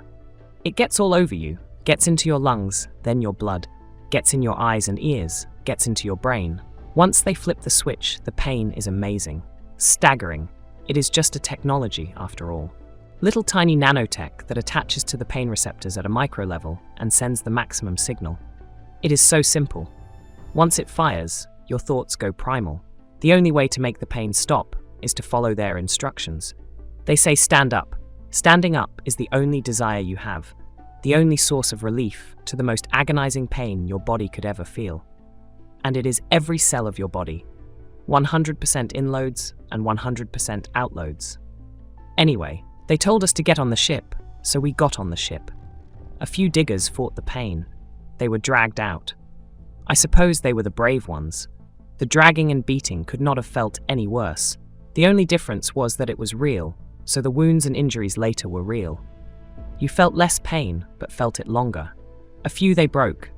It gets all over you, gets into your lungs, then your blood, gets in your eyes and ears, gets into your brain. Once they flip the switch, the pain is amazing. Staggering. It is just a technology, after all. Little tiny nanotech that attaches to the pain receptors at a micro level and sends the maximum signal. It is so simple. Once it fires, your thoughts go primal. The only way to make the pain stop is to follow their instructions. They say stand up. Standing up is the only desire you have, the only source of relief to the most agonizing pain your body could ever feel. And it is every cell of your body. 100% inloads and 100% outloads. Anyway, they told us to get on the ship, so we got on the ship. A few diggers fought the pain. They were dragged out. I suppose they were the brave ones. The dragging and beating could not have felt any worse. The only difference was that it was real, so the wounds and injuries later were real. You felt less pain, but felt it longer. A few they broke,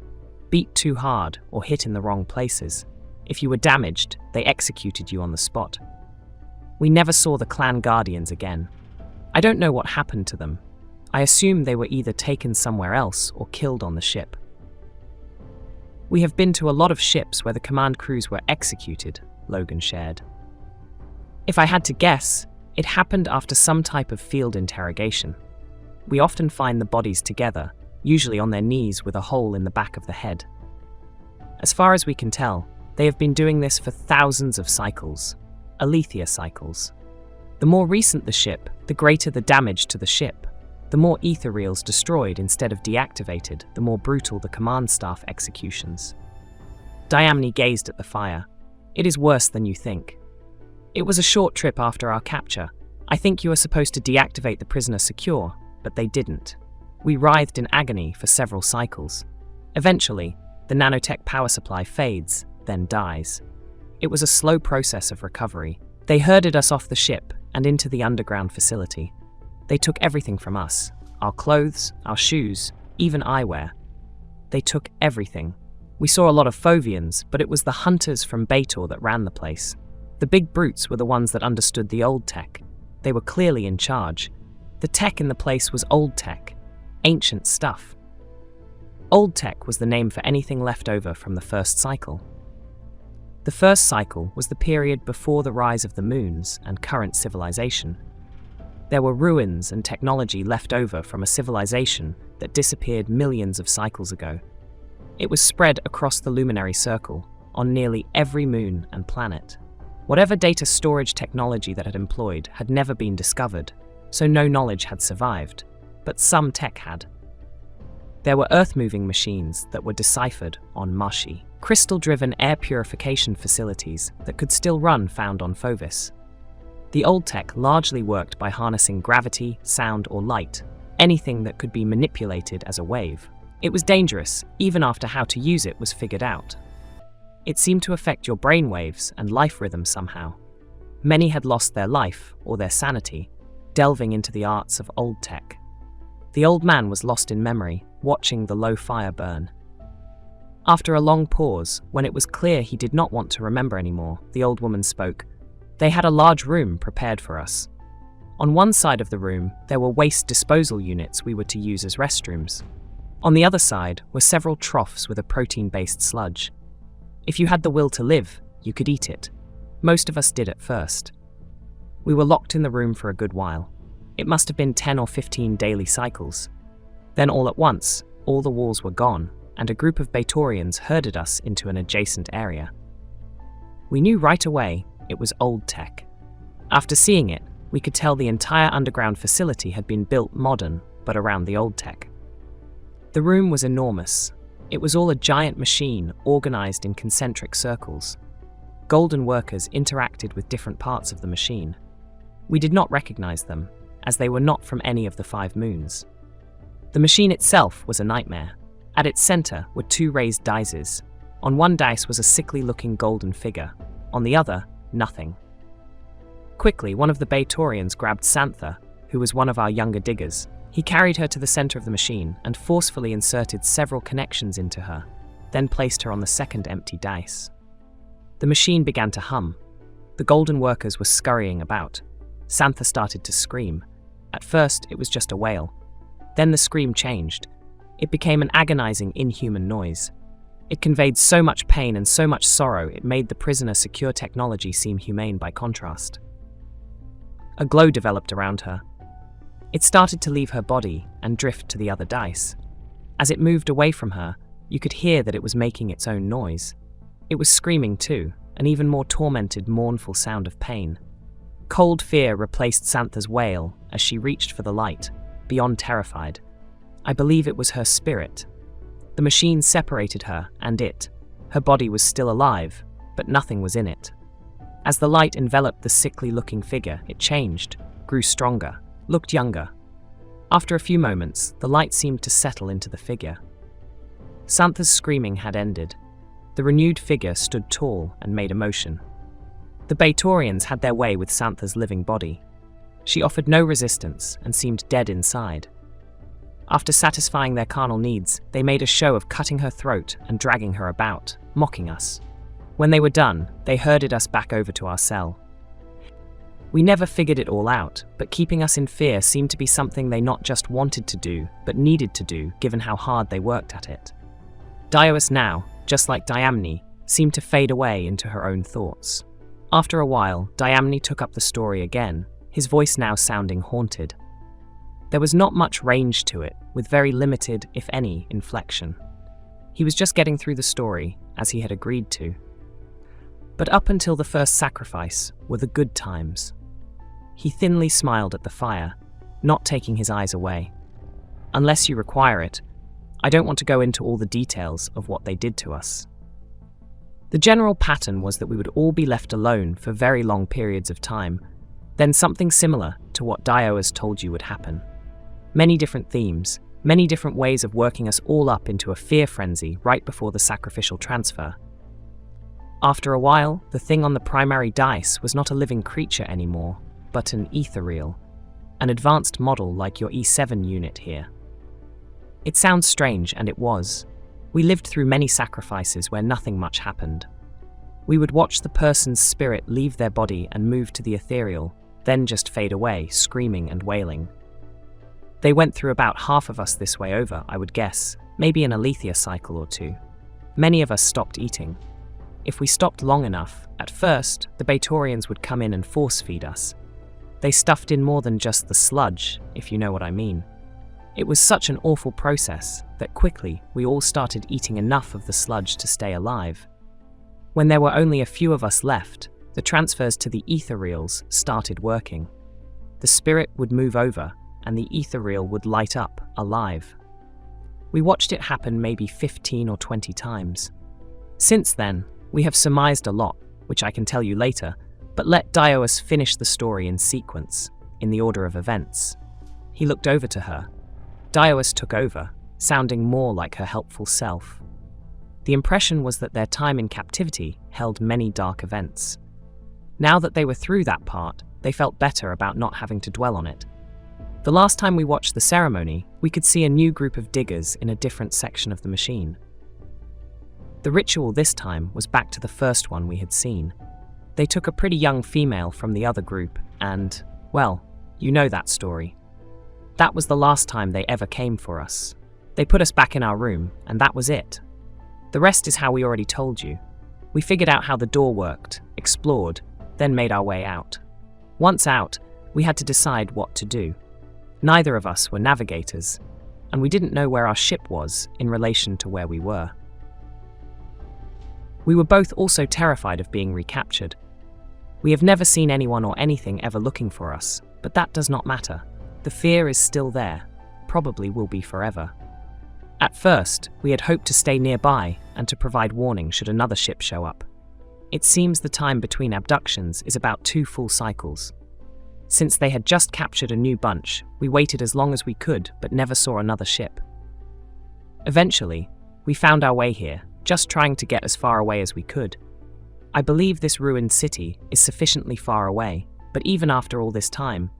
beat too hard or hit in the wrong places. If you were damaged, they executed you on the spot. We never saw the clan guardians again. I don't know what happened to them. I assume they were either taken somewhere else or killed on the ship. We have been to a lot of ships where the command crews were executed, Logan shared. If I had to guess, it happened after some type of field interrogation. We often find the bodies together, usually on their knees with a hole in the back of the head. As far as we can tell, they have been doing this for thousands of cycles, alethia cycles. The more recent the ship, the greater the damage to the ship. The more Etherals destroyed instead of deactivated, the more brutal the command staff executions. Diamne gazed at the fire. It is worse than you think. It was a short trip after our capture. I think you were supposed to deactivate the prisoner secure, but they didn't. We writhed in agony for several cycles. Eventually, the nanotech power supply fades, then dies. It was a slow process of recovery. They herded us off the ship and into the underground facility. They took everything from us, our clothes, our shoes, even eyewear. They took everything. We saw a lot of Fovians, but it was the hunters from Baitor that ran the place. The big brutes were the ones that understood the old tech. They were clearly in charge. The tech in the place was old tech, ancient stuff. Old tech was the name for anything left over from the first cycle. The first cycle was the period before the rise of the moons and current civilization. There were ruins and technology left over from a civilization that disappeared millions of cycles ago. It was spread across the luminary circle, on nearly every moon and planet. Whatever data storage technology that had employed had never been discovered, so no knowledge had survived, but some tech had. There were earth-moving machines that were deciphered on Mashi, crystal-driven air purification facilities that could still run found on Phovis. The old tech largely worked by harnessing gravity, sound, or light, anything that could be manipulated as a wave. It was dangerous, even after how to use it was figured out. It seemed to affect your brainwaves and life rhythms somehow. Many had lost their life, or their sanity, delving into the arts of old tech. The old man was lost in memory, watching the low fire burn. After a long pause, when it was clear he did not want to remember anymore, the old woman spoke. They had a large room prepared for us. On one side of the room, there were waste disposal units we were to use as restrooms. On the other side were several troughs with a protein-based sludge. If you had the will to live, you could eat it. Most of us did at first. We were locked in the room for a good while. It must have been 10 or 15 daily cycles. Then all at once, all the walls were gone, and a group of Batorians herded us into an adjacent area. We knew right away it was old tech. After seeing it, we could tell the entire underground facility had been built modern, but around the old tech. The room was enormous. It was all a giant machine organized in concentric circles. Golden workers interacted with different parts of the machine. We did not recognize them, as they were not from any of the 5 moons. The machine itself was a nightmare. At its center were 2 raised dices. On one dice was a sickly-looking golden figure. On the other, nothing. Quickly, one of the Batorians grabbed Santha, who was one of our younger diggers. He carried her to the center of the machine and forcefully inserted several connections into her, then placed her on the second empty dice. The machine began to hum. The golden workers were scurrying about. Santha started to scream. At first, it was just a wail. Then the scream changed. It became an agonizing, inhuman noise. It conveyed so much pain and so much sorrow it made the prisoner's secure technology seem humane by contrast. A glow developed around her. It started to leave her body and drift to the other dice. As it moved away from her, you could hear that it was making its own noise. It was screaming too, an even more tormented, mournful sound of pain. Cold fear replaced Santha's wail as she reached for the light, beyond terrified. I believe it was her spirit. The machine separated her and it. Her body was still alive, but nothing was in it. As the light enveloped the sickly-looking figure, it changed, grew stronger, looked younger. After a few moments, the light seemed to settle into the figure. Santha's screaming had ended. The renewed figure stood tall and made a motion. The Batorians had their way with Santha's living body. She offered no resistance and seemed dead inside. After satisfying their carnal needs, they made a show of cutting her throat and dragging her about, mocking us. When they were done, they herded us back over to our cell. We never figured it all out, but keeping us in fear seemed to be something they not just wanted to do, but needed to do, given how hard they worked at it. Diois now, just like Diamne, seemed to fade away into her own thoughts. After a while, Diamne took up the story again, his voice now sounding haunted. There was not much range to it, with very limited, if any, inflection. He was just getting through the story, as he had agreed to. But up until the first sacrifice were the good times. He thinly smiled at the fire, not taking his eyes away. Unless you require it, I don't want to go into all the details of what they did to us. The general pattern was that we would all be left alone for very long periods of time, then something similar to what Diois told you would happen. Many different themes, many different ways of working us all up into a fear frenzy right before the sacrificial transfer. After a while, the thing on the primary dice was not a living creature anymore, but an Etheral, an advanced model like your E7 unit here. It sounds strange, and it was. We lived through many sacrifices where nothing much happened. We would watch the person's spirit leave their body and move to the ethereal, then just fade away, screaming and wailing. They went through about half of us this way over, I would guess, maybe an althia cycle or two. Many of us stopped eating. If we stopped long enough, at first, the Batorians would come in and force-feed us. They stuffed in more than just the sludge, if you know what I mean. It was such an awful process that quickly we all started eating enough of the sludge to stay alive. When there were only a few of us left, the transfers to the ethereals started working. The spirit would move over, and the ethereal would light up, alive. We watched it happen maybe 15 or 20 times. Since then, we have surmised a lot, which I can tell you later, but let Dioas finish the story in sequence, in the order of events. He looked over to her. Dioas took over, sounding more like her helpful self. The impression was that their time in captivity held many dark events. Now that they were through that part, they felt better about not having to dwell on it. The last time we watched the ceremony, we could see a new group of diggers in a different section of the machine. The ritual this time was back to the first one we had seen. They took a pretty young female from the other group and, well, you know that story. That was the last time they ever came for us. They put us back in our room, and that was it. The rest is how we already told you. We figured out how the door worked, explored, then made our way out. Once out, we had to decide what to do. Neither of us were navigators, and we didn't know where our ship was in relation to where we were. We were both also terrified of being recaptured. We have never seen anyone or anything ever looking for us, but that does not matter. The fear is still there, probably will be forever. At first, we had hoped to stay nearby and to provide warning should another ship show up. It seems the time between abductions is about 2 full cycles. Since they had just captured a new bunch, we waited as long as we could but never saw another ship. Eventually, we found our way here, just trying to get as far away as we could. I believe this ruined city is sufficiently far away, but even after all this time,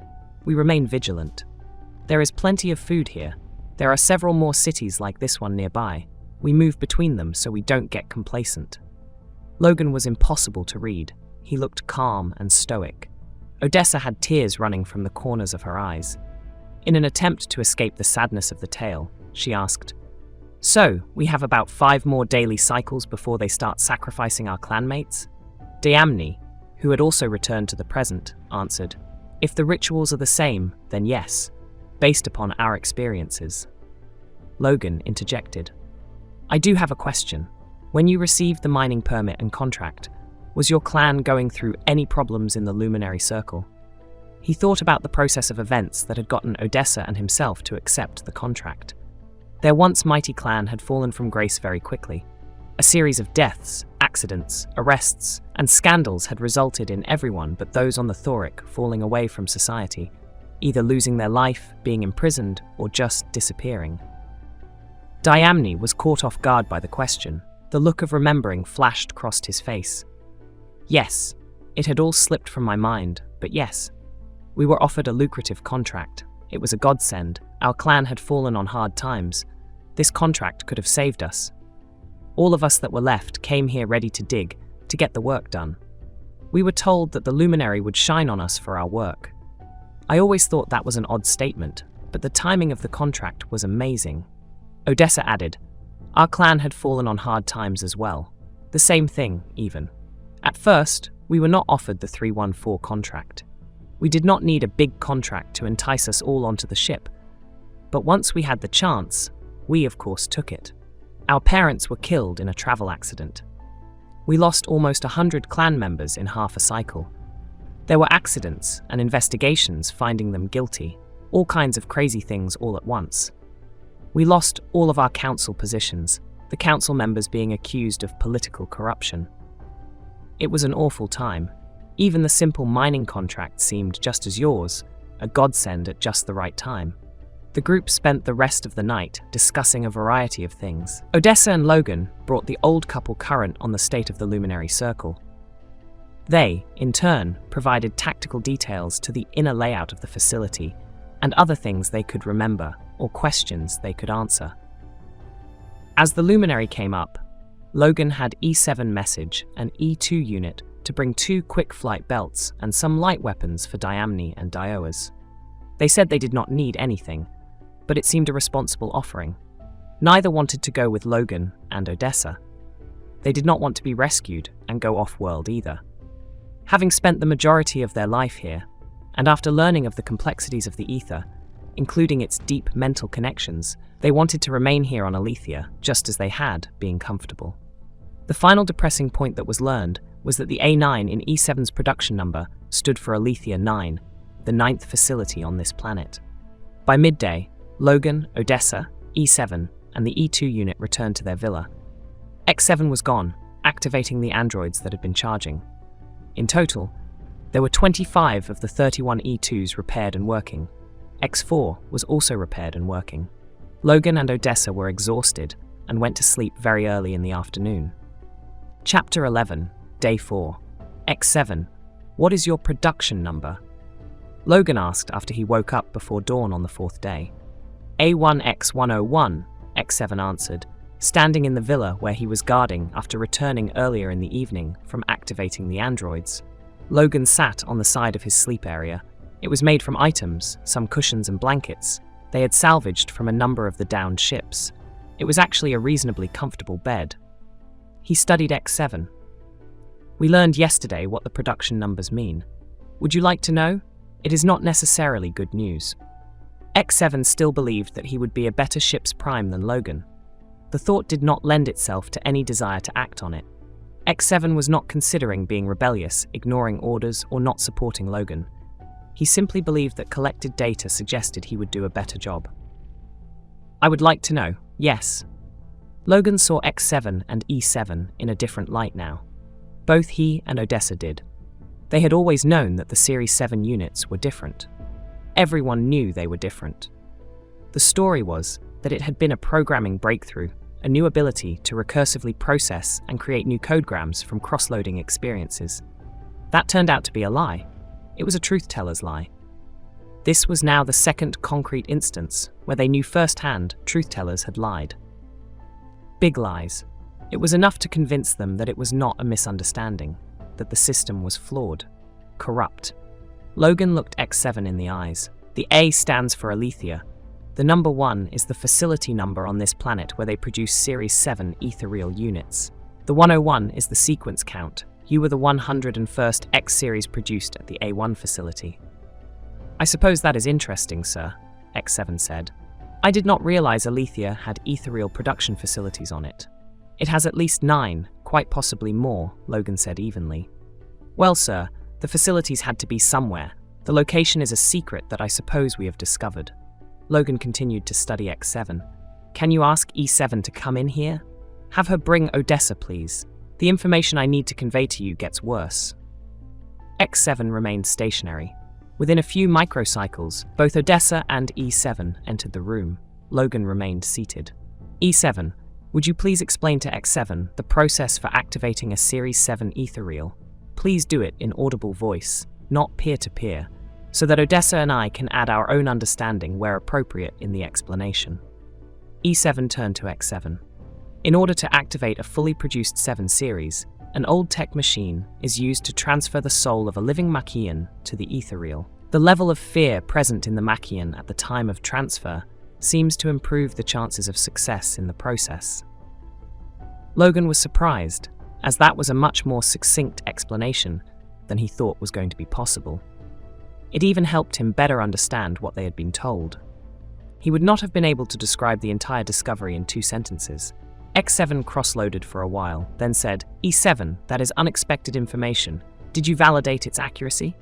we remain vigilant. There is plenty of food here. There are several more cities like this one nearby. We move between them so we don't get complacent. Logan was impossible to read. He looked calm and stoic. Odessa had tears running from the corners of her eyes. In an attempt to escape the sadness of the tale, she asked, "So, we have about 5 more daily cycles before they start sacrificing our clanmates?" Diamne, who had also returned to the present, answered, "If the rituals are the same, then yes, based upon our experiences." Logan interjected, "I do have a question. When you received the mining permit and contract, was your clan going through any problems in the Luminary Circle?" He thought about the process of events that had gotten Odessa and himself to accept the contract. Their once mighty clan had fallen from grace very quickly. A series of deaths, accidents, arrests, and scandals had resulted in everyone but those on the Thorick falling away from society, either losing their life, being imprisoned, or just disappearing. Diamne was caught off guard by the question. The look of remembering flashed across his face. Yes, it had all slipped from my mind, but yes. We were offered a lucrative contract. It was a godsend. Our clan had fallen on hard times. This contract could have saved us. All of us that were left came here ready to dig, to get the work done. We were told that the Luminary would shine on us for our work. I always thought that was an odd statement, but the timing of the contract was amazing. Odessa added, "Our clan had fallen on hard times as well. The same thing, even. At first, we were not offered the 314 contract. We did not need a big contract to entice us all onto the ship. But once we had the chance, we of course took it. Our parents were killed in a travel accident. We lost almost 100 clan members in half a cycle. There were accidents and investigations finding them guilty, all kinds of crazy things all at once. We lost all of our council positions, the council members being accused of political corruption. It was an awful time. Even the simple mining contract seemed just as yours, a godsend at just the right time. The group spent the rest of the night discussing a variety of things. Odessa and Logan brought the old couple current on the state of the Luminary Circle. They, in turn, provided tactical details to the inner layout of the facility and other things they could remember or questions they could answer. As the Luminary came up, Logan had E7 message and E2 unit to bring 2 quick flight belts and some light weapons for Diamne and Dioas. They said they did not need anything, but it seemed a responsible offering. Neither wanted to go with Logan and Odessa. They did not want to be rescued and go off-world either. Having spent the majority of their life here, and after learning of the complexities of the ether, including its deep mental connections, they wanted to remain here on Althia just as they had, being comfortable. The final depressing point that was learned was that the A9 in E7's production number stood for Althia 9, the 9th facility on this planet. By midday, Logan, Odessa, E7, and the E2 unit returned to their villa. X7 was gone, activating the androids that had been charging. In total, there were 25 of the 31 E2s repaired and working. X4 was also repaired and working. Logan and Odessa were exhausted and went to sleep very early in the afternoon. Chapter 11, Day 4. X7, what is your production number? Logan asked after he woke up before dawn on the fourth day. A1X101, X7 answered, standing in the villa where he was guarding after returning earlier in the evening from activating the androids. Logan sat on the side of his sleep area. It was made from items, some cushions and blankets, they had salvaged from a number of the downed ships. It was actually a reasonably comfortable bed. He studied X7. We learned yesterday what the production numbers mean. Would you like to know? It is not necessarily good news. X7 still believed that he would be a better ship's prime than Logan. The thought did not lend itself to any desire to act on it. X7 was not considering being rebellious, ignoring orders, or not supporting Logan. He simply believed that collected data suggested he would do a better job. I would like to know, yes. Logan saw X7 and E7 in a different light now. Both he and Odessa did. They had always known that the Series 7 units were different. Everyone knew they were different. The story was that it had been a programming breakthrough, a new ability to recursively process and create new codegrams from cross-loading experiences. That turned out to be a lie. It was a truth-teller's lie. This was now the second concrete instance where they knew firsthand truth-tellers had lied. Big lies. It was enough to convince them that it was not a misunderstanding, that the system was flawed, corrupt. Logan looked X7 in the eyes. The A stands for Althia. The number 1 is the facility number on this planet where they produce Series 7 Ethereal units. The 101 is the sequence count. You were the 101st X-series produced at the A1 facility. I suppose that is interesting, sir, X7 said. I did not realize Althia had Ethereal production facilities on it. It has at least 9, quite possibly more, Logan said evenly. Well, sir, the facilities had to be somewhere. The location is a secret that I suppose we have discovered. Logan continued to study X7. Can you ask E7 to come in here? Have her bring Odessa, please. The information I need to convey to you gets worse. X7 remained stationary. Within a few microcycles, both Odessa and E7 entered the room. Logan remained seated. E7, would you please explain to X7 the process for activating a Series 7 Ethereal? Please do it in audible voice, not peer-to-peer, so that Odessa and I can add our own understanding where appropriate in the explanation. E7 turned to X7. In order to activate a fully produced 7 series, an old tech machine is used to transfer the soul of a living Machian to the Ethereal. The level of fear present in the Machian at the time of transfer seems to improve the chances of success in the process. Logan was surprised, as that was a much more succinct explanation than he thought was going to be possible. It even helped him better understand what they had been told. He would not have been able to describe the entire discovery in 2 sentences. X7 cross-loaded for a while, then said, E7, that is unexpected information. Did you validate its accuracy?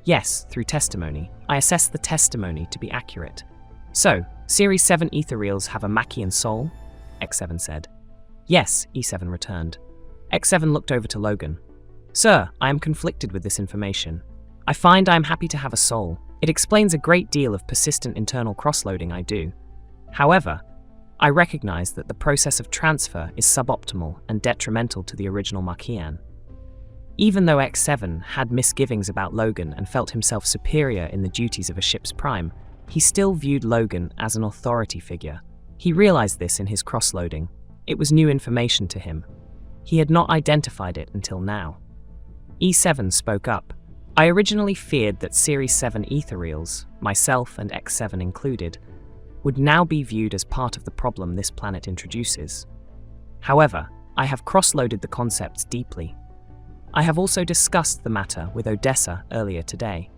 Yes, through testimony. I assessed the testimony to be accurate. So, Series 7 Ethereals have a Machian soul? X7 said. Yes, E7 returned. X7 looked over to Logan. Sir, I am conflicted with this information. I find I am happy to have a soul. It explains a great deal of persistent internal cross-loading I do. However, I recognize that the process of transfer is suboptimal and detrimental to the original Machian. Even though X7 had misgivings about Logan and felt himself superior in the duties of a ship's prime, he still viewed Logan as an authority figure. He realized this in his cross-loading. It was new information to him. He had not identified it until now. E7 spoke up. I originally feared that Series 7 Ethereals, myself and X7 included, would now be viewed as part of the problem this planet introduces. However, I have cross-loaded the concepts deeply. I have also discussed the matter with Odessa earlier today.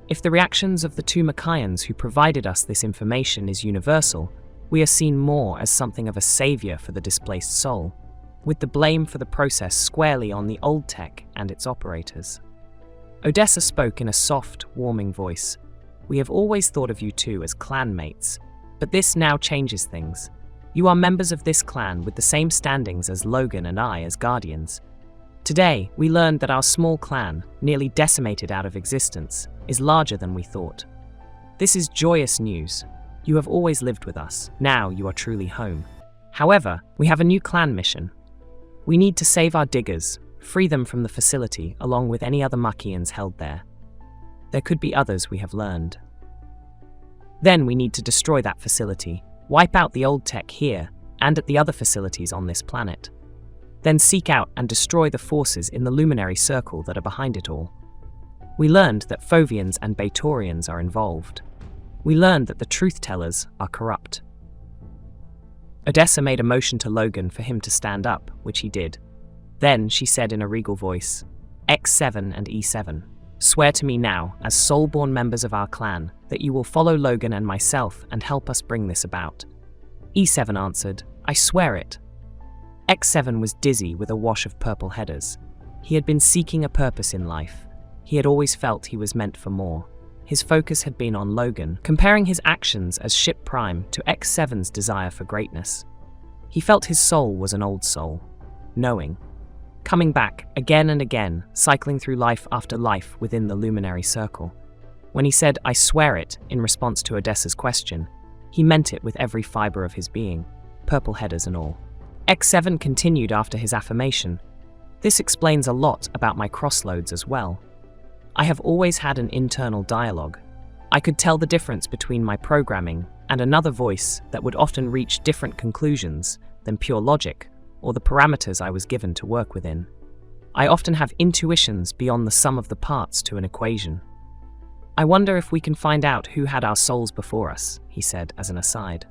If the reactions of the two Makaians who provided us this information is universal, we are seen more as something of a savior for the displaced soul, with the blame for the process squarely on the old tech and its operators. Odessa spoke in a soft, warming voice. We have always thought of you two as clanmates, but this now changes things. You are members of this clan with the same standings as Logan and I as guardians. Today, we learned that our small clan, nearly decimated out of existence, is larger than we thought. This is joyous news. You have always lived with us. Now you are truly home. However, we have a new clan mission. We need to save our diggers, free them from the facility along with any other Makians held there. There could be others we have learned. Then we need to destroy that facility, wipe out the old tech here and at the other facilities on this planet. Then seek out and destroy the forces in the luminary circle that are behind it all. We learned that Fovians and Baitorians are involved. We learned that the truth-tellers are corrupt. Odessa made a motion to Logan for him to stand up, which he did. Then she said in a regal voice, X7 and E7, swear to me now, as soul-born members of our clan, that you will follow Logan and myself and help us bring this about. E7 answered, I swear it. X7 was dizzy with a wash of purple headers. He had been seeking a purpose in life. He had always felt he was meant for more. His focus had been on Logan, comparing his actions as Ship Prime to X7's desire for greatness. He felt his soul was an old soul, knowing. Coming back again and again, cycling through life after life within the luminary circle. When he said, I swear it, in response to Odessa's question, he meant it with every fiber of his being, purple headers and all. X7 continued after his affirmation. This explains a lot about my crossloads as well. I have always had an internal dialogue. I could tell the difference between my programming and another voice that would often reach different conclusions than pure logic or the parameters I was given to work within. I often have intuitions beyond the sum of the parts to an equation. I wonder if we can find out who had our souls before us, he said as an aside.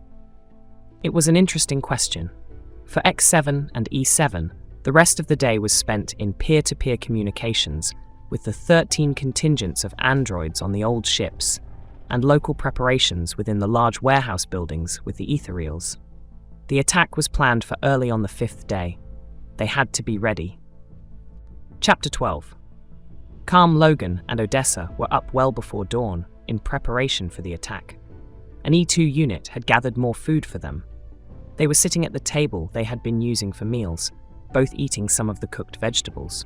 It was an interesting question. For X7 and E7, the rest of the day was spent in peer-to-peer communications with the 13 contingents of androids on the old ships and local preparations within the large warehouse buildings with the Etherals. The attack was planned for early on the 5th day. They had to be ready. Chapter 12. Calm Logan and Odessa were up well before dawn in preparation for the attack. An E2 unit had gathered more food for them. They were sitting at the table they had been using for meals, both eating some of the cooked vegetables.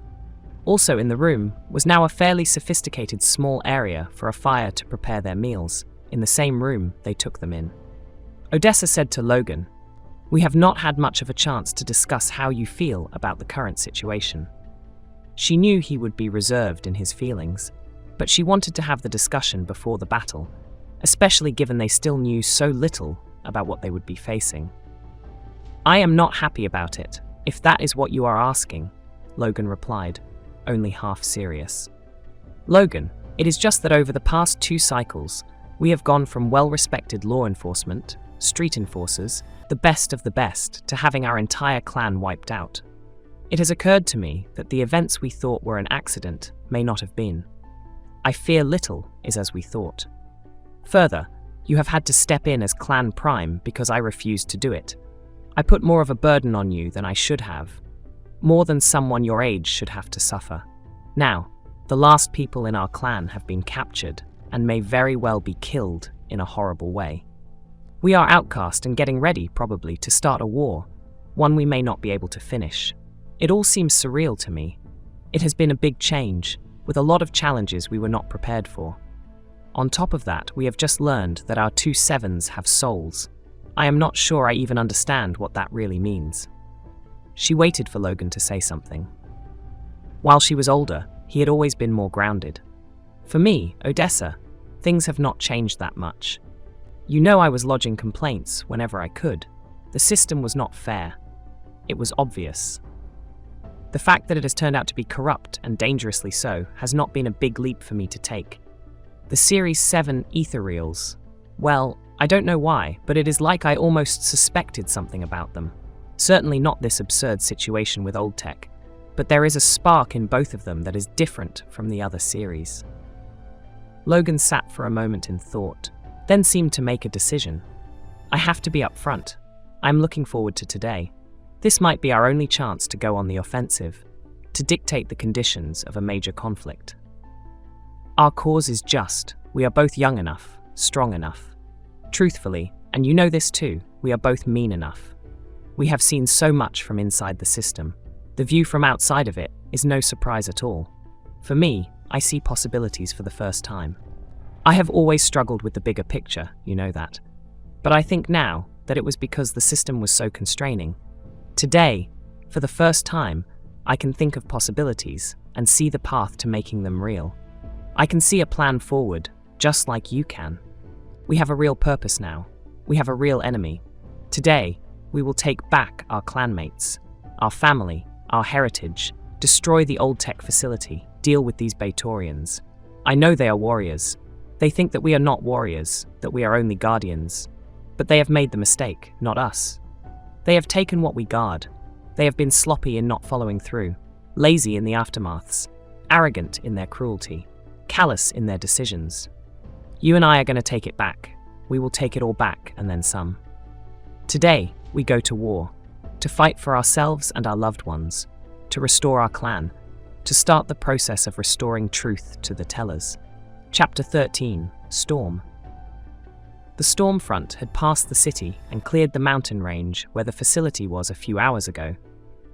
Also in the room was now a fairly sophisticated small area for a fire to prepare their meals, in the same room they took them in. Odessa said to Logan, We have not had much of a chance to discuss how you feel about the current situation. She knew he would be reserved in his feelings, but she wanted to have the discussion before the battle, especially given they still knew so little about what they would be facing. I am not happy about it, if that is what you are asking, Logan replied, only half serious. Logan, it is just that over the past 2 cycles, we have gone from well-respected law enforcement, street enforcers, the best of the best, to having our entire clan wiped out. It has occurred to me that the events we thought were an accident may not have been. I fear little is as we thought. Further, you have had to step in as Clan Prime because I refused to do it. I put more of a burden on you than I should have. More than someone your age should have to suffer. Now, the last people in our clan have been captured and may very well be killed in a horrible way. We are outcast and getting ready, probably, to start a war, one we may not be able to finish. It all seems surreal to me. It has been a big change, with a lot of challenges we were not prepared for. On top of that, we have just learned that our 2 sevens have souls. I am not sure I even understand what that really means. She waited for Logan to say something. While she was older, he had always been more grounded. For me, Odessa, things have not changed that much. You know I was lodging complaints whenever I could. The system was not fair. It was obvious. The fact that it has turned out to be corrupt and dangerously so has not been a big leap for me to take. The Series 7 Etherals, well, I don't know why, but it is like I almost suspected something about them. Certainly not this absurd situation with Old Tech, but there is a spark in both of them that is different from the other series. Logan sat for a moment in thought, then seemed to make a decision. I have to be upfront. I'm looking forward to today. This might be our only chance to go on the offensive, to dictate the conditions of a major conflict. Our cause is just. We are both young enough, strong enough. Truthfully, and you know this too, we are both mean enough. We have seen so much from inside the system. The view from outside of it is no surprise at all. For me, I see possibilities for the first time. I have always struggled with the bigger picture, you know that. But I think now that it was because the system was so constraining. Today, for the first time, I can think of possibilities and see the path to making them real. I can see a plan forward, just like you can. We have a real purpose now. We have a real enemy. Today, we will take back our clanmates, our family, our heritage, destroy the Old Tech facility, deal with these Batorians. I know they are warriors. They think that we are not warriors, that we are only guardians. But they have made the mistake, not us. They have taken what we guard. They have been sloppy in not following through, lazy in the aftermaths, arrogant in their cruelty, callous in their decisions. You and I are going to take it back. We will take it all back and then some. Today, we go to war, to fight for ourselves and our loved ones, to restore our clan, to start the process of restoring truth to the tellers. Chapter 13, Storm. The storm front had passed the city and cleared the mountain range where the facility was a few hours ago.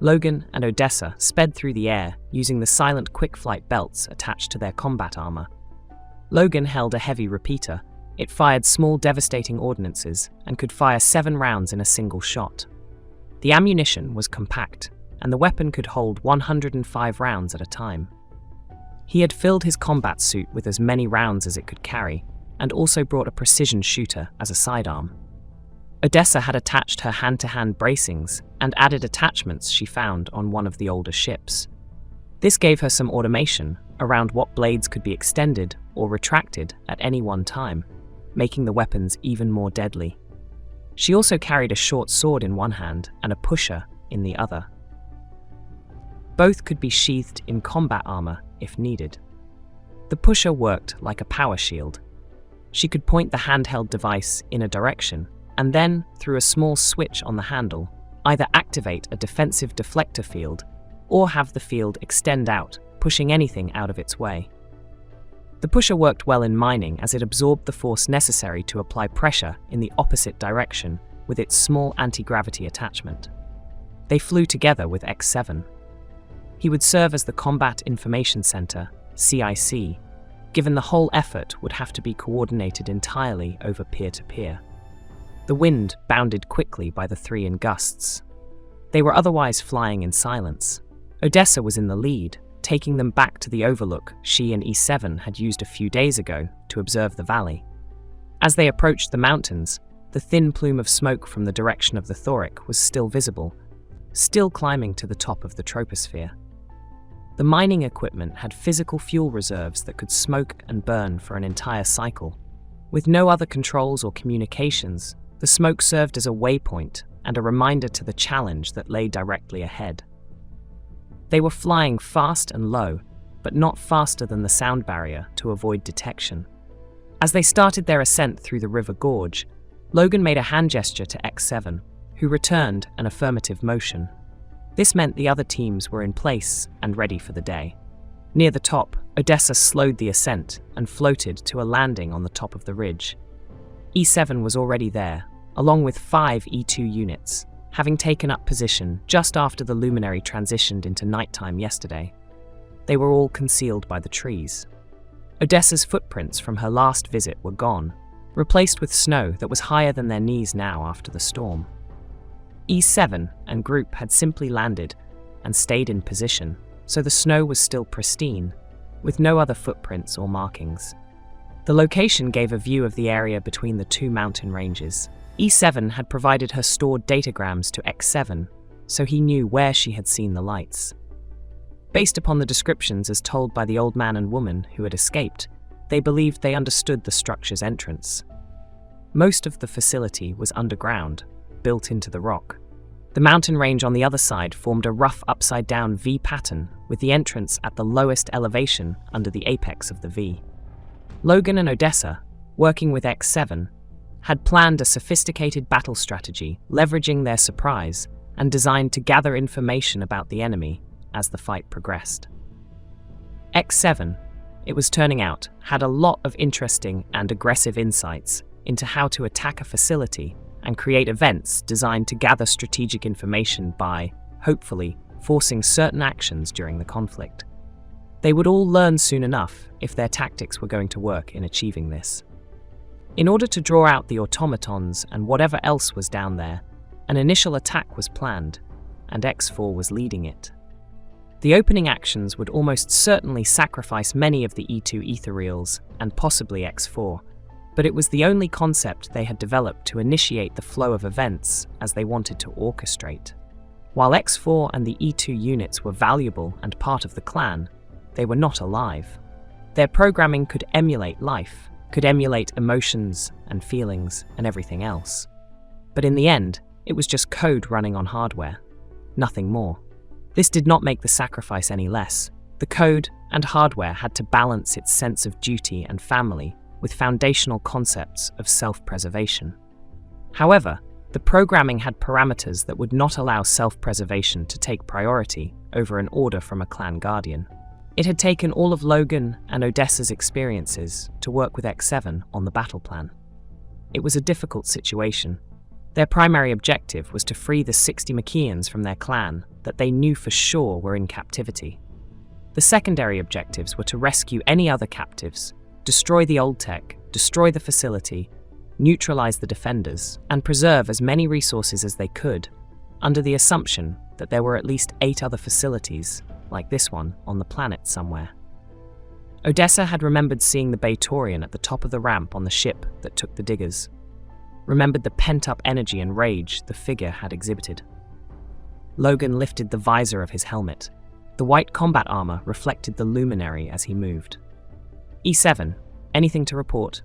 Logan and Odessa sped through the air using the silent quick-flight belts attached to their combat armor. Logan held a heavy repeater. It fired small devastating ordnances and could fire 7 rounds in a single shot. The ammunition was compact, and the weapon could hold 105 rounds at a time. He had filled his combat suit with as many rounds as it could carry, and also brought a precision shooter as a sidearm. Odessa had attached her hand-to-hand bracings and added attachments she found on one of the older ships. This gave her some automation around what blades could be extended or retracted at any one time, making the weapons even more deadly. She also carried a short sword in one hand and a pusher in the other. Both could be sheathed in combat armor if needed. The pusher worked like a power shield. She could point the handheld device in a direction and then, through a small switch on the handle, either activate a defensive deflector field or have the field extend out, pushing anything out of its way. The pusher worked well in mining as it absorbed the force necessary to apply pressure in the opposite direction with its small anti-gravity attachment. They flew together with X7. He would serve as the Combat Information Center, CIC, given the whole effort would have to be coordinated entirely over peer-to-peer. The wind bounded quickly by the 3 in gusts. They were otherwise flying in silence. Odessa was in the lead, taking them back to the overlook she and E7 had used a few days ago to observe the valley. As they approached the mountains, the thin plume of smoke from the direction of the Thorick was still visible, still climbing to the top of the troposphere. The mining equipment had physical fuel reserves that could smoke and burn for an entire cycle. With no other controls or communications, the smoke served as a waypoint and a reminder to the challenge that lay directly ahead. They were flying fast and low, but not faster than the sound barrier to avoid detection. As they started their ascent through the river gorge, Logan made a hand gesture to X7, who returned an affirmative motion. This meant the other teams were in place and ready for the day. Near the top, Odessa slowed the ascent and floated to a landing on the top of the ridge. E7 was already there, along with 5 E2 units, having taken up position just after the luminary transitioned into nighttime yesterday. They were all concealed by the trees. Odessa's footprints from her last visit were gone, replaced with snow that was higher than their knees now after the storm. E7 and group had simply landed and stayed in position, so the snow was still pristine, with no other footprints or markings. The location gave a view of the area between the 2 mountain ranges. E7 had provided her stored datagrams to X7, so he knew where she had seen the lights. Based upon the descriptions as told by the old man and woman who had escaped, they believed they understood the structure's entrance. Most of the facility was underground, built into the rock. The mountain range on the other side formed a rough upside-down V pattern, with the entrance at the lowest elevation under the apex of the V. Logan and Odessa, working with X7, had planned a sophisticated battle strategy, leveraging their surprise, and designed to gather information about the enemy as the fight progressed. X7, it was turning out, had a lot of interesting and aggressive insights into how to attack a facility and create events designed to gather strategic information by, hopefully, forcing certain actions during the conflict. They would all learn soon enough if their tactics were going to work in achieving this. In order to draw out the automatons and whatever else was down there, an initial attack was planned, and X4 was leading it. The opening actions would almost certainly sacrifice many of the E2 Ethereals and possibly X4, but it was the only concept they had developed to initiate the flow of events as they wanted to orchestrate. While X4 and the E2 units were valuable and part of the clan, they were not alive. Their programming could emulate life, could emulate emotions and feelings and everything else. But in the end, it was just code running on hardware, nothing more. This did not make the sacrifice any less. The code and hardware had to balance its sense of duty and family with foundational concepts of self-preservation. However, the programming had parameters that would not allow self-preservation to take priority over an order from a clan guardian. It had taken all of Logan and Odessa's experiences to work with X7 on the battle plan. It was a difficult situation. Their primary objective was to free the 60 Machians from their clan that they knew for sure were in captivity. The secondary objectives were to rescue any other captives, destroy the old tech, destroy the facility, neutralize the defenders, and preserve as many resources as they could, under the assumption that there were at least 8 other facilities, like this one, on the planet somewhere. Odessa had remembered seeing the Batorian at the top of the ramp on the ship that took the diggers, remembered the pent-up energy and rage the figure had exhibited. Logan lifted the visor of his helmet. The white combat armor reflected the luminary as he moved. E7, anything to report?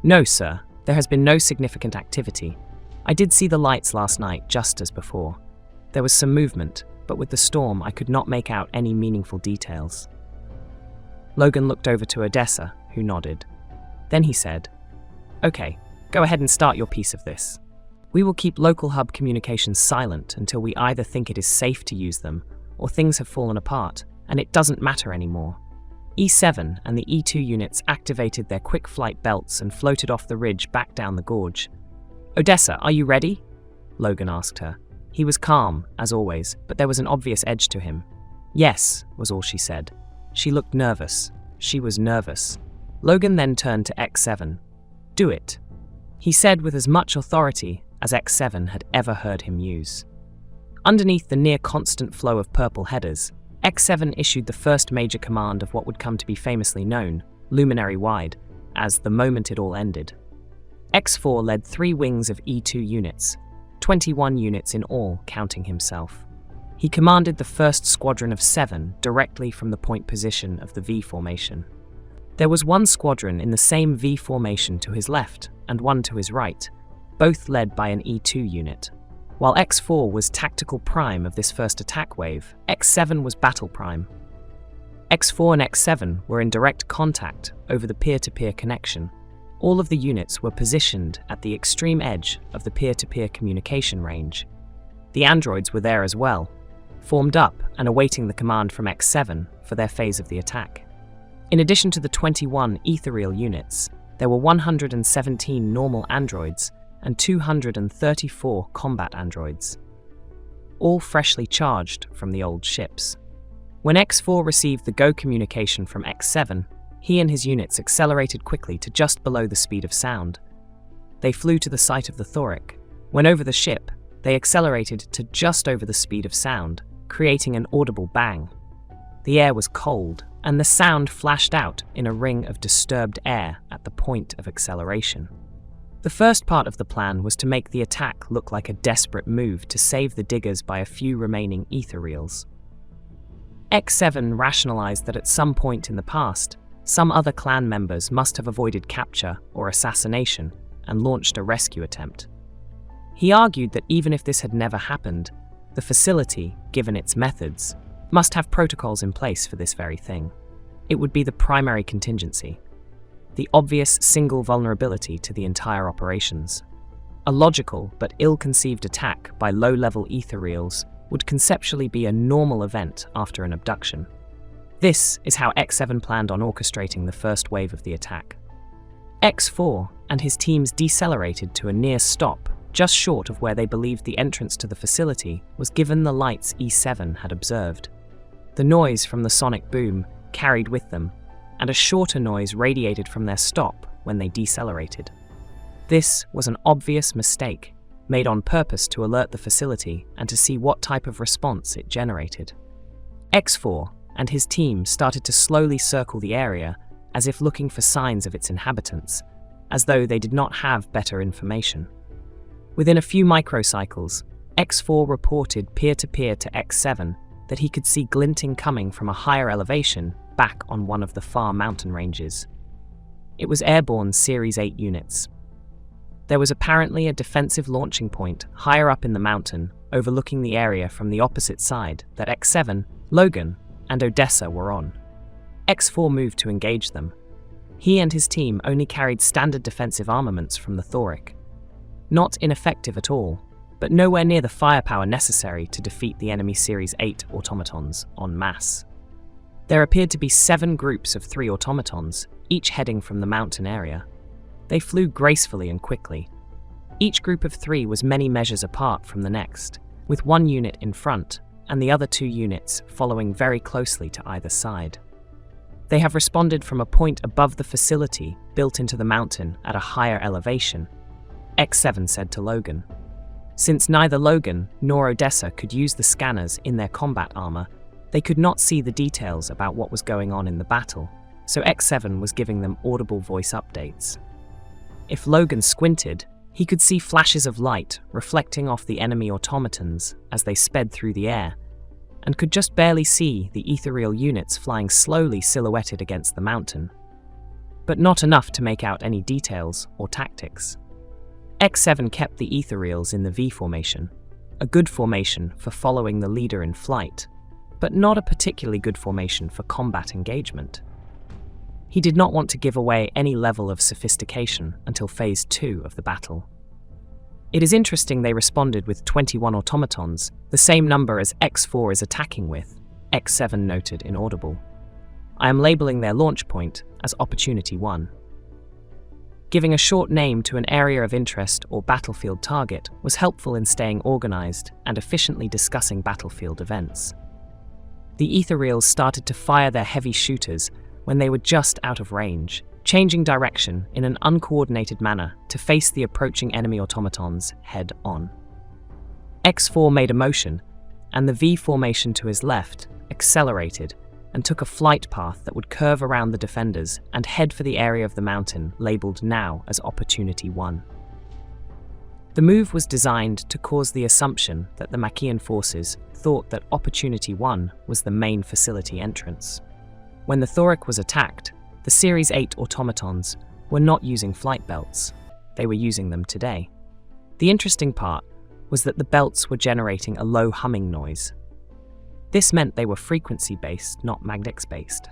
No, sir. There has been no significant activity. I did see the lights last night, just as before. There was some movement, but with the storm I could not make out any meaningful details. Logan looked over to Odessa, who nodded. Then he said, "Okay, go ahead and start your piece of this. We will keep local hub communications silent until we either think it is safe to use them, or things have fallen apart, and it doesn't matter anymore." E7 and the E2 units activated their quick flight belts and floated off the ridge back down the gorge. "Odessa, are you ready?" Logan asked her. He was calm, as always, but there was an obvious edge to him. "Yes," was all she said. She looked nervous. She was nervous. Logan then turned to X7. "Do it," he said with as much authority as X7 had ever heard him use. Underneath the near-constant flow of purple headers, X7 issued the first major command of what would come to be famously known, luminary-wide, as the moment it all ended. X4 led 3 wings of E2 units, 21 units in all, counting himself. He commanded the first squadron of 7 directly from the point position of the V formation. There was one squadron in the same V formation to his left and one to his right, both led by an E2 unit. While X4 was tactical prime of this first attack wave, X7 was battle prime. X4 and X7 were in direct contact over the peer-to-peer connection. All of the units were positioned at the extreme edge of the peer-to-peer communication range. The androids were there as well, formed up and awaiting the command from X7 for their phase of the attack. In addition to the 21 ethereal units, there were 117 normal androids and 234 combat androids, all freshly charged from the old ships. When X4 received the go communication from X7, he and his units accelerated quickly to just below the speed of sound. They flew to the site of the Thorick. When over the ship, they accelerated to just over the speed of sound, creating an audible bang. The air was cold, and the sound flashed out in a ring of disturbed air at the point of acceleration. The first part of the plan was to make the attack look like a desperate move to save the diggers by a few remaining ethereals. X7 rationalized that at some point in the past, some other clan members must have avoided capture or assassination and launched a rescue attempt. He argued that even if this had never happened, the facility, given its methods, must have protocols in place for this very thing. It would be the primary contingency, the obvious single vulnerability to the entire operations. A logical but ill-conceived attack by low-level Ethereals would conceptually be a normal event after an abduction. This is how X7 planned on orchestrating the first wave of the attack. X4 and his teams decelerated to a near stop, just short of where they believed the entrance to the facility was given the lights E7 had observed. The noise from the sonic boom carried with them, and a shorter noise radiated from their stop when they decelerated. This was an obvious mistake, made on purpose to alert the facility and to see what type of response it generated. X4 and his team started to slowly circle the area as if looking for signs of its inhabitants, as though they did not have better information. Within a few microcycles, X4 reported peer-to-peer to X7 that he could see glinting coming from a higher elevation back on one of the far mountain ranges. It was airborne Series 8 units. There was apparently a defensive launching point higher up in the mountain, overlooking the area from the opposite side that X7, Logan, and Odessa were on. X4 moved to engage them. He and his team only carried standard defensive armaments from the Thorick. Not ineffective at all, but nowhere near the firepower necessary to defeat the enemy Series 8 automatons en masse. There appeared to be 7 groups of 3 automatons, each heading from the mountain area. They flew gracefully and quickly. Each group of 3 was many measures apart from the next, with one unit in front and the other 2 units following very closely to either side. They have responded from a point above the facility built into the mountain at a higher elevation, X7 said to Logan. Since neither Logan nor Odessa could use the scanners in their combat armor, they could not see the details about what was going on in the battle, so X7 was giving them audible voice updates. If Logan squinted, he could see flashes of light reflecting off the enemy automatons as they sped through the air, and could just barely see the ethereal units flying slowly silhouetted against the mountain, but not enough to make out any details or tactics. X7 kept the ethereals in the V formation, a good formation for following the leader in flight, but not a particularly good formation for combat engagement. He did not want to give away any level of sophistication until Phase 2 of the battle. It is interesting they responded with 21 automatons, the same number as X4 is attacking with, X7 noted in Audible. I am labeling their launch point as Opportunity 1. Giving a short name to an area of interest or battlefield target was helpful in staying organized and efficiently discussing battlefield events. The ethereals started to fire their heavy shooters when they were just out of range, changing direction in an uncoordinated manner to face the approaching enemy automatons head-on. X4 made a motion, and the V formation to his left accelerated and took a flight path that would curve around the defenders and head for the area of the mountain labeled now as Opportunity 1. The move was designed to cause the assumption that the Machian forces thought that Opportunity 1 was the main facility entrance. When the Thorick was attacked, the Series 8 automatons were not using flight belts. They were using them today. The interesting part was that the belts were generating a low humming noise. This meant they were frequency-based, not magnetics-based.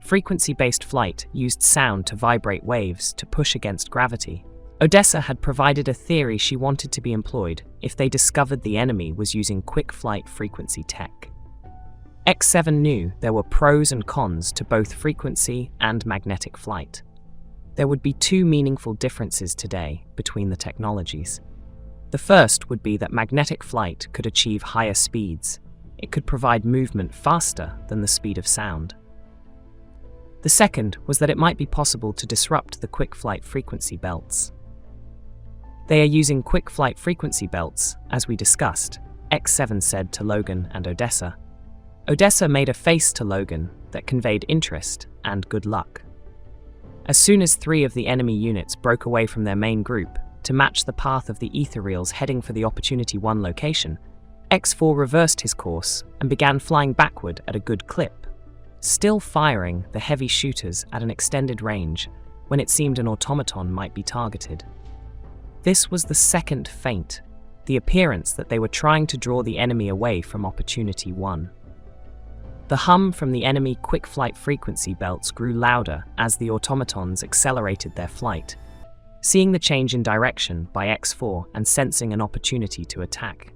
Frequency-based flight used sound to vibrate waves to push against gravity. Odessa had provided a theory she wanted to be employed if they discovered the enemy was using quick flight frequency tech. X7 knew there were pros and cons to both frequency and magnetic flight. There would be 2 meaningful differences today between the technologies. The first would be that magnetic flight could achieve higher speeds. It could provide movement faster than the speed of sound. The second was that it might be possible to disrupt the quick flight frequency belts. They are using quick flight frequency belts, as we discussed, X7 said to Logan and Odessa. Odessa made a face to Logan that conveyed interest and good luck. As soon as 3 of the enemy units broke away from their main group to match the path of the ethereals heading for the Opportunity 1 location, X4 reversed his course and began flying backward at a good clip, still firing the heavy shooters at an extended range, when it seemed an automaton might be targeted. This was the second feint, the appearance that they were trying to draw the enemy away from Opportunity 1. The hum from the enemy quick flight frequency belts grew louder as the automatons accelerated their flight, seeing the change in direction by X4 and sensing an opportunity to attack.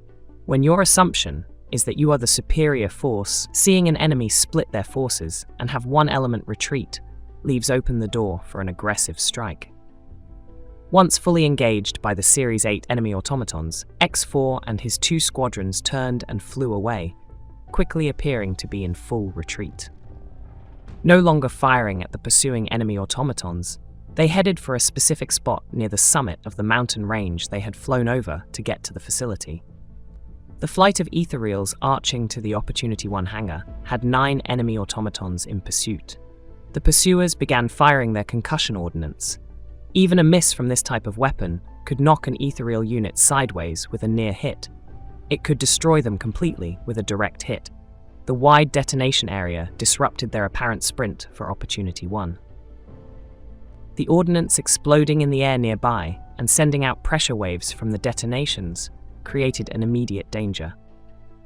When your assumption is that you are the superior force, seeing an enemy split their forces and have one element retreat leaves open the door for an aggressive strike. Once fully engaged by the Series 8 enemy automatons, X4 and his 2 squadrons turned and flew away, quickly appearing to be in full retreat. No longer firing at the pursuing enemy automatons, they headed for a specific spot near the summit of the mountain range they had flown over to get to the facility. The flight of Ethereals arching to the Opportunity 1 hangar had 9 enemy automatons in pursuit. The pursuers began firing their concussion ordnance. Even a miss from this type of weapon could knock an Ethereal unit sideways with a near hit. It could destroy them completely with a direct hit. The wide detonation area disrupted their apparent sprint for Opportunity 1. The ordnance exploding in the air nearby and sending out pressure waves from the detonations created an immediate danger.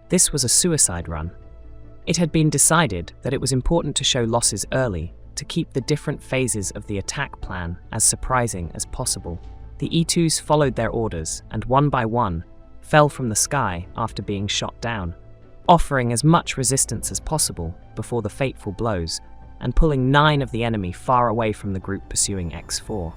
This was a suicide run. It had been decided that it was important to show losses early to keep the different phases of the attack plan as surprising as possible. The E2s followed their orders and one by one fell from the sky after being shot down, offering as much resistance as possible before the fateful blows and pulling 9 of the enemy far away from the group pursuing X4.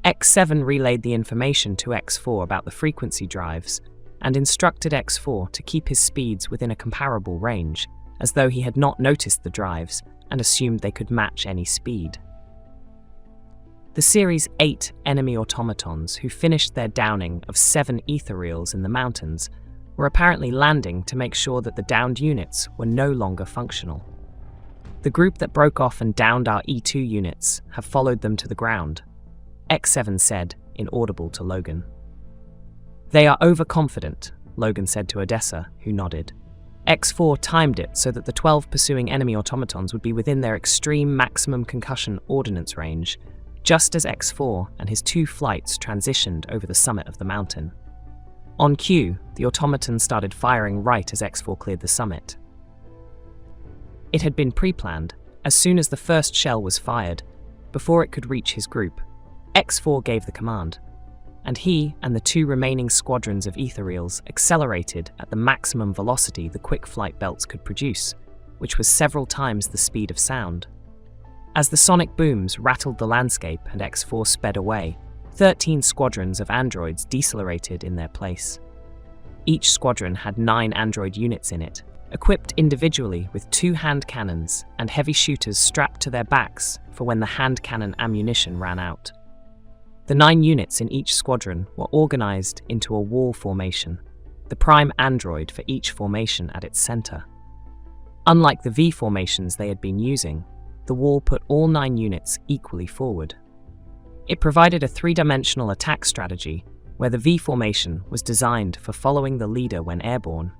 X7 relayed the information to X4 about the frequency drives and instructed X4 to keep his speeds within a comparable range, as though he had not noticed the drives and assumed they could match any speed. The Series 8 enemy automatons who finished their downing of 7 Ethereals in the mountains were apparently landing to make sure that the downed units were no longer functional. The group that broke off and downed our E2 units have followed them to the ground, X7 said, inaudible to Logan. They are overconfident, Logan said to Odessa, who nodded. X4 timed it so that the 12 pursuing enemy automatons would be within their extreme maximum concussion ordnance range, just as X4 and his 2 flights transitioned over the summit of the mountain. On cue, the automaton started firing right as X4 cleared the summit. It had been pre-planned. As soon as the first shell was fired, before it could reach his group, X4 gave the command, and he and the 2 remaining squadrons of Ethereals accelerated at the maximum velocity the quick flight belts could produce, which was several times the speed of sound. As the sonic booms rattled the landscape and X4 sped away, 13 squadrons of androids decelerated in their place. Each squadron had 9 android units in it, equipped individually with 2 hand cannons and heavy shooters strapped to their backs for when the hand cannon ammunition ran out. The 9 units in each squadron were organized into a wall formation, the prime android for each formation at its center. Unlike the V formations they had been using, the wall put all 9 units equally forward. It provided a 3-dimensional attack strategy where the V formation was designed for following the leader when airborne.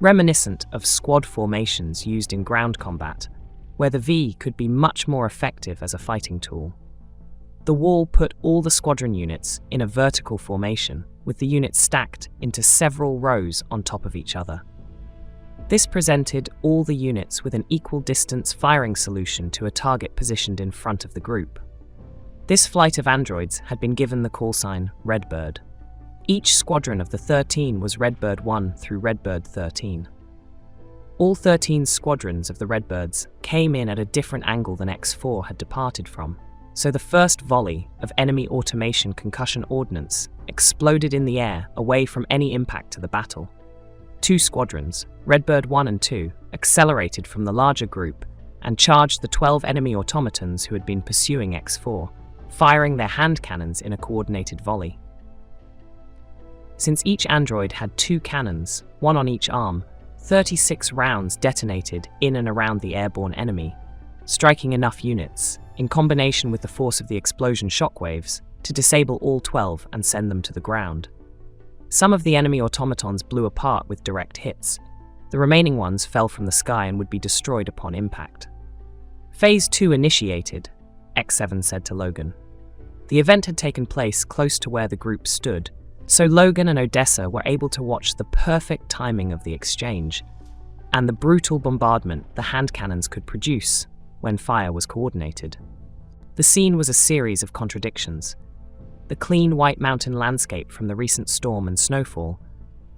Reminiscent of squad formations used in ground combat, where the V could be much more effective as a fighting tool. The wall put all the squadron units in a vertical formation, with the units stacked into several rows on top of each other. This presented all the units with an equal distance firing solution to a target positioned in front of the group. This flight of androids had been given the call sign Redbird. Each squadron of the 13 was Redbird 1 through Redbird 13. All 13 squadrons of the Redbirds came in at a different angle than X4 had departed from, so the first volley of enemy automation concussion ordnance exploded in the air away from any impact to the battle. 2 squadrons, Redbird 1 and 2, accelerated from the larger group and charged the 12 enemy automatons who had been pursuing X4, firing their hand cannons in a coordinated volley. Since each android had 2 cannons, one on each arm, 36 rounds detonated in and around the airborne enemy, striking enough units, in combination with the force of the explosion shockwaves, to disable all 12 and send them to the ground. Some of the enemy automatons blew apart with direct hits. The remaining ones fell from the sky and would be destroyed upon impact. Phase 2 initiated. X7 said to Logan. The event had taken place close to where the group stood, so Logan and Odessa were able to watch the perfect timing of the exchange and the brutal bombardment the hand cannons could produce when fire was coordinated. The scene was a series of contradictions. The clean white mountain landscape from the recent storm and snowfall,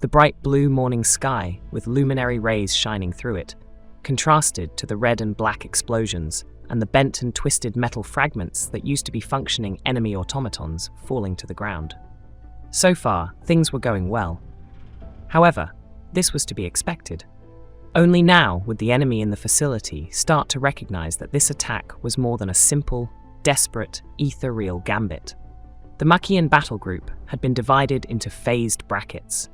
the bright blue morning sky with luminary rays shining through it, contrasted to the red and black explosions and the bent and twisted metal fragments that used to be functioning enemy automatons falling to the ground. So far, things were going well. However, this was to be expected. Only now would the enemy in the facility start to recognize that this attack was more than a simple, desperate, ethereal gambit. The Machian battle group had been divided into phased brackets.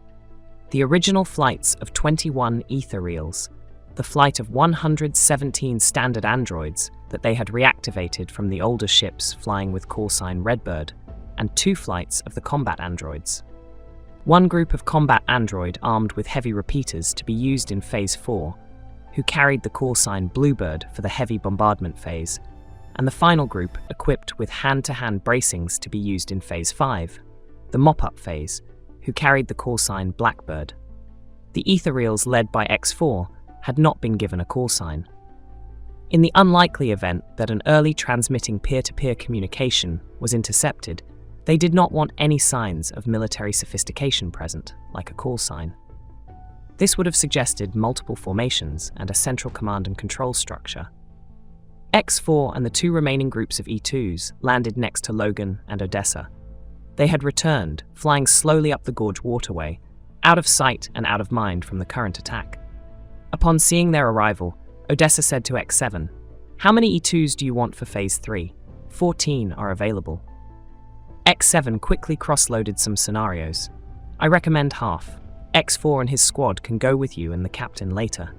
The original flights of 21 Ethereals, the flight of 117 standard androids that they had reactivated from the older ships flying with callsign Redbird, and 2 flights of the combat androids. One group of combat android armed with heavy repeaters to be used in Phase 4, who carried the callsign Bluebird for the heavy bombardment phase, and the final group equipped with hand-to-hand bracings to be used in Phase 5, the mop-up phase, who carried the callsign Blackbird. The Ethereals led by X4 had not been given a callsign. In the unlikely event that an early transmitting peer-to-peer communication was intercepted, they did not want any signs of military sophistication present, like a callsign. This would have suggested multiple formations and a central command and control structure. X4 and the 2 remaining groups of E2s landed next to Logan and Odessa. They had returned, flying slowly up the gorge waterway, out of sight and out of mind from the current attack. Upon seeing their arrival, Odessa said to X7, "How many E2s do you want for Phase 3? 14 are available." X7 quickly cross-loaded some scenarios. "I recommend half. X4 and his squad can go with you and the captain later.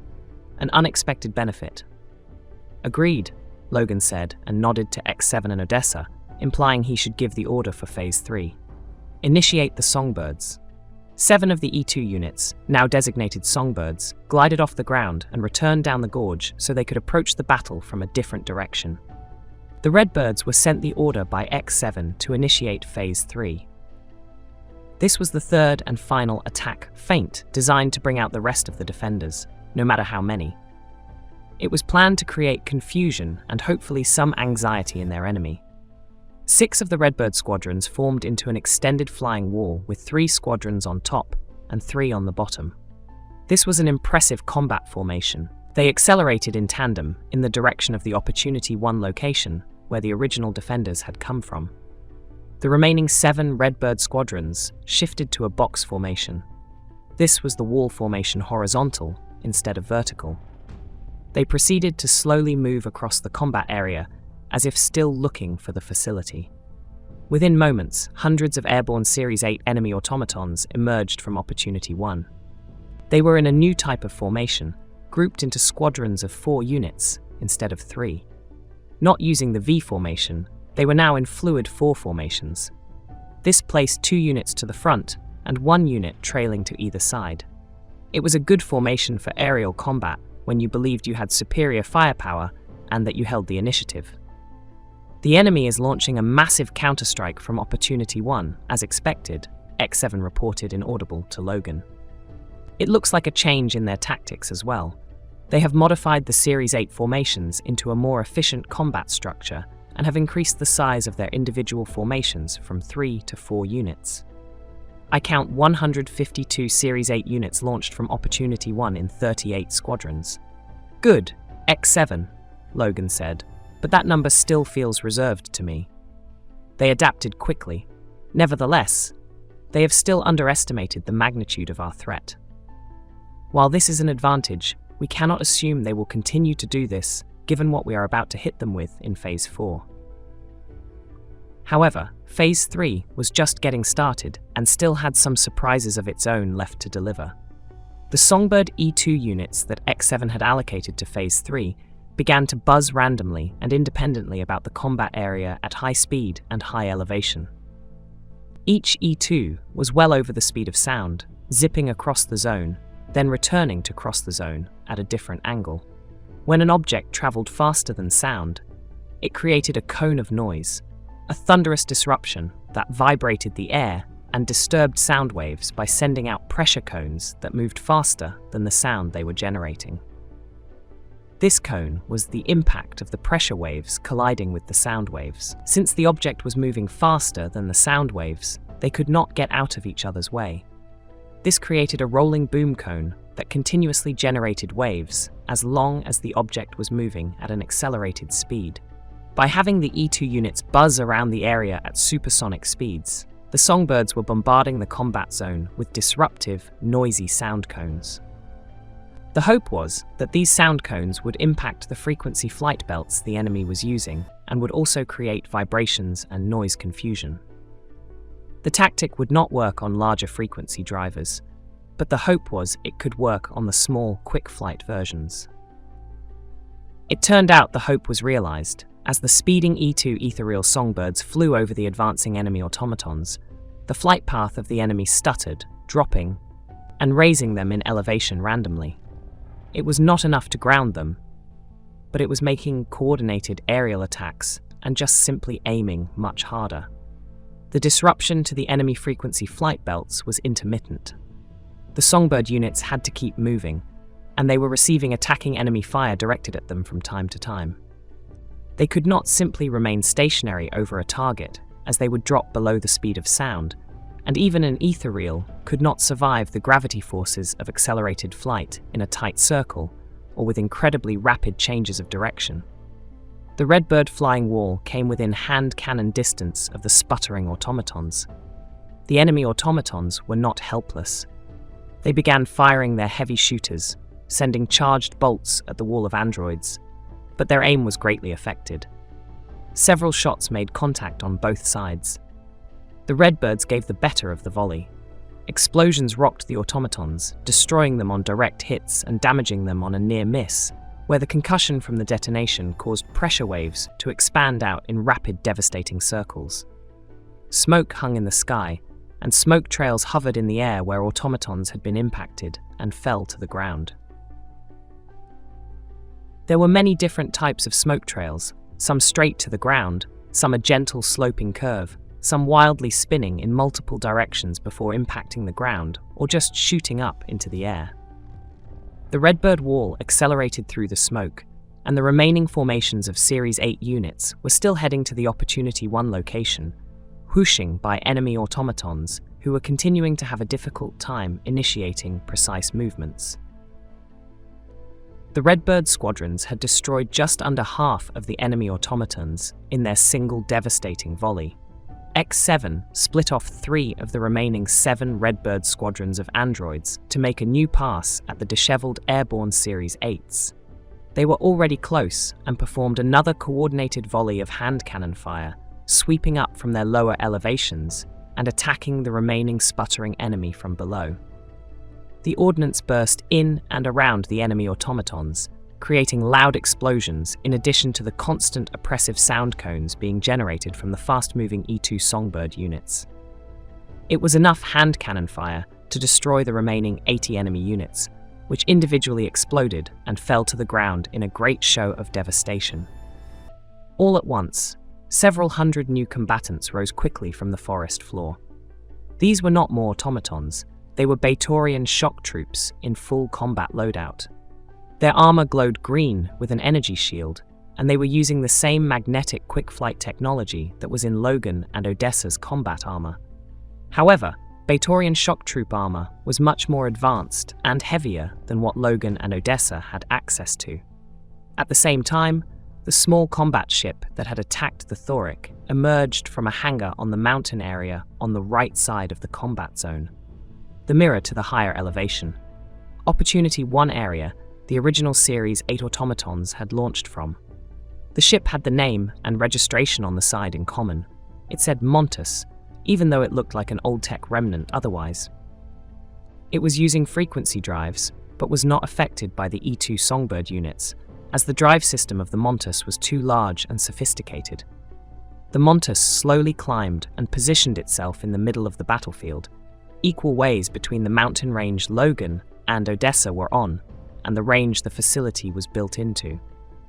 An unexpected benefit." "Agreed," Logan said and nodded to X7 and Odessa, implying he should give the order for Phase 3. "Initiate the Songbirds." 7 of the E2 units, now designated Songbirds, glided off the ground and returned down the gorge so they could approach the battle from a different direction. The Redbirds were sent the order by X7 to initiate Phase 3. This was the third and final attack feint designed to bring out the rest of the defenders, no matter how many. It was planned to create confusion and hopefully some anxiety in their enemy. 6 of the Redbird squadrons formed into an extended flying wall with 3 squadrons on top and 3 on the bottom. This was an impressive combat formation. They accelerated in tandem in the direction of the Opportunity 1 location where the original defenders had come from. The remaining 7 Redbird squadrons shifted to a box formation. This was the wall formation horizontal instead of vertical. They proceeded to slowly move across the combat area as if still looking for the facility. Within moments, hundreds of airborne Series 8 enemy automatons emerged from Opportunity 1. They were in a new type of formation, grouped into squadrons of 4 units instead of 3. Not using the V formation, they were now in fluid 4 formations. This placed 2 units to the front and 1 unit trailing to either side. It was a good formation for aerial combat when you believed you had superior firepower and that you held the initiative. "The enemy is launching a massive counterstrike from Opportunity 1, as expected," X7 reported inaudible to Logan. "It looks like a change in their tactics as well. They have modified the Series 8 formations into a more efficient combat structure and have increased the size of their individual formations from 3 to 4 units. I count 152 Series 8 units launched from Opportunity 1 in 38 squadrons." "Good, X7, Logan said, "but that number still feels reserved to me." They adapted quickly. Nevertheless, they have still underestimated the magnitude of our threat. While this is an advantage, we cannot assume they will continue to do this, given what we are about to hit them with in Phase 4. However, Phase 3 was just getting started and still had some surprises of its own left to deliver. The Songbird E2 units that X7 had allocated to Phase 3 began to buzz randomly and independently about the combat area at high speed and high elevation. Each E2 was well over the speed of sound, zipping across the zone, then returning to cross the zone at a different angle. When an object traveled faster than sound, it created a cone of noise, a thunderous disruption that vibrated the air and disturbed sound waves by sending out pressure cones that moved faster than the sound they were generating. This cone was the impact of the pressure waves colliding with the sound waves. Since the object was moving faster than the sound waves, they could not get out of each other's way. This created a rolling boom cone that continuously generated waves as long as the object was moving at an accelerated speed. By having the E2 units buzz around the area at supersonic speeds, the songbirds were bombarding the combat zone with disruptive, noisy sound cones. The hope was that these sound cones would impact the frequency flight belts the enemy was using and would also create vibrations and noise confusion. The tactic would not work on larger frequency drivers, but the hope was it could work on the small, quick-flight versions. It turned out the hope was realized. As the speeding E2 ethereal songbirds flew over the advancing enemy automatons, the flight path of the enemy stuttered, dropping, and raising them in elevation randomly. It was not enough to ground them, but it was making coordinated aerial attacks and just simply aiming much harder. The disruption to the enemy frequency flight belts was intermittent. The songbird units had to keep moving, and they were receiving attacking enemy fire directed at them from time to time. They could not simply remain stationary over a target, as they would drop below the speed of sound, and even an ethereal could not survive the gravity forces of accelerated flight in a tight circle or with incredibly rapid changes of direction. The redbird flying wall came within hand cannon distance of the sputtering automatons. The enemy automatons were not helpless. They began firing their heavy shooters, sending charged bolts at the wall of androids, but their aim was greatly affected. Several shots made contact on both sides. The redbirds gave the better of the volley. Explosions rocked the automatons, destroying them on direct hits and damaging them on a near miss, where the concussion from the detonation caused pressure waves to expand out in rapid, devastating circles. Smoke hung in the sky, and smoke trails hovered in the air where automatons had been impacted and fell to the ground. There were many different types of smoke trails, some straight to the ground, some a gentle sloping curve, some wildly spinning in multiple directions before impacting the ground or just shooting up into the air. The redbird wall accelerated through the smoke, and the remaining formations of Series 8 units were still heading to the Opportunity 1 location, whooshing by enemy automatons who were continuing to have a difficult time initiating precise movements. The redbird squadrons had destroyed just under half of the enemy automatons in their single devastating volley. X7 split off 3 of the remaining 7 redbird squadrons of androids to make a new pass at the disheveled airborne Series 8s. They were already close and performed another coordinated volley of hand cannon fire, sweeping up from their lower elevations and attacking the remaining sputtering enemy from below. The ordnance burst in and around the enemy automatons, creating loud explosions in addition to the constant oppressive sound cones being generated from the fast-moving E2 songbird units. It was enough hand cannon fire to destroy the remaining 80 enemy units, which individually exploded and fell to the ground in a great show of devastation. All at once, several hundred new combatants rose quickly from the forest floor. These were not more automatons. They were Batorian shock troops in full combat loadout. Their armor glowed green with an energy shield, and they were using the same magnetic quick-flight technology that was in Logan and Odessa's combat armor. However, Batorian shock troop armor was much more advanced and heavier than what Logan and Odessa had access to. At the same time, the small combat ship that had attacked the Thorick emerged from a hangar on the mountain area on the right side of the combat zone, the mirror to the higher elevation. Opportunity 1 area the original Series 8 automatons had launched from. The ship had the name and registration on the side in common. It said Montis, even though it looked like an old-tech remnant otherwise. It was using frequency drives, but was not affected by the E2 songbird units, as the drive system of the Montis was too large and sophisticated. The Montis slowly climbed and positioned itself in the middle of the battlefield. Equal ways between the mountain range Logan and Odessa were on, and the range the facility was built into.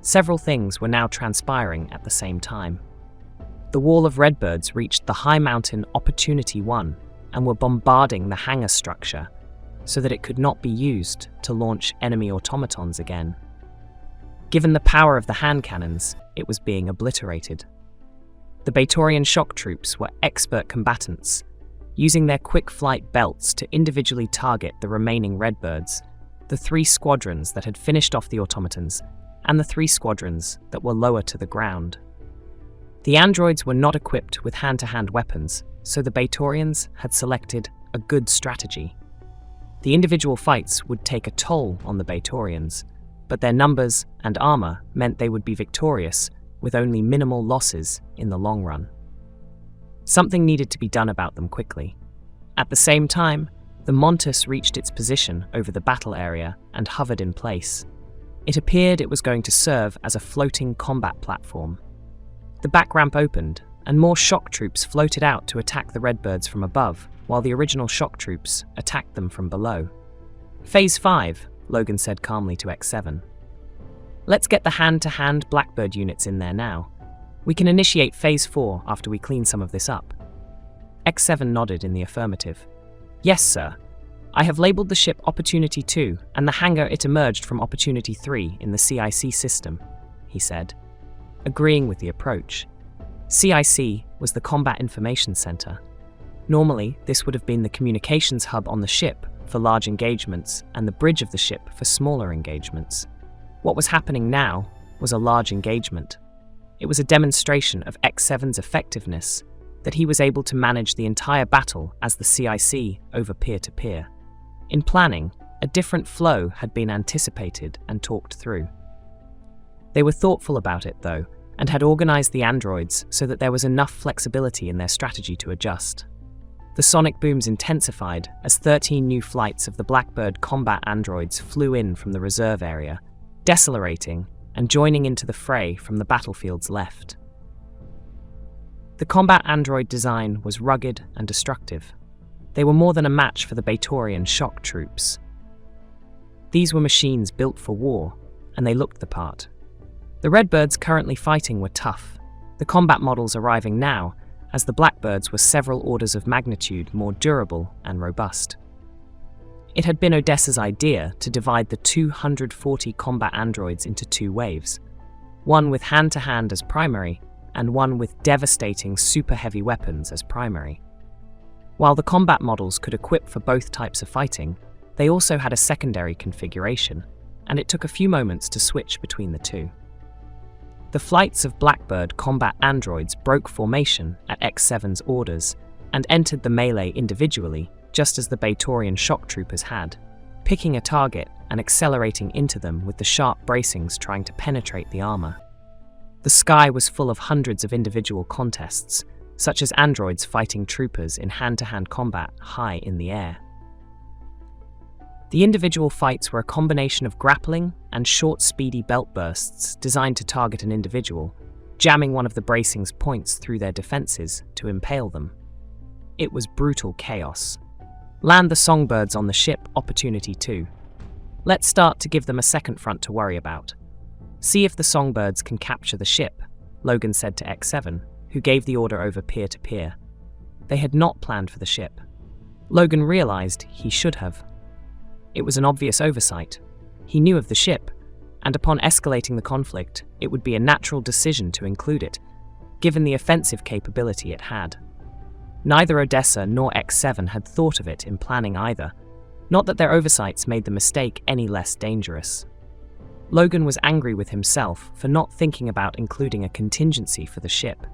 Several things were now transpiring at the same time. The wall of redbirds reached the high mountain Opportunity 1 and were bombarding the hangar structure so that it could not be used to launch enemy automatons again. Given the power of the hand cannons, it was being obliterated. The Batorian shock troops were expert combatants, using their quick flight belts to individually target the remaining redbirds, the 3 squadrons that had finished off the automatons, and the 3 squadrons that were lower to the ground. The androids were not equipped with hand-to-hand weapons, so the Batorians had selected a good strategy. The individual fights would take a toll on the Batorians, but their numbers and armor meant they would be victorious with only minimal losses in the long run. Something needed to be done about them quickly. At the same time, the montis reached its position over the battle area and hovered in place. It appeared it was going to serve as a floating combat platform. The back ramp opened, and more shock troops floated out to attack the redbirds from above, while the original shock troops attacked them from below. Phase 5, Logan said calmly to X7. Let's get the hand-to-hand Blackbird units in there now. We can initiate Phase 4 after we clean some of this up. X7 nodded in the affirmative. Yes, sir. I have labeled the ship Opportunity 2 and the hangar it emerged from Opportunity 3 in the CIC system, he said, agreeing with the approach. CIC was the Combat Information Center. Normally, this would have been the communications hub on the ship for large engagements and the bridge of the ship for smaller engagements. What was happening now was a large engagement. It was a demonstration of X7's effectiveness, that he was able to manage the entire battle as the CIC over peer-to-peer. In planning, a different flow had been anticipated and talked through. They were thoughtful about it, though, and had organized the androids so that there was enough flexibility in their strategy to adjust. The sonic booms intensified as 13 new flights of the Blackbird combat androids flew in from the reserve area, decelerating and joining into the fray from the battlefield's left. The combat android design was rugged and destructive. They were more than a match for the Batorian shock troops. These were machines built for war, and they looked the part. The Redbirds currently fighting were tough, the combat models arriving now, as the Blackbirds were several orders of magnitude more durable and robust. It had been Odessa's idea to divide the 240 combat androids into 2 waves, one with hand-to-hand as primary, and one with devastating super-heavy weapons as primary. While the combat models could equip for both types of fighting, they also had a secondary configuration, and it took a few moments to switch between the 2. The flights of Blackbird combat androids broke formation at X7's orders and entered the melee individually, just as the Batorian shock troopers had, picking a target and accelerating into them with the sharp bracings trying to penetrate the armor. The sky was full of hundreds of individual contests, such as androids fighting troopers in hand-to-hand combat high in the air. The individual fights were a combination of grappling and short, speedy belt bursts designed to target an individual, jamming one of the bracing's points through their defenses to impale them. It was brutal chaos. Land the songbirds on the ship Opportunity 2. Let's start to give them a second front to worry about. See if the songbirds can capture the ship, Logan said to X7, who gave the order over peer-to-peer. They had not planned for the ship. Logan realized he should have. It was an obvious oversight. He knew of the ship, and upon escalating the conflict, it would be a natural decision to include it, given the offensive capability it had. Neither Odessa nor X7 had thought of it in planning either, not that their oversights made the mistake any less dangerous. Logan was angry with himself for not thinking about including a contingency for the ship.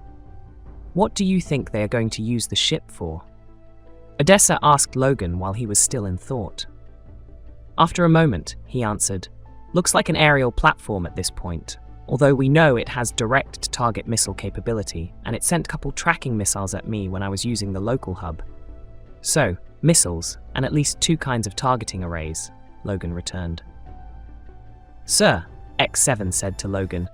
What do you think they are going to use the ship for? Odessa asked Logan while he was still in thought. After a moment, he answered, "Looks like an aerial platform at this point, although we know it has direct target missile capability, and it sent a couple tracking missiles at me when I was using the local hub." "So, missiles, and at least 2 kinds of targeting arrays," Logan returned. "Sir," X7 said to Logan,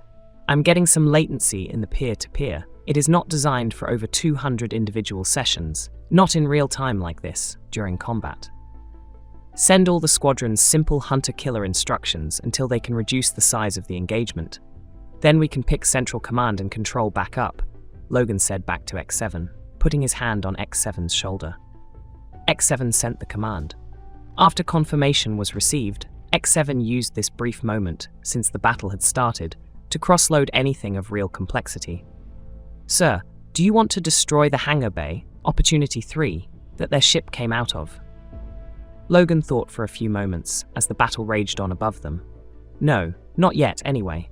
"I'm getting some latency in the peer-to-peer. It is not designed for over 200 individual sessions, not in real time like this, during combat. Send all the squadrons simple hunter-killer instructions until they can reduce the size of the engagement. Then we can pick Central Command and Control back up, Logan said back to X7, putting his hand on X7's shoulder. X7 sent the command. After confirmation was received, X7 used this brief moment, since the battle had started, to cross-load anything of real complexity. Sir, do you want to destroy the hangar bay, Opportunity 3, that their ship came out of? Logan thought for a few moments as the battle raged on above them. No, not yet anyway.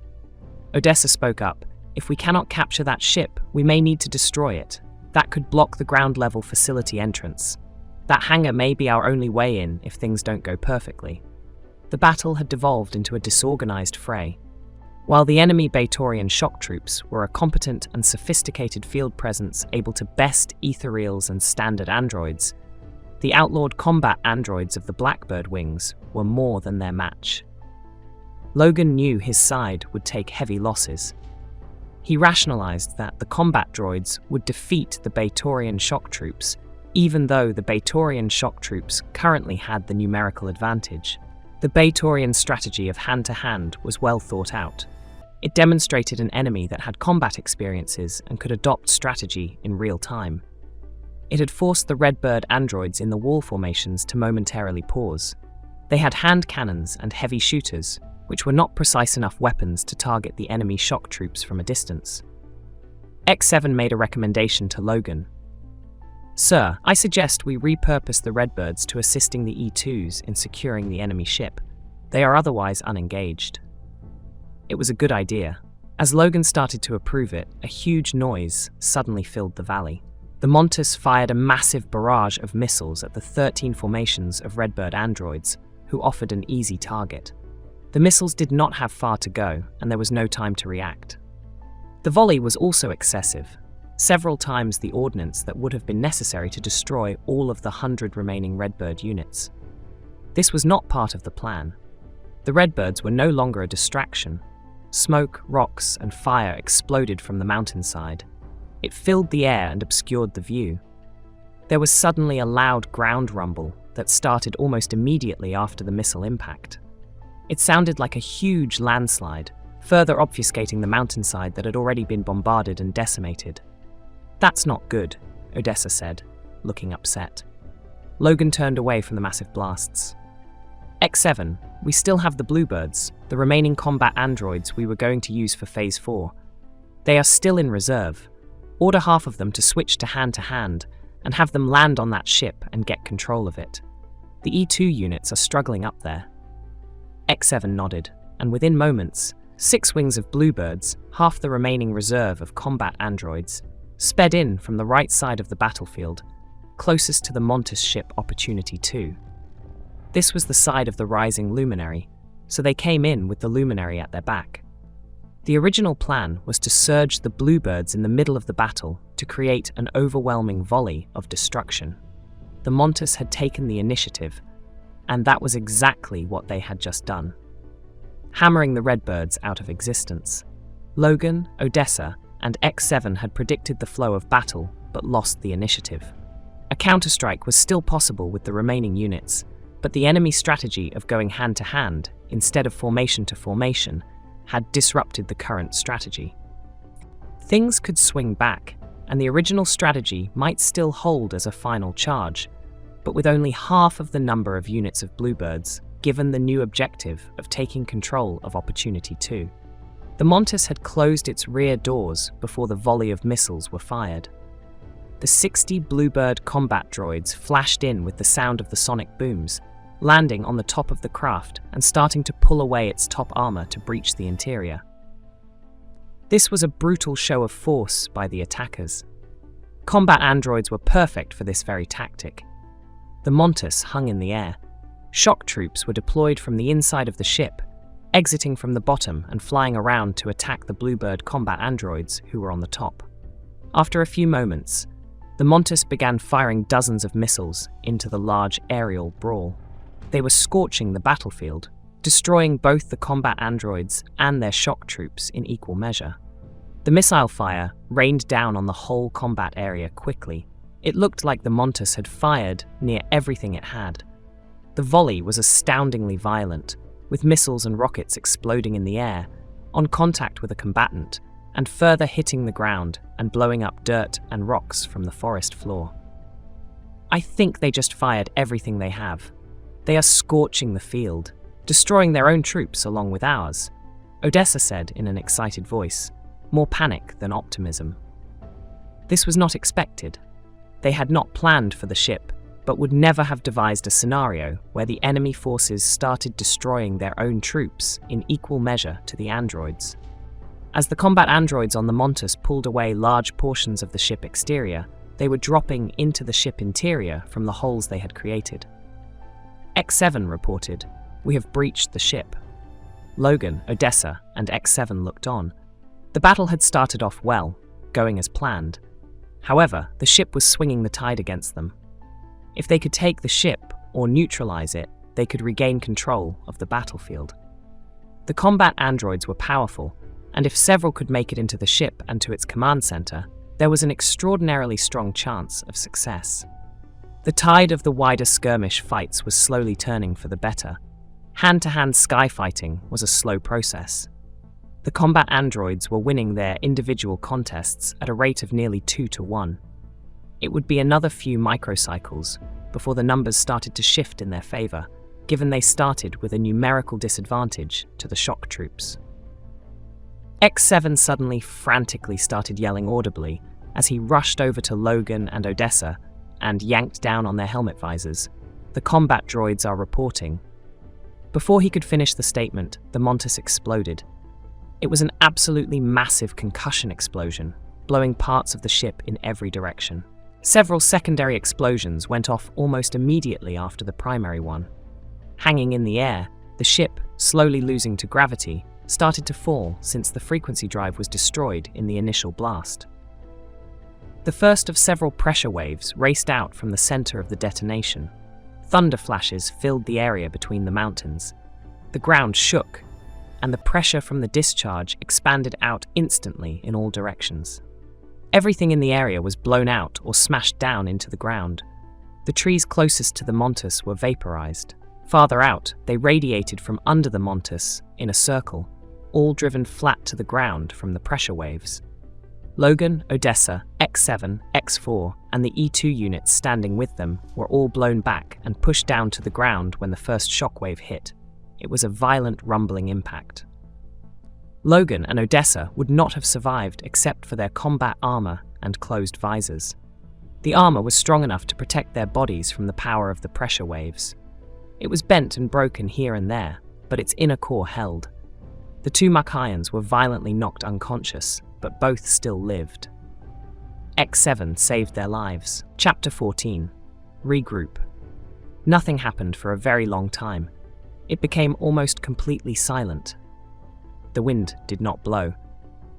Odessa spoke up. If we cannot capture that ship, we may need to destroy it. That could block the ground-level facility entrance. That hangar may be our only way in if things don't go perfectly. The battle had devolved into a disorganized fray. While the enemy Batorian shock troops were a competent and sophisticated field presence able to best Etherals and standard androids, the outlawed combat androids of the Blackbird wings were more than their match. Logan knew his side would take heavy losses. He rationalized that the combat droids would defeat the Batorian shock troops, even though the Batorian shock troops currently had the numerical advantage. The Batorian strategy of hand-to-hand was well thought out. It demonstrated an enemy that had combat experiences and could adopt strategy in real time. It had forced the Redbird androids in the wall formations to momentarily pause. They had hand cannons and heavy shooters, which were not precise enough weapons to target the enemy shock troops from a distance. X7 made a recommendation to Logan. Sir, I suggest we repurpose the Redbirds to assisting the E2s in securing the enemy ship. They are otherwise unengaged. It was a good idea. As Logan started to approve it, a huge noise suddenly filled the valley. The Montis fired a massive barrage of missiles at the 13 formations of Redbird androids, who offered an easy target. The missiles did not have far to go, and there was no time to react. The volley was also excessive, several times the ordnance that would have been necessary to destroy all of the 100 remaining Redbird units. This was not part of the plan. The Redbirds were no longer a distraction. Smoke, rocks, and fire exploded from the mountainside. It filled the air and obscured the view. There was suddenly a loud ground rumble that started almost immediately after the missile impact. It sounded like a huge landslide, further obfuscating the mountainside that had already been bombarded and decimated. That's not good, Odessa said, looking upset. Logan turned away from the massive blasts. X7, we still have the Bluebirds, the remaining combat androids we were going to use for Phase 4. They are still in reserve. Order half of them to switch to hand and have them land on that ship and get control of it. The E2 units are struggling up there. X7 nodded, and within moments, 6 wings of Bluebirds, half the remaining reserve of combat androids, sped in from the right side of the battlefield, closest to the Montis ship Opportunity 2. This was the side of the rising luminary, so they came in with the luminary at their back. The original plan was to surge the Bluebirds in the middle of the battle to create an overwhelming volley of destruction. The Montis had taken the initiative, and that was exactly what they had just done, hammering the Redbirds out of existence. Logan, Odessa, and X7 had predicted the flow of battle, but lost the initiative. A counterstrike was still possible with the remaining units, but the enemy strategy of going hand-to-hand instead of formation to formation had disrupted the current strategy. Things could swing back, and the original strategy might still hold as a final charge, but with only half of the number of units of Bluebirds, given the new objective of taking control of Opportunity 2. The Montis had closed its rear doors before the volley of missiles were fired. The 60 Bluebird combat droids flashed in with the sound of the sonic booms, landing on the top of the craft and starting to pull away its top armor to breach the interior. This was a brutal show of force by the attackers. Combat androids were perfect for this very tactic. The Montis hung in the air. Shock troops were deployed from the inside of the ship, exiting from the bottom and flying around to attack the Bluebird combat androids who were on the top. After a few moments, the Montis began firing dozens of missiles into the large aerial brawl. They were scorching the battlefield, destroying both the combat androids and their shock troops in equal measure. The missile fire rained down on the whole combat area quickly. It looked like the Montis had fired near everything it had. The volley was astoundingly violent, with missiles and rockets exploding in the air, on contact with a combatant, and further hitting the ground and blowing up dirt and rocks from the forest floor. "I think they just fired everything they have. They are scorching the field, destroying their own troops along with ours," Odessa said in an excited voice, more panic than optimism. This was not expected. They had not planned for the ship, but would never have devised a scenario where the enemy forces started destroying their own troops in equal measure to the androids. As the combat androids on the Montis pulled away large portions of the ship exterior, they were dropping into the ship interior from the holes they had created. X7 reported, "We have breached the ship." Logan, Odessa, and X7 looked on. The battle had started off well, going as planned. However, the ship was swinging the tide against them. If they could take the ship or neutralize it, they could regain control of the battlefield. The combat androids were powerful, and if several could make it into the ship and to its command center, there was an extraordinarily strong chance of success. The tide of the wider skirmish fights was slowly turning for the better. Hand-to-hand sky fighting was a slow process. The combat androids were winning their individual contests at a rate of nearly 2-1. It would be another few microcycles before the numbers started to shift in their favor, given they started with a numerical disadvantage to the shock troops. X7 suddenly frantically started yelling audibly as he rushed over to Logan and Odessa and yanked down on their helmet visors. "The combat droids are reporting." Before he could finish the statement, the Montis exploded. It was an absolutely massive concussion explosion, blowing parts of the ship in every direction. Several secondary explosions went off almost immediately after the primary one. Hanging in the air, the ship, slowly losing to gravity, started to fall since the frequency drive was destroyed in the initial blast. The first of several pressure waves raced out from the center of the detonation. Thunder flashes filled the area between the mountains. The ground shook, and the pressure from the discharge expanded out instantly in all directions. Everything in the area was blown out or smashed down into the ground. The trees closest to the Montis were vaporized. Farther out, they radiated from under the Montis in a circle, all driven flat to the ground from the pressure waves. Logan, Odessa, X7, X4, and the E2 units standing with them were all blown back and pushed down to the ground when the first shockwave hit. It was a violent rumbling impact. Logan and Odessa would not have survived except for their combat armor and closed visors. The armor was strong enough to protect their bodies from the power of the pressure waves. It was bent and broken here and there, but its inner core held. The two Machians were violently knocked unconscious, but both still lived. X7 saved their lives. Chapter 14. Regroup. Nothing happened for a very long time. It became almost completely silent. The wind did not blow.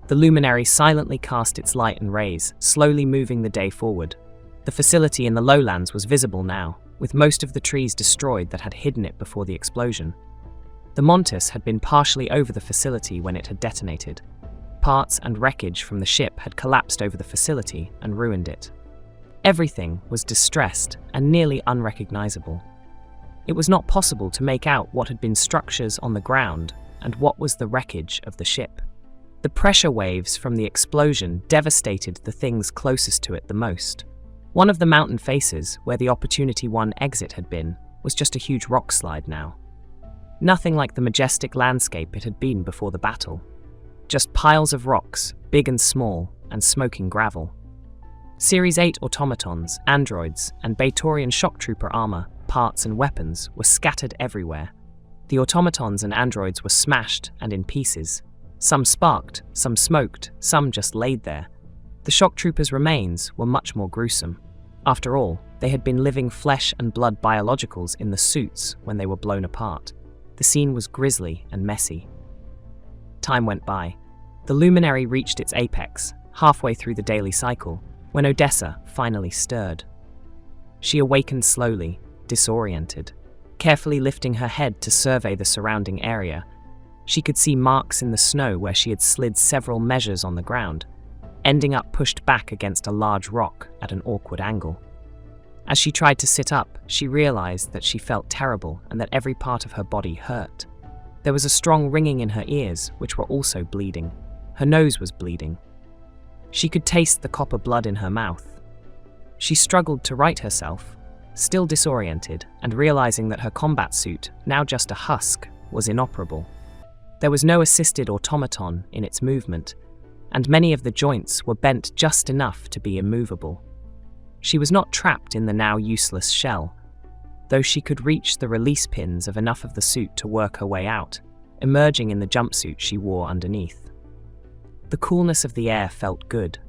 The luminary silently cast its light and rays, slowly moving the day forward. The facility in the lowlands was visible now, with most of the trees destroyed that had hidden it before the explosion. The Montis had been partially over the facility when it had detonated. Parts and wreckage from the ship had collapsed over the facility and ruined it. Everything was distressed and nearly unrecognizable. It was not possible to make out what had been structures on the ground and what was the wreckage of the ship. The pressure waves from the explosion devastated the things closest to it the most. One of the mountain faces, where the Opportunity 1 exit had been, was just a huge rock slide now. Nothing like the majestic landscape it had been before the battle. Just piles of rocks, big and small, and smoking gravel. Series 8 automatons, androids, and Batorian shock trooper armor, parts and weapons were scattered everywhere. The automatons and androids were smashed and in pieces. Some sparked, some smoked, some just laid there. The shock troopers' remains were much more gruesome. After all, they had been living flesh and blood biologicals in the suits when they were blown apart. The scene was grisly and messy. Time went by. The luminary reached its apex, halfway through the daily cycle, when Odessa finally stirred. She awakened slowly, disoriented. Carefully lifting her head to survey the surrounding area, she could see marks in the snow where she had slid several measures on the ground, ending up pushed back against a large rock at an awkward angle. As she tried to sit up, she realized that she felt terrible and that every part of her body hurt. There was a strong ringing in her ears, which were also bleeding. Her nose was bleeding. She could taste the copper blood in her mouth. She struggled to right herself, still disoriented and realizing that her combat suit, now just a husk, was inoperable. There was no assisted automaton in its movement, and many of the joints were bent just enough to be immovable. She was not trapped in the now useless shell, though she could reach the release pins of enough of the suit to work her way out, emerging in the jumpsuit she wore underneath. The coolness of the air felt good.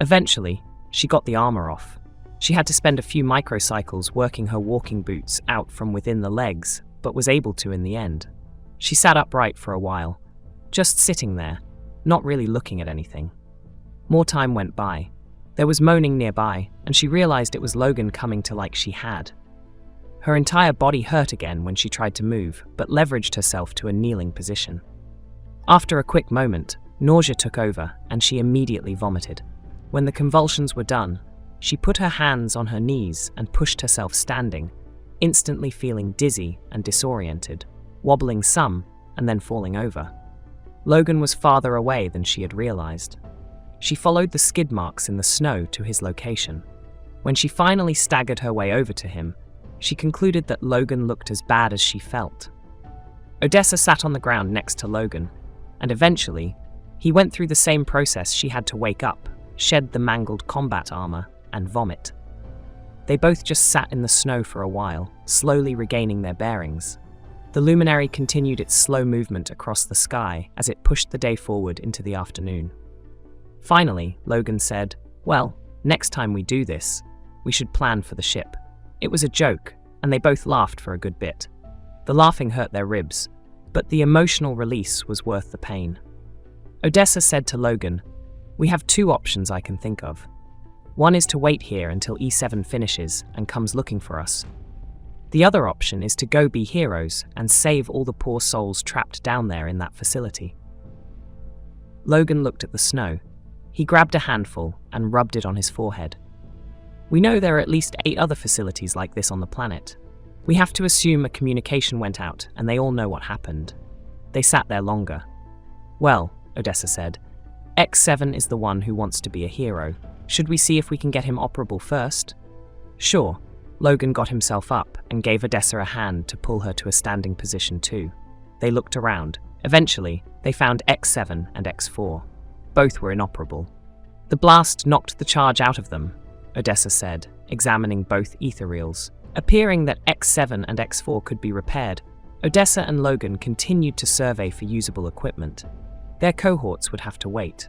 Eventually, she got the armor off. She had to spend a few microcycles working her walking boots out from within the legs, but was able to in the end. She sat upright for a while, just sitting there, not really looking at anything. More time went by. There was moaning nearby, and she realized it was Logan coming to like she had. Her entire body hurt again when she tried to move, but leveraged herself to a kneeling position. After a quick moment, nausea took over, and she immediately vomited. When the convulsions were done, she put her hands on her knees and pushed herself standing, instantly feeling dizzy and disoriented, wobbling some and then falling over. Logan was farther away than she had realized. She followed the skid marks in the snow to his location. When she finally staggered her way over to him, she concluded that Logan looked as bad as she felt. Odessa sat on the ground next to Logan, and eventually, he went through the same process she had to wake up, shed the mangled combat armor, and vomit. They both just sat in the snow for a while, slowly regaining their bearings. The luminary continued its slow movement across the sky as it pushed the day forward into the afternoon. Finally, Logan said, "Well, next time we do this, we should plan for the ship." It was a joke, and they both laughed for a good bit. The laughing hurt their ribs, but the emotional release was worth the pain. Odessa said to Logan, "We have two options I can think of. One is to wait here until E7 finishes and comes looking for us. The other option is to go be heroes and save all the poor souls trapped down there in that facility." Logan looked at the snow. He grabbed a handful and rubbed it on his forehead. "We know there are at least 8 other facilities like this on the planet. We have to assume a communication went out and they all know what happened. They sat there longer." "Well," Odessa said, "X7 is the one who wants to be a hero. Should we see if we can get him operable first?" "Sure." Logan got himself up and gave Odessa a hand to pull her to a standing position too. They looked around. Eventually, they found X7 and X4. Both were inoperable. "The blast knocked the charge out of them," Odessa said, examining both ethereals. Appearing that X7 and X4 could be repaired, Odessa and Logan continued to survey for usable equipment. Their cohorts would have to wait.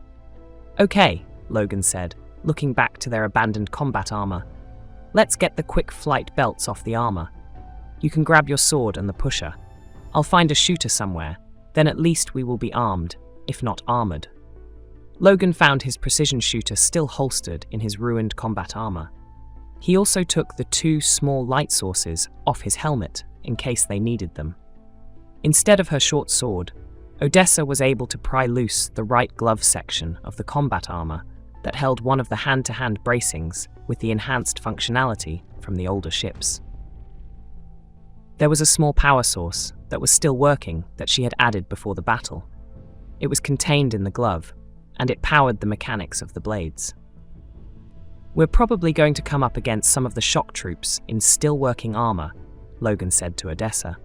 "Okay," Logan said, looking back to their abandoned combat armor. "Let's get the quick flight belts off the armor. You can grab your sword and the pusher. I'll find a shooter somewhere, then at least we will be armed, if not armored." Logan found his precision shooter still holstered in his ruined combat armor. He also took the 2 small light sources off his helmet in case they needed them. Instead of her short sword, Odessa was able to pry loose the right glove section of the combat armor that held one of the hand-to-hand bracings with the enhanced functionality from the older ships. There was a small power source that was still working that she had added before the battle. It was contained in the glove, and it powered the mechanics of the blades. "We're probably going to come up against some of the shock troops in still working armor," Logan said to Odessa.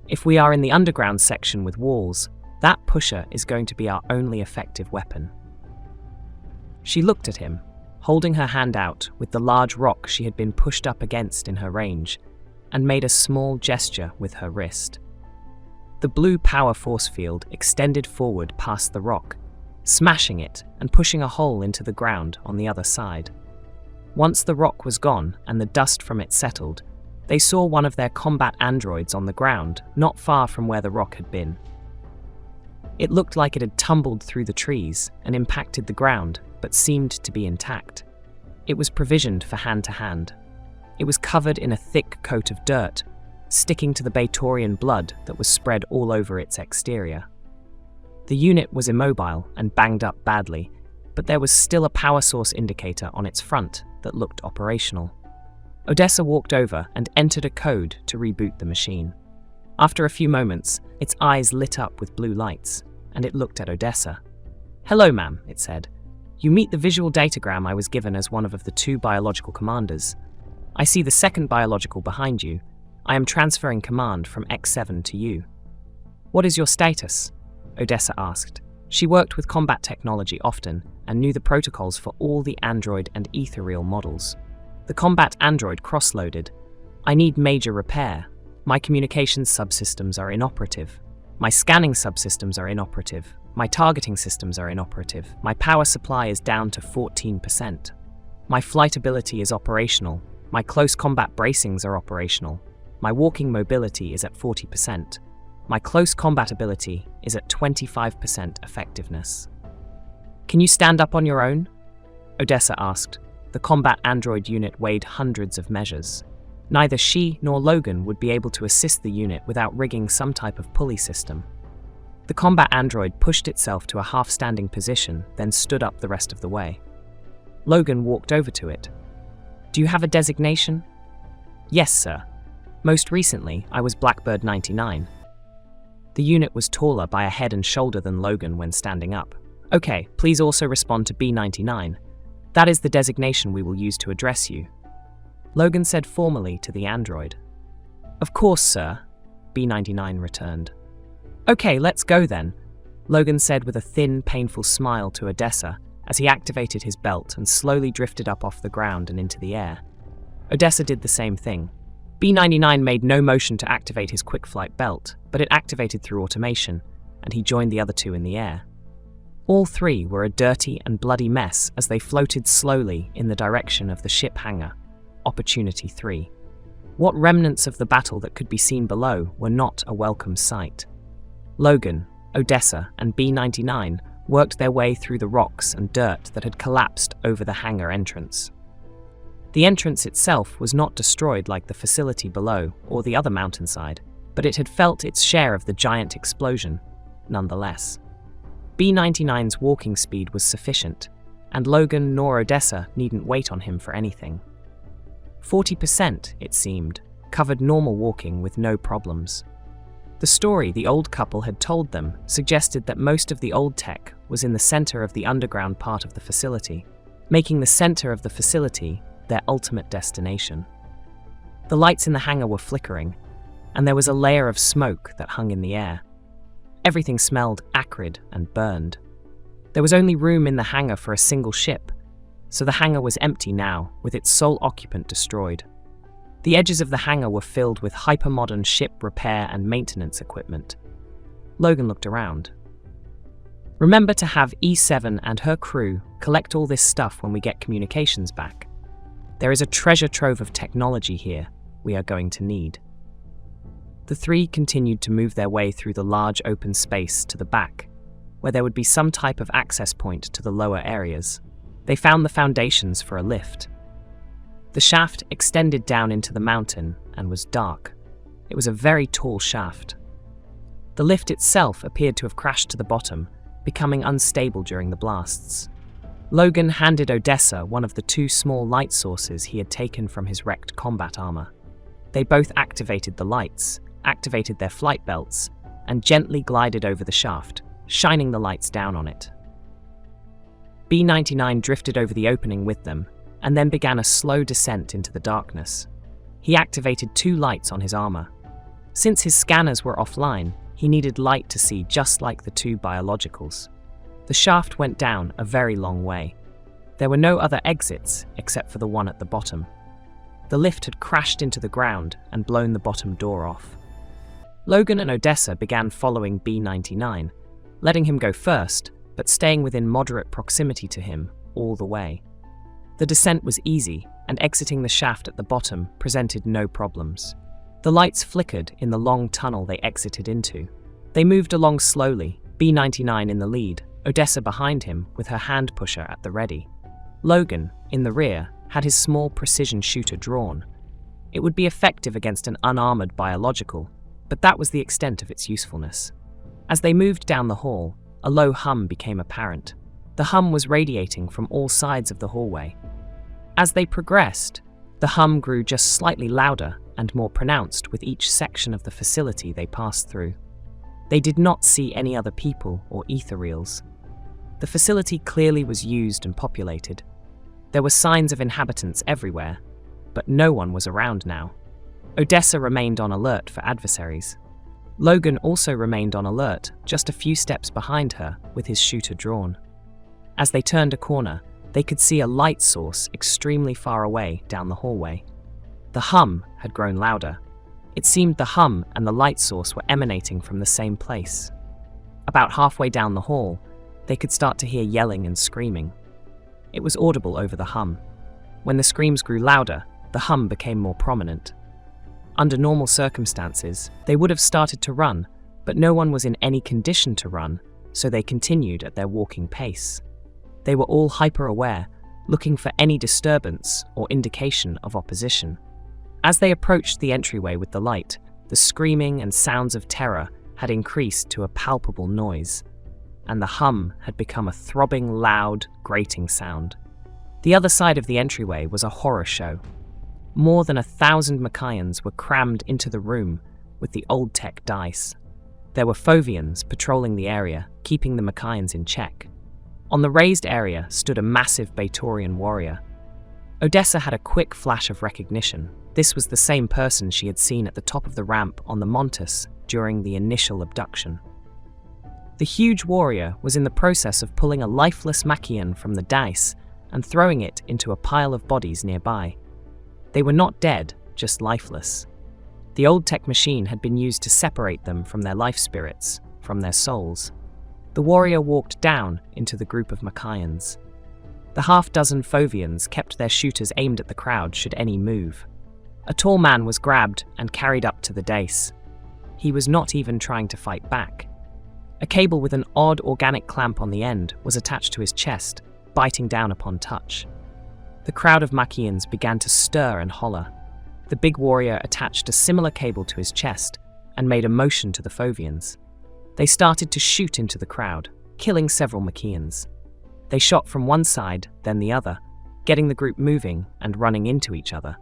"If we are in the underground section with walls, that pusher is going to be our only effective weapon." She looked at him, holding her hand out with the large rock she had been pushed up against in her range, and made a small gesture with her wrist. The blue power force field extended forward past the rock, smashing it and pushing a hole into the ground on the other side. Once the rock was gone and the dust from it settled, they saw one of their combat androids on the ground, not far from where the rock had been. It looked like it had tumbled through the trees and impacted the ground, but seemed to be intact. It was provisioned for hand-to-hand. It was covered in a thick coat of dirt, sticking to the Batorian blood that was spread all over its exterior. The unit was immobile and banged up badly, but there was still a power source indicator on its front that looked operational. Odessa walked over and entered a code to reboot the machine. After a few moments, its eyes lit up with blue lights, and it looked at Odessa. "Hello, ma'am," it said. "You meet the visual datagram I was given as one of the two biological commanders. I see the second biological behind you. I am transferring command from X7 to you." "What is your status?" Odessa asked. She worked with combat technology often and knew the protocols for all the Android and Ethereal models. The combat android cross-loaded. "I need major repair. My communications subsystems are inoperative. My scanning subsystems are inoperative. My targeting systems are inoperative. My power supply is down to 14%. My flight ability is operational. My close combat bracings are operational. My walking mobility is at 40%. My close combat ability is at 25% effectiveness." "Can you stand up on your own?" Odessa asked. The combat android unit weighed hundreds of measures. Neither she nor Logan would be able to assist the unit without rigging some type of pulley system. The combat android pushed itself to a half-standing position, then stood up the rest of the way. Logan walked over to it. "Do you have a designation?" "Yes, sir. Most recently, I was Blackbird 99. The unit was taller by a head and shoulder than Logan when standing up. "Okay, please also respond to B99. That is the designation we will use to address you," Logan said formally to the android. "Of course, sir," B99 returned. "Okay, let's go then," Logan said with a thin, painful smile to Odessa as he activated his belt and slowly drifted up off the ground and into the air. Odessa did the same thing. B99 made no motion to activate his quick flight belt, but it activated through automation, and he joined the other two in the air. All three were a dirty and bloody mess as they floated slowly in the direction of the ship hangar, Opportunity 3. What remnants of the battle that could be seen below were not a welcome sight. Logan, Odessa, and B99 worked their way through the rocks and dirt that had collapsed over the hangar entrance. The entrance itself was not destroyed like the facility below or the other mountainside, but it had felt its share of the giant explosion, nonetheless. B99's walking speed was sufficient, and Logan nor Odessa needn't wait on him for anything. 40%, it seemed, covered normal walking with no problems. The story the old couple had told them suggested that most of the old tech was in the center of the underground part of the facility, making the center of the facility their ultimate destination. The lights in the hangar were flickering, and there was a layer of smoke that hung in the air. Everything smelled acrid and burned. There was only room in the hangar for a single ship, so the hangar was empty now, with its sole occupant destroyed. The edges of the hangar were filled with hypermodern ship repair and maintenance equipment. Logan looked around. "Remember to have E7 and her crew collect all this stuff when we get communications back. There is a treasure trove of technology here we are going to need." The three continued to move their way through the large open space to the back, where there would be some type of access point to the lower areas. They found the foundations for a lift. The shaft extended down into the mountain and was dark. It was a very tall shaft. The lift itself appeared to have crashed to the bottom, becoming unstable during the blasts. Logan handed Odessa one of the two small light sources he had taken from his wrecked combat armor. They both activated the lights, activated their flight belts, and gently glided over the shaft, shining the lights down on it. B99 drifted over the opening with them, and then began a slow descent into the darkness. He activated two lights on his armor. Since his scanners were offline, he needed light to see just like the two biologicals. The shaft went down a very long way. There were no other exits except for the one at the bottom. The lift had crashed into the ground and blown the bottom door off. Logan and Odessa began following B99, letting him go first, but staying within moderate proximity to him all the way. The descent was easy, and exiting the shaft at the bottom presented no problems. The lights flickered in the long tunnel they exited into. They moved along slowly, B99 in the lead, Odessa behind him with her hand pusher at the ready. Logan, in the rear, had his small precision shooter drawn. It would be effective against an unarmored biological, but that was the extent of its usefulness. As they moved down the hall, a low hum became apparent. The hum was radiating from all sides of the hallway. As they progressed, the hum grew just slightly louder and more pronounced with each section of the facility they passed through. They did not see any other people or ethereals. The facility clearly was used and populated. There were signs of inhabitants everywhere, but no one was around now. Odessa remained on alert for adversaries. Logan also remained on alert, just a few steps behind her, with his shooter drawn. As they turned a corner, they could see a light source extremely far away down the hallway. The hum had grown louder. It seemed the hum and the light source were emanating from the same place. About halfway down the hall, they could start to hear yelling and screaming. It was audible over the hum. When the screams grew louder, the hum became more prominent. Under normal circumstances, they would have started to run, but no one was in any condition to run, so they continued at their walking pace. They were all hyper-aware, looking for any disturbance or indication of opposition. As they approached the entryway with the light, the screaming and sounds of terror had increased to a palpable noise, and the hum had become a throbbing, loud, grating sound. The other side of the entryway was a horror show. More than 1,000 Machians were crammed into the room with the old tech dice. There were Phovians patrolling the area, keeping the Machians in check. On the raised area stood a massive Praetorian warrior. Odessa had a quick flash of recognition. This was the same person she had seen at the top of the ramp on the montis during the initial abduction. The huge warrior was in the process of pulling a lifeless Machian from the dice and throwing it into a pile of bodies nearby. They were not dead, just lifeless. The old tech machine had been used to separate them from their life spirits, from their souls. The warrior walked down into the group of Machians. The half-dozen Phovians kept their shooters aimed at the crowd should any move. A tall man was grabbed and carried up to the dais. He was not even trying to fight back. A cable with an odd organic clamp on the end was attached to his chest, biting down upon touch. The crowd of Machians began to stir and holler. The big warrior attached a similar cable to his chest and made a motion to the Phovians. They started to shoot into the crowd, killing several Machians. They shot from one side, then the other, getting the group moving and running into each other.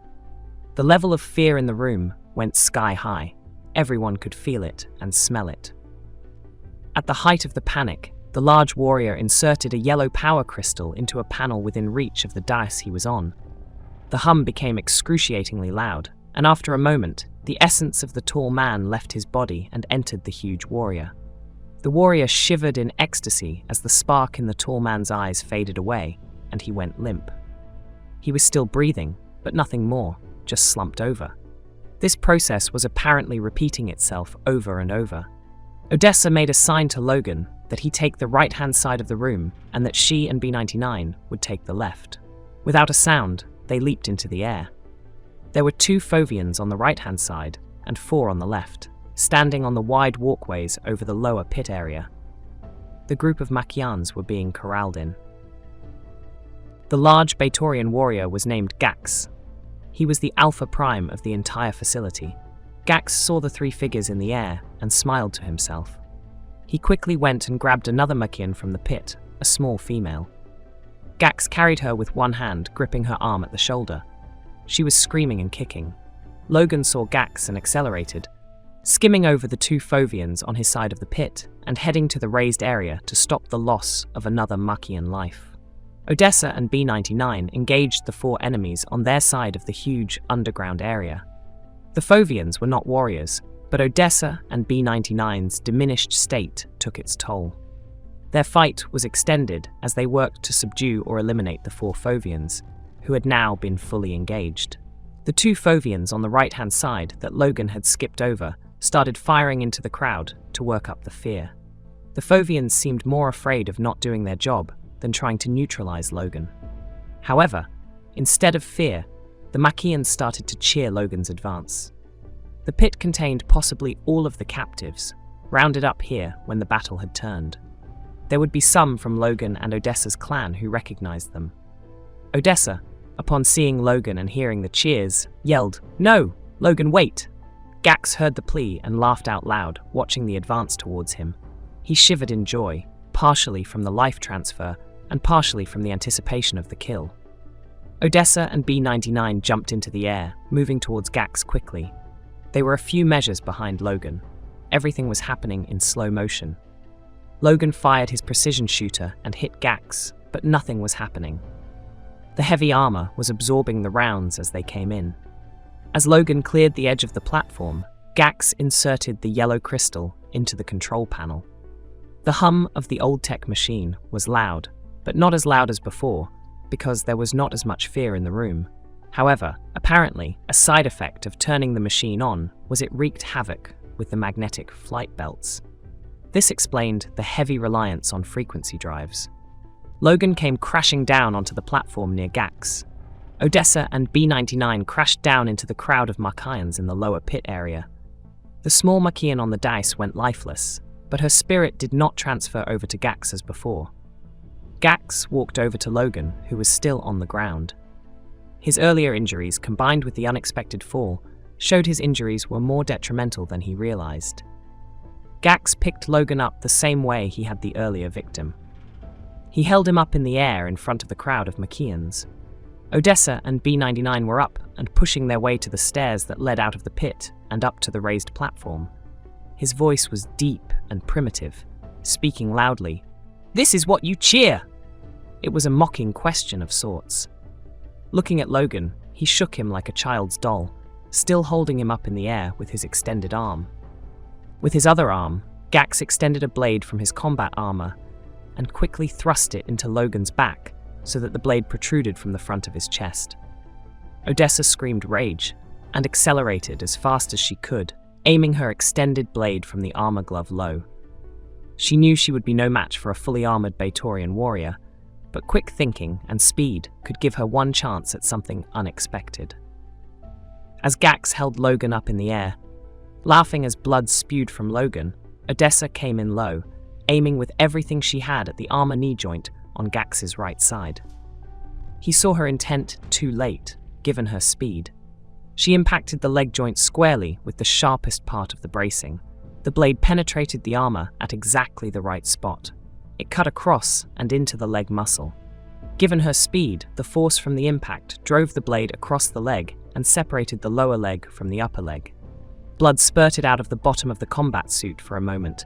The level of fear in the room went sky high. Everyone could feel it and smell it. At the height of the panic, the large warrior inserted a yellow power crystal into a panel within reach of the dais he was on. The hum became excruciatingly loud, and after a moment, the essence of the tall man left his body and entered the huge warrior. The warrior shivered in ecstasy as the spark in the tall man's eyes faded away, and he went limp. He was still breathing, but nothing more, just slumped over. This process was apparently repeating itself over and over. Odessa made a sign to Logan that he take the right-hand side of the room and that she and B-99 would take the left. Without a sound, they leaped into the air. There were 2 Phovians on the right-hand side and 4 on the left, standing on the wide walkways over the lower pit area. The group of Machians were being corralled in. The large Praetorian warrior was named Gax. He was the alpha prime of the entire facility. Gax saw the 3 figures in the air and smiled to himself. He quickly went and grabbed another Machian from the pit, a small female. Gax carried her with one hand, gripping her arm at the shoulder. She was screaming and kicking. Logan saw Gax and accelerated, skimming over the 2 Phovians on his side of the pit and heading to the raised area to stop the loss of another Machian life. Odessa and B-99 engaged the 4 enemies on their side of the huge underground area. The Phovians were not warriors, but Odessa and B-99's diminished state took its toll. Their fight was extended as they worked to subdue or eliminate the 4 Phovians, who had now been fully engaged. The 2 Phovians on the right-hand side that Logan had skipped over started firing into the crowd to work up the fear. The Phovians seemed more afraid of not doing their job than trying to neutralize Logan. However, instead of fear, the Machians started to cheer Logan's advance. The pit contained possibly all of the captives, rounded up here when the battle had turned. There would be some from Logan and Odessa's clan who recognized them. Odessa, upon seeing Logan and hearing the cheers, yelled, "No! Logan, wait!" Gax heard the plea and laughed out loud, watching the advance towards him. He shivered in joy, partially from the life transfer and partially from the anticipation of the kill. Odessa and B-99 jumped into the air, moving towards Gax quickly. They were a few measures behind Logan. Everything was happening in slow motion. Logan fired his precision shooter and hit Gax, but nothing was happening. The heavy armor was absorbing the rounds as they came in. As Logan cleared the edge of the platform, Gax inserted the yellow crystal into the control panel. The hum of the old tech machine was loud, but not as loud as before, because there was not as much fear in the room. However, apparently, a side effect of turning the machine on was it wreaked havoc with the magnetic flight belts. This explained the heavy reliance on frequency drives. Logan came crashing down onto the platform near Gax. Odessa and B-99 crashed down into the crowd of Machians in the lower pit area. The small Machian on the dice went lifeless, but her spirit did not transfer over to Gax as before. Gax walked over to Logan, who was still on the ground. His earlier injuries, combined with the unexpected fall, showed his injuries were more detrimental than he realized. Gax picked Logan up the same way he had the earlier victim. He held him up in the air in front of the crowd of Machians. Odessa and B-99 were up and pushing their way to the stairs that led out of the pit and up to the raised platform. His voice was deep and primitive, speaking loudly. "This is what you cheer!" It was a mocking question of sorts. Looking at Logan, he shook him like a child's doll, still holding him up in the air with his extended arm. With his other arm, Gax extended a blade from his combat armor and quickly thrust it into Logan's back so that the blade protruded from the front of his chest. Odessa screamed rage and accelerated as fast as she could, aiming her extended blade from the armor glove low. She knew she would be no match for a fully armored Batorian warrior, but quick thinking and speed could give her one chance at something unexpected. As Gax held Logan up in the air, laughing as blood spewed from Logan, Odessa came in low, aiming with everything she had at the armor knee joint on Gax's right side. He saw her intent too late, given her speed. She impacted the leg joint squarely with the sharpest part of the bracing. The blade penetrated the armor at exactly the right spot. It cut across and into the leg muscle. Given her speed, the force from the impact drove the blade across the leg and separated the lower leg from the upper leg. Blood spurted out of the bottom of the combat suit for a moment.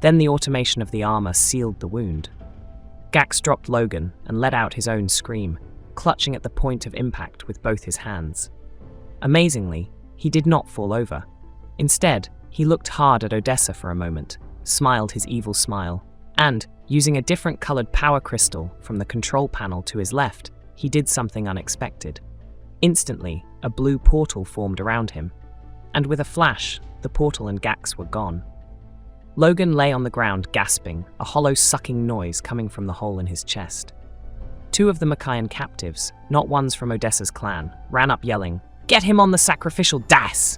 Then the automation of the armor sealed the wound. Gax dropped Logan and let out his own scream, clutching at the point of impact with both his hands. Amazingly, he did not fall over. Instead, he looked hard at Odessa for a moment, smiled his evil smile, and, using a different colored power crystal from the control panel to his left, he did something unexpected. Instantly, a blue portal formed around him, and with a flash, the portal and Gax were gone. Logan lay on the ground gasping, a hollow sucking noise coming from the hole in his chest. Two of the Machian captives, not ones from Odessa's clan, ran up yelling, "Get him on the sacrificial dice!"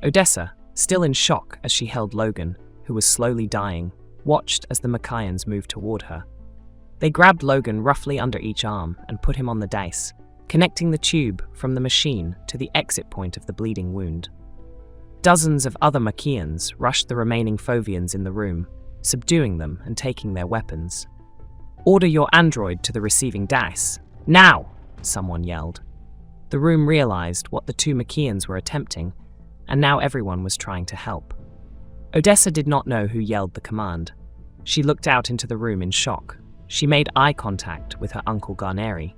Odessa, still in shock as she held Logan, who was slowly dying, watched as the Machians moved toward her. They grabbed Logan roughly under each arm and put him on the dice, connecting the tube from the machine to the exit point of the bleeding wound. Dozens of other Machians rushed the remaining Fovians in the room, subduing them and taking their weapons. "Order your android to the receiving dice. Now!" someone yelled. The room realized what the two Machians were attempting, and now everyone was trying to help. Odessa did not know who yelled the command. She looked out into the room in shock. She made eye contact with her uncle Garneri.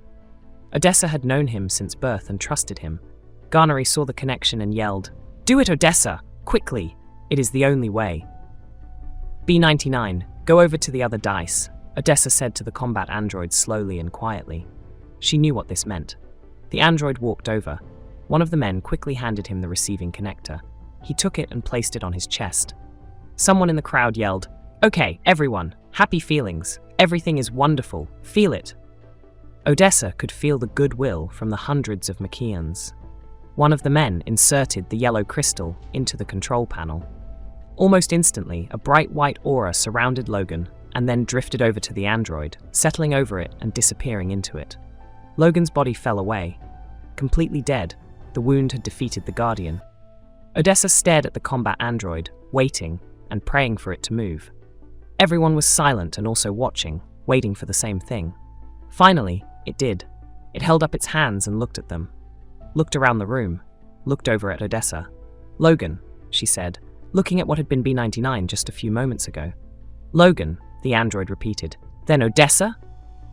Odessa had known him since birth and trusted him. Garneri saw the connection and yelled, "Do it, Odessa! Quickly! It is the only way." B-99, go over to the other dice, Odessa said to the combat android slowly and quietly. She knew what this meant. The android walked over. One of the men quickly handed him the receiving connector. He took it and placed it on his chest. Someone in the crowd yelled, "Okay, everyone, happy feelings. Everything is wonderful. Feel it." Odessa could feel the goodwill from the hundreds of Machians. One of the men inserted the yellow crystal into the control panel. Almost instantly, a bright white aura surrounded Logan and then drifted over to the android, settling over it and disappearing into it. Logan's body fell away. Completely dead, the wound had defeated the Guardian. Odessa stared at the combat android, waiting and praying for it to move. Everyone was silent and also watching, waiting for the same thing. Finally, it did. It held up its hands and looked at them. Looked around the room. Looked over at Odessa. "Logan," she said, looking at what had been B-99 just a few moments ago. "Logan," the android repeated. "Then Odessa?"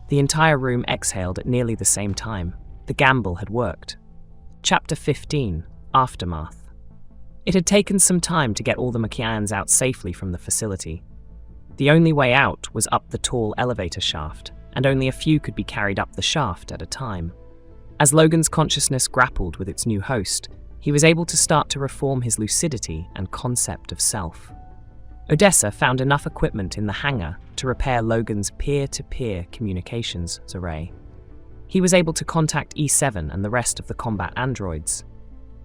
The entire room exhaled at nearly the same time. The gamble had worked. Chapter 15. Aftermath. It had taken some time to get all the Makians out safely from the facility. The only way out was up the tall elevator shaft, and only a few could be carried up the shaft at a time. As Logan's consciousness grappled with its new host, he was able to start to reform his lucidity and concept of self. Odessa found enough equipment in the hangar to repair Logan's peer-to-peer communications array. He was able to contact E7 and the rest of the combat androids.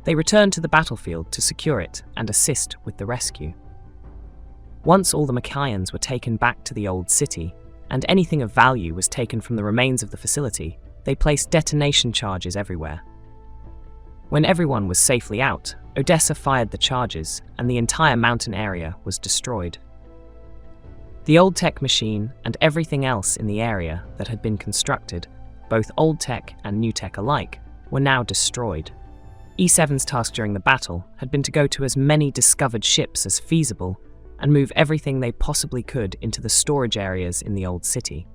They returned to the battlefield to secure it and assist with the rescue. Once all the Makians were taken back to the old city, and anything of value was taken from the remains of the facility, they placed detonation charges everywhere. When everyone was safely out, Odessa fired the charges, and the entire mountain area was destroyed. The old tech machine and everything else in the area that had been constructed, both old tech and new tech alike, were now destroyed. E7's task during the battle had been to go to as many discovered ships as feasible and move everything they possibly could into the storage areas in the old city.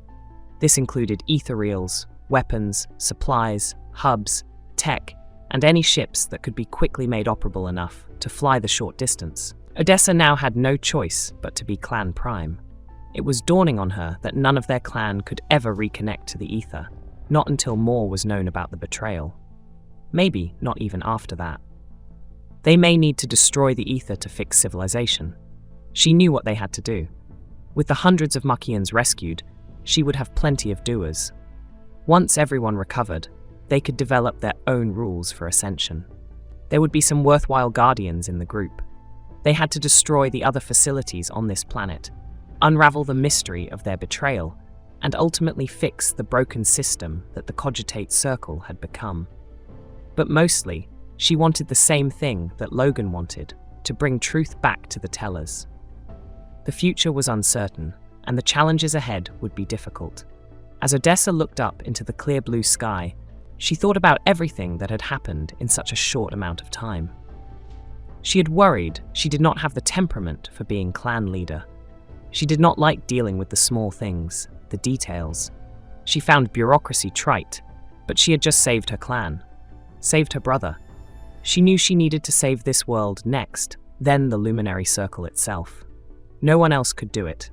This included ethereals, weapons, supplies, hubs, tech, and any ships that could be quickly made operable enough to fly the short distance. Odessa now had no choice but to be Clan Prime. It was dawning on her that none of their clan could ever reconnect to the ether, not until more was known about the betrayal. Maybe not even after that. They may need to destroy the ether to fix civilization. She knew what they had to do. With the hundreds of Makians rescued, she would have plenty of doers. Once everyone recovered, they could develop their own rules for ascension. There would be some worthwhile guardians in the group. They had to destroy the other facilities on this planet, unravel the mystery of their betrayal, and ultimately fix the broken system that the Cogitate Circle had become. But mostly, she wanted the same thing that Logan wanted, to bring truth back to the tellers. The future was uncertain, and the challenges ahead would be difficult. As Odessa looked up into the clear blue sky, she thought about everything that had happened in such a short amount of time. She had worried she did not have the temperament for being clan leader. She did not like dealing with the small things, the details. She found bureaucracy trite, but she had just saved her clan, saved her brother. She knew she needed to save this world next, then the Luminary Circle itself. No one else could do it.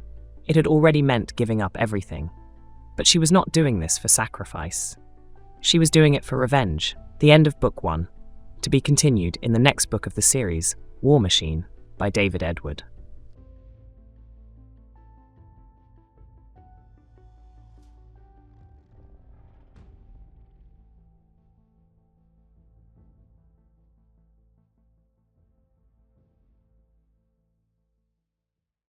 It had already meant giving up everything. But she was not doing this for sacrifice. She was doing it for revenge. The end of Book 1. To be continued in the next book of the series, War Machine, by David Edward.